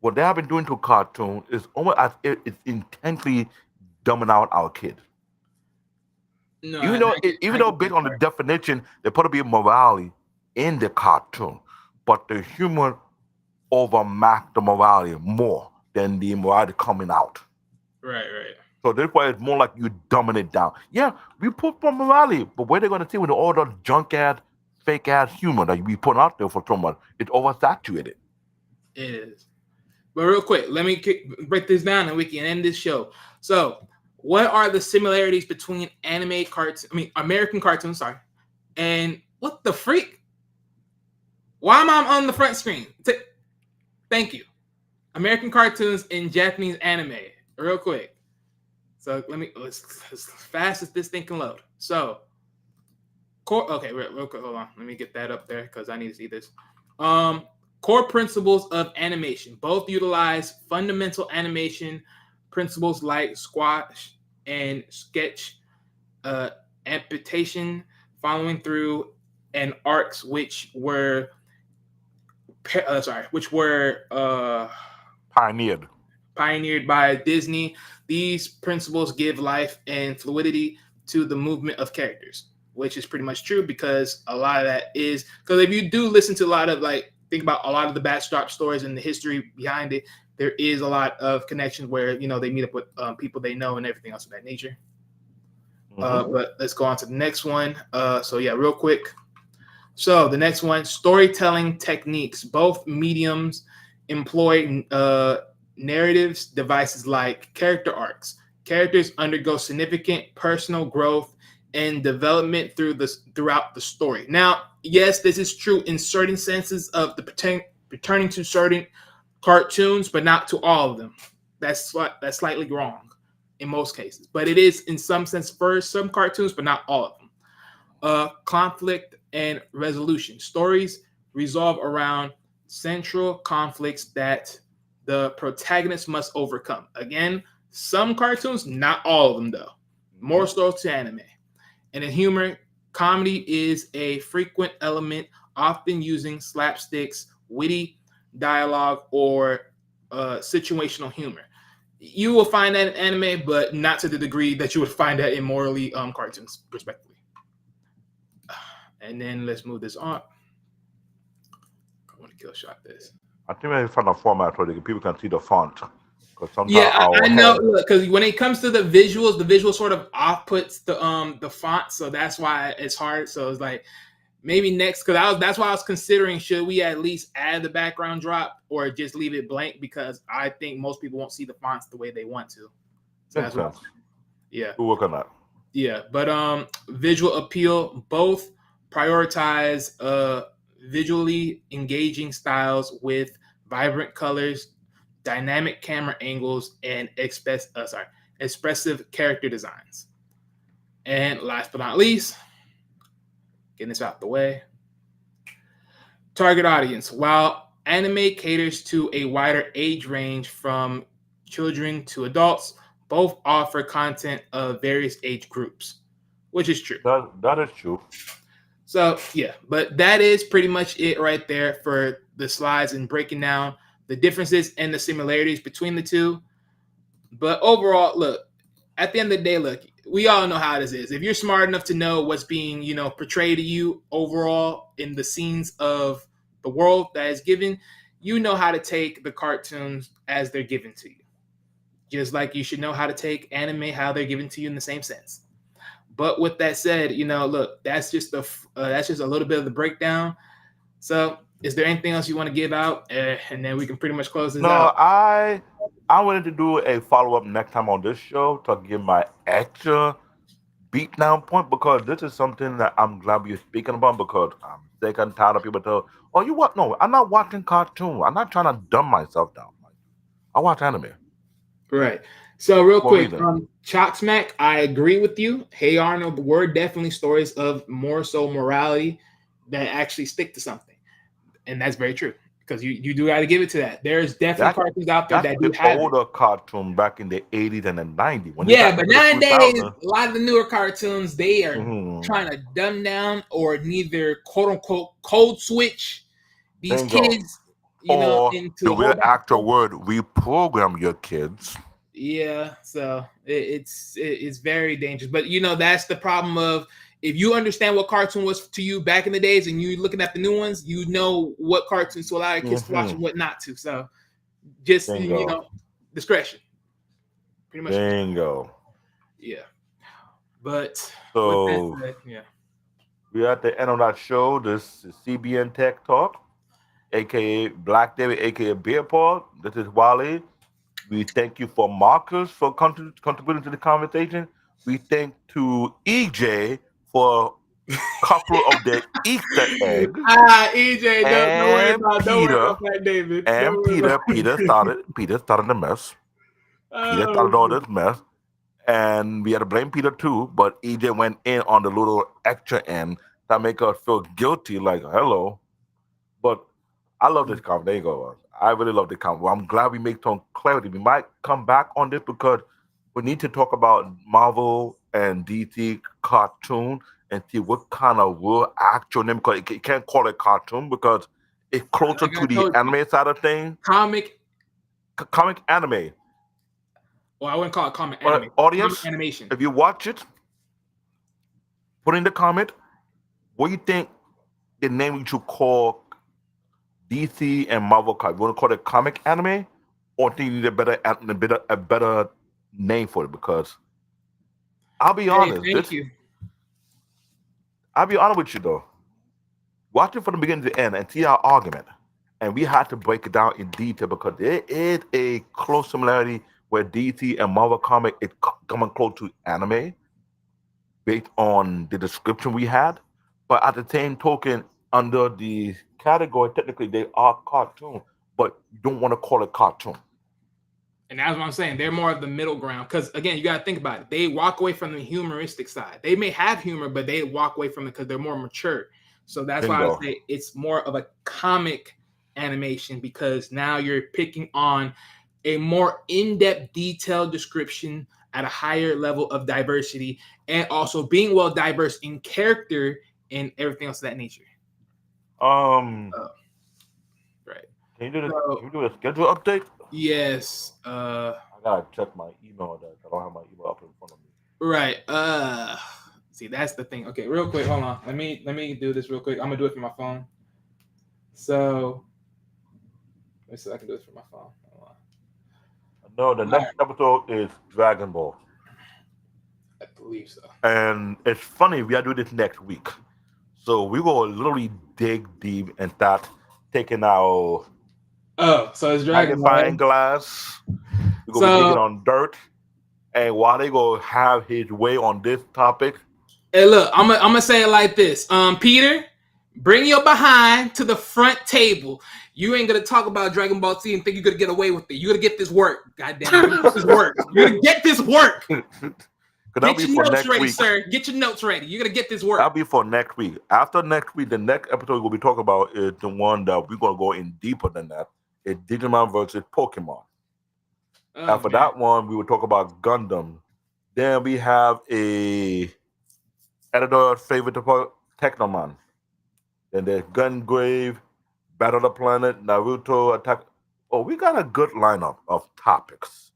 what they have been doing to cartoon is almost as if it's intently dumbing out our kids. No, even though based on the definition, there's supposed to be morality in the cartoon, but the humor overmax the morality more than the morality coming out. Right. So that's why it's more like you dumbing it down. Yeah, we put for morality, but where they going to see with all the junk ass, fake ass humor that we put out there for someone, it's oversaturated. It is. But real quick, let me break this down and we can end this show. So, what are the similarities between American cartoons, and what the freak? Why am I on the front screen? Thank you. American cartoons and Japanese anime. Real quick. So let's as fast as this thing can load. So, real quick, hold on. Let me get that up there because I need to see this. Core principles of animation. Both utilize fundamental animation principles like squash and sketch, amputation, following through, and arcs, which were pioneered pioneered by Disney. These principles give life and fluidity to the movement of characters, which is pretty much true because a lot of that is because if you do listen to a lot of like think about a lot of the Backstrap stories and the history behind it, there is a lot of connections where they meet up with people they know and everything else of that nature. But let's go on to the next one. So yeah, real quick. So the next one, storytelling techniques. Both mediums employ narratives devices like character arcs. Characters undergo significant personal growth and development throughout the story. Now, yes, this is true in certain senses of the returning to certain cartoons, but not to all of them. That's slightly wrong in most cases, but it is in some sense for some cartoons, but not all of them. Conflict and resolution. Stories resolve around central conflicts that the protagonist must overcome. Again, some cartoons, not all of them though. More so to anime. And in humor, comedy is a frequent element, often using slapsticks, witty dialogue, or situational humor. You will find that in anime, but not to the degree that you would find that in morally cartoons, respectively. And then let's move this on. I want to kill shot this. I think we found a format where people can see the font. Yeah, I know. Because when it comes to the visual sort of off-puts the font, so that's why it's hard. So it's like maybe next, because that's why I was considering should we at least add the background drop or just leave it blank, because I think most people won't see the fonts the way they want to. So Makes sense. Yeah, we'll work on that. Yeah, but visual appeal, both prioritize visually engaging styles with vibrant colors, dynamic camera angles, and expressive character designs. And last but not least, getting this out the way, target audience. While anime caters to a wider age range from children to adults, both offer content of various age groups, which is true. That is true. So yeah, but that is pretty much it right there for the slides and breaking down the differences and the similarities between the two. But overall, look, at the end of the day, look, we all know how this is. If you're smart enough to know what's being, portrayed to you overall in the scenes of the world that is given, you know how to take the cartoons as they're given to you. Just like you should know how to take anime how they're given to you in the same sense. But with that said, look, that's just a little bit of the breakdown. So, is there anything else you want to give out, and then we can pretty much close this out? No, I wanted to do a follow up next time on this show to give my extra beat down point, because this is something that I'm glad you're speaking about, because I'm sick and tired of people tell, oh, you what? No, I'm not watching cartoon. I'm not trying to dumb myself down. I watch anime. Right. So real For a quick, reason. Chalk Smack, I agree with you. Hey Arnold, were definitely stories of more so morality that actually stick to something, and that's very true, because you do got to give it to that. There's definitely cartoons out there that do the have it. older cartoon back in the 80s and the 90s. When Yeah, but nowadays, 2000, a lot of the newer cartoons, they are mhm, trying to dumb down or neither quote unquote code switch these bingo. kids, Or into the a whole real bunch of actual stuff. word, reprogram your kids. Yeah, so it's very dangerous. But that's the problem of, if you understand what cartoon was to you back in the days and you looking at the new ones, you know what cartoons to allow your kids to watch and what not to. So just Bingo. discretion. Pretty much. Bingo. Yeah. But with So that said, yeah. we're at the end of that show. This is CBN Tech Talk, aka Black David, aka Beer Paul. This is Wally. We thank you for Marcus for contributing to the conversation. We thank to EJ for a couple of the Easter eggs. EJ, don't And worry Peter. about that, David. And Don't worry about Peter started the mess. Peter started all this mess. And we had to blame Peter too, but EJ went in on the little extra end that make us feel guilty, like, hello. But I love this comment. There you go. I really love the comment. Well, I'm glad we make some clarity. We might come back on this because we need to talk about Marvel and DC cartoon and see what kind of real actual name, because you can't call it cartoon because it's closer Like I to the told you, anime side of things. comic Comic anime. Well, I wouldn't call it comic But anime. audience, Comic animation. if you watch it, put in the comment what you think the name you should call DC and Marvel comic. You want to call it comic anime, or think you need a better name for it? Because I'll be Hey, honest, thank you. I'll be honest with you though. Watch it from the beginning to the end and see our argument. And we had to break it down in detail because there is a close similarity where DC and Marvel comic is coming close to anime based on the description we had. But at the same token, under the category, technically they are cartoon, but you don't want to call it cartoon. And that's what I'm saying. They're more of the middle ground. Because again, you got to think about it. They walk away from the humoristic side. They may have humor, but they walk away from it because they're more mature. So that's why I Bingo. say it's more of a comic animation, because now you're picking on a more in-depth, detailed description at a higher level of diversity, and also being well diverse in character and everything else of that nature. Right. Right. Can you So, do a schedule update? yes. I gotta check my email. That I don't have my email up in front of me. Right. See, that's the thing. Okay, real quick, hold on. Let me do this real quick. I'm gonna do it from my phone. So let me see if I can do this from my phone. Hold on. No, the next episode is Dragon Ball. I believe so. And it's funny, we are doing this next week. So we will literally dig deep and start taking our Oh, so it's Dragon Ball. magnifying glass. We're gonna be digging on dirt. And while they go have his way on this topic. Hey, look, I'm gonna say it like this. Peter, bring your behind to the front table. You ain't gonna talk about Dragon Ball Z and think you're gonna get away with it. You're gonna get this work. Goddamn, you're gonna get this work. You're gonna get this work. Get your notes ready, sir. Get your notes ready. You're gonna get this work. That'll be for next week. After next week, the next episode we'll be talking about is the one that we're gonna go in deeper than that. It's Digimon versus Pokemon. After that one, we will talk about Gundam. Then we have a editor favorite Technoman. Then there's Gungrave, Battle of the Planet, Naruto, Attack. Oh, we got a good lineup of topics.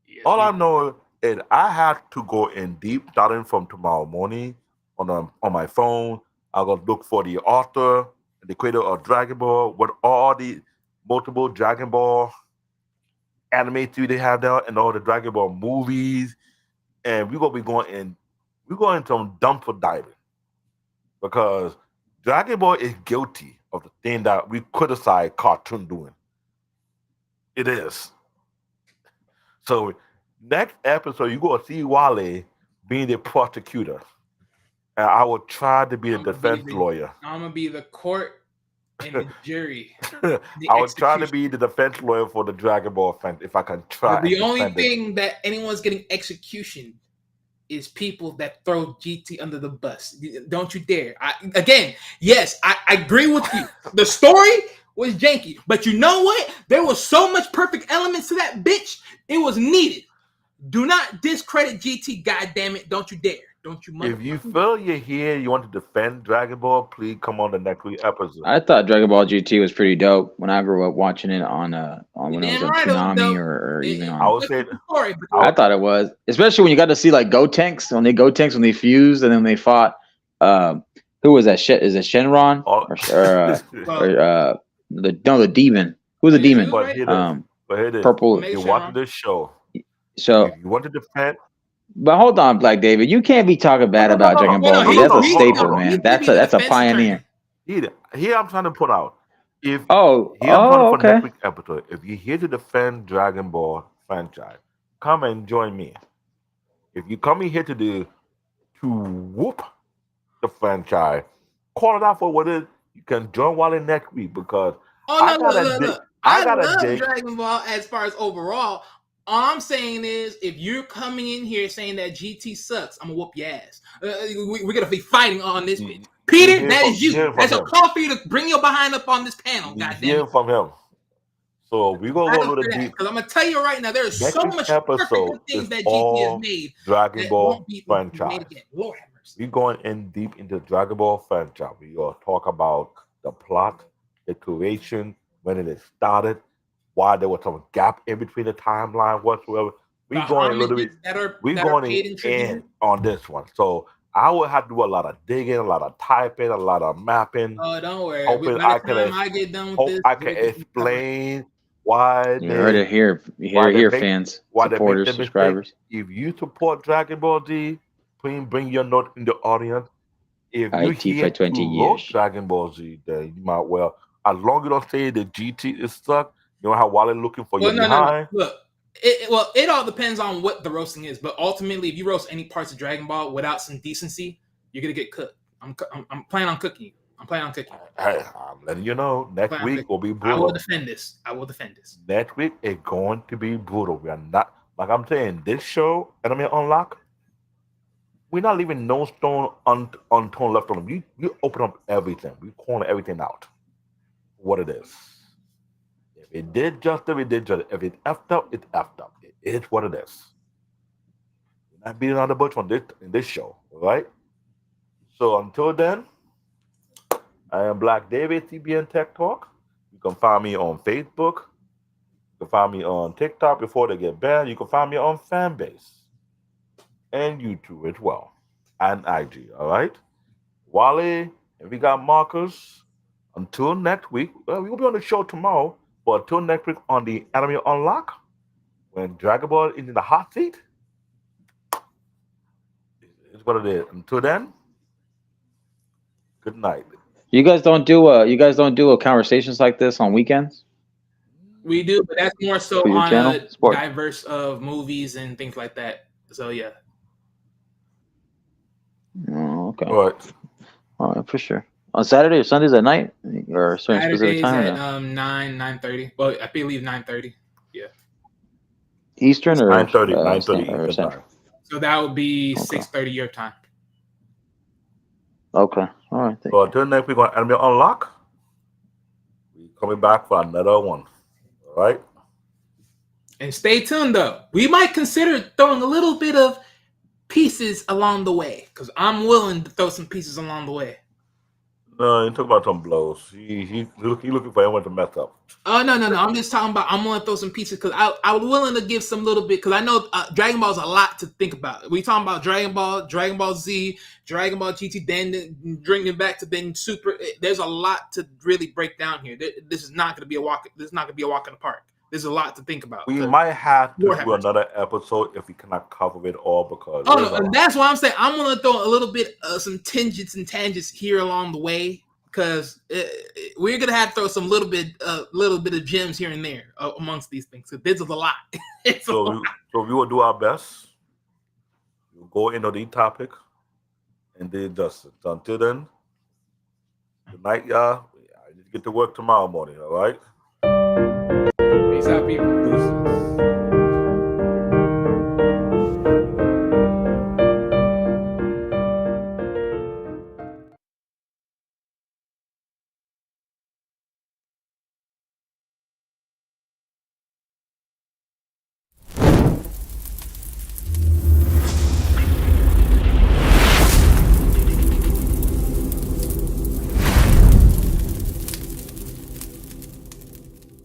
Yes, all I know is I have to go in deep, starting from tomorrow morning on my phone. I'll go look for the author, the creator of Dragon Ball, what all the multiple Dragon Ball anime they have there, and all the Dragon Ball movies. And we're gonna be going some dumpster diving because Dragon Ball is guilty of the thing that we criticize cartoon doing. It is. So next episode, you're gonna see Wale being the prosecutor, and I will try to be a defense lawyer. I'm gonna be the court and the jury. I will try to be the defense lawyer for the Dragon Ball fan if I can try. But the only thing that anyone's getting execution is people that throw GT under the bus. Don't you dare. Yes, I agree with you. The story was janky, but you know what? There was so much perfect elements to that bitch. It was needed. Do not discredit GT, goddammit. Don't you dare. Don't you If you feel you're here, you want to defend Dragon Ball, please come on the next week episode. I thought Dragon Ball GT was pretty dope when I grew up watching it on when it was on Toonami or even on. I would say I thought it was, especially when you got to see like Gotenks when they fused and then they fought. Who was that? Is it Shenron the demon? Who's the demon? But here it is. Purple. You're watching this show. So if you want to defend. But hold on, Black David. You can't be talking bad about Dragon Ball Z. That's a staple, man. That's a pioneer. Here I'm trying to put out. If okay. Next week's episode, if you're here to defend Dragon Ball franchise, come and join me. If you come in here to whoop the franchise, call it out for what it is. You can join Wally next week because I love Dragon Ball as far as overall. All I'm saying is, if you're coming in here saying that GT sucks, I'm gonna whoop your ass. We're gonna be fighting on this bitch. Peter, that is you. That's a call for you to bring your behind up on this panel. Goddamn. From him. So we're gonna go a little deep. Because I'm gonna tell you right now, there is so much perfect things that GT has made. Dragon Ball franchise. Lord have mercy. We're going in deep into Dragon Ball franchise. We gonna talk about the plot, the creation, when it started, why there was some gap in between the timeline whatsoever. We the going a little bit. homages that are We paid in going tribute. in on this one. So I would have to do a lot of digging, a lot of typing, a lot of mapping. Oh, don't worry. Hoping By I the can time I get done with hope this, I can we'll get some covered. explain why You heard they it here. You why heard it they here, make fans, why they make supporters, the mistake. subscribers. If you support Dragon Ball Z, please bring your note in the audience. If you IT here for to 20 roast years. Dragon Ball Z, then you might well, as long as you don't say the GT is stuck, you know how Wally looking for Well, you no. behind. Look, it all depends on what the roasting is. But ultimately, if you roast any parts of Dragon Ball without some decency, you're gonna get cooked. I'm planning on cooking you. I'm planning on cooking you. Hey, I'm letting you know, next Planning on week cooking. will be I brutal. will defend this. I will defend this. Next week is going to be brutal. We are not, like I'm saying, this show, Enemy Unlock, we're not leaving no stone unturned left on them. You open up everything. We calling everything out. What it is. If it did justice, it did justice. If it effed up, it effed up. It is what it is. We're not beating on the bush on this in this show, all right? So until then, I am Black David, CBN Tech Talk. You can find me on Facebook. You can find me on TikTok before they get banned. You can find me on Fanbase and YouTube as well, and IG. All right, Wally, if we got Marcus, until next week. Well, we will be on the show tomorrow, but until next week on the Anime Unlock, when Dragon Ball is in the hot seat, it's what it is. Until then, good night. You guys don't do conversations like this on weekends We do, but that's more so for your on channel? a Sport. diverse of movies and things like that. So yeah. Oh, okay. All right. All right, for sure. On Saturday or Sundays at night, or a certain specific Saturdays time? at Or no? 9:30. Well, I believe 9:30. Yeah. Eastern or 9:30, 9:30 or Eastern Central? time. So that would be Okay. 6:30 your time. Okay. All right. Thank So you. until next week on Anime Unlock, we coming back for another one. All right. And stay tuned though. We might consider throwing a little bit of pieces along the way, because I'm willing to throw some pieces along the way. No, you talk about some blows. He looking for anyone to mess up. Oh no. I'm just talking about. I'm gonna throw some pieces because I was willing to give some little bit because I know Dragon Ball is a lot to think about. We talking about Dragon Ball, Dragon Ball Z, DragonAll GT, then bringing it back to then Super. There's a lot to really break down here. This is not gonna be a walk. This is not gonna be a walk in the park. There's a lot to think about. We might have to do Warhammer. another episode if we cannot cover it all because Oh there's no, a and lot. that's why I'm saying I'm gonna throw a little bit some tangents and tangents here along the way because we're gonna have to throw some little bit of gems here and there amongst these things. So this is a lot. It's a lot. So we will do our best. We'll go into the topic and do justice. So until then, good night, y'all. I need to get to work tomorrow morning. All right.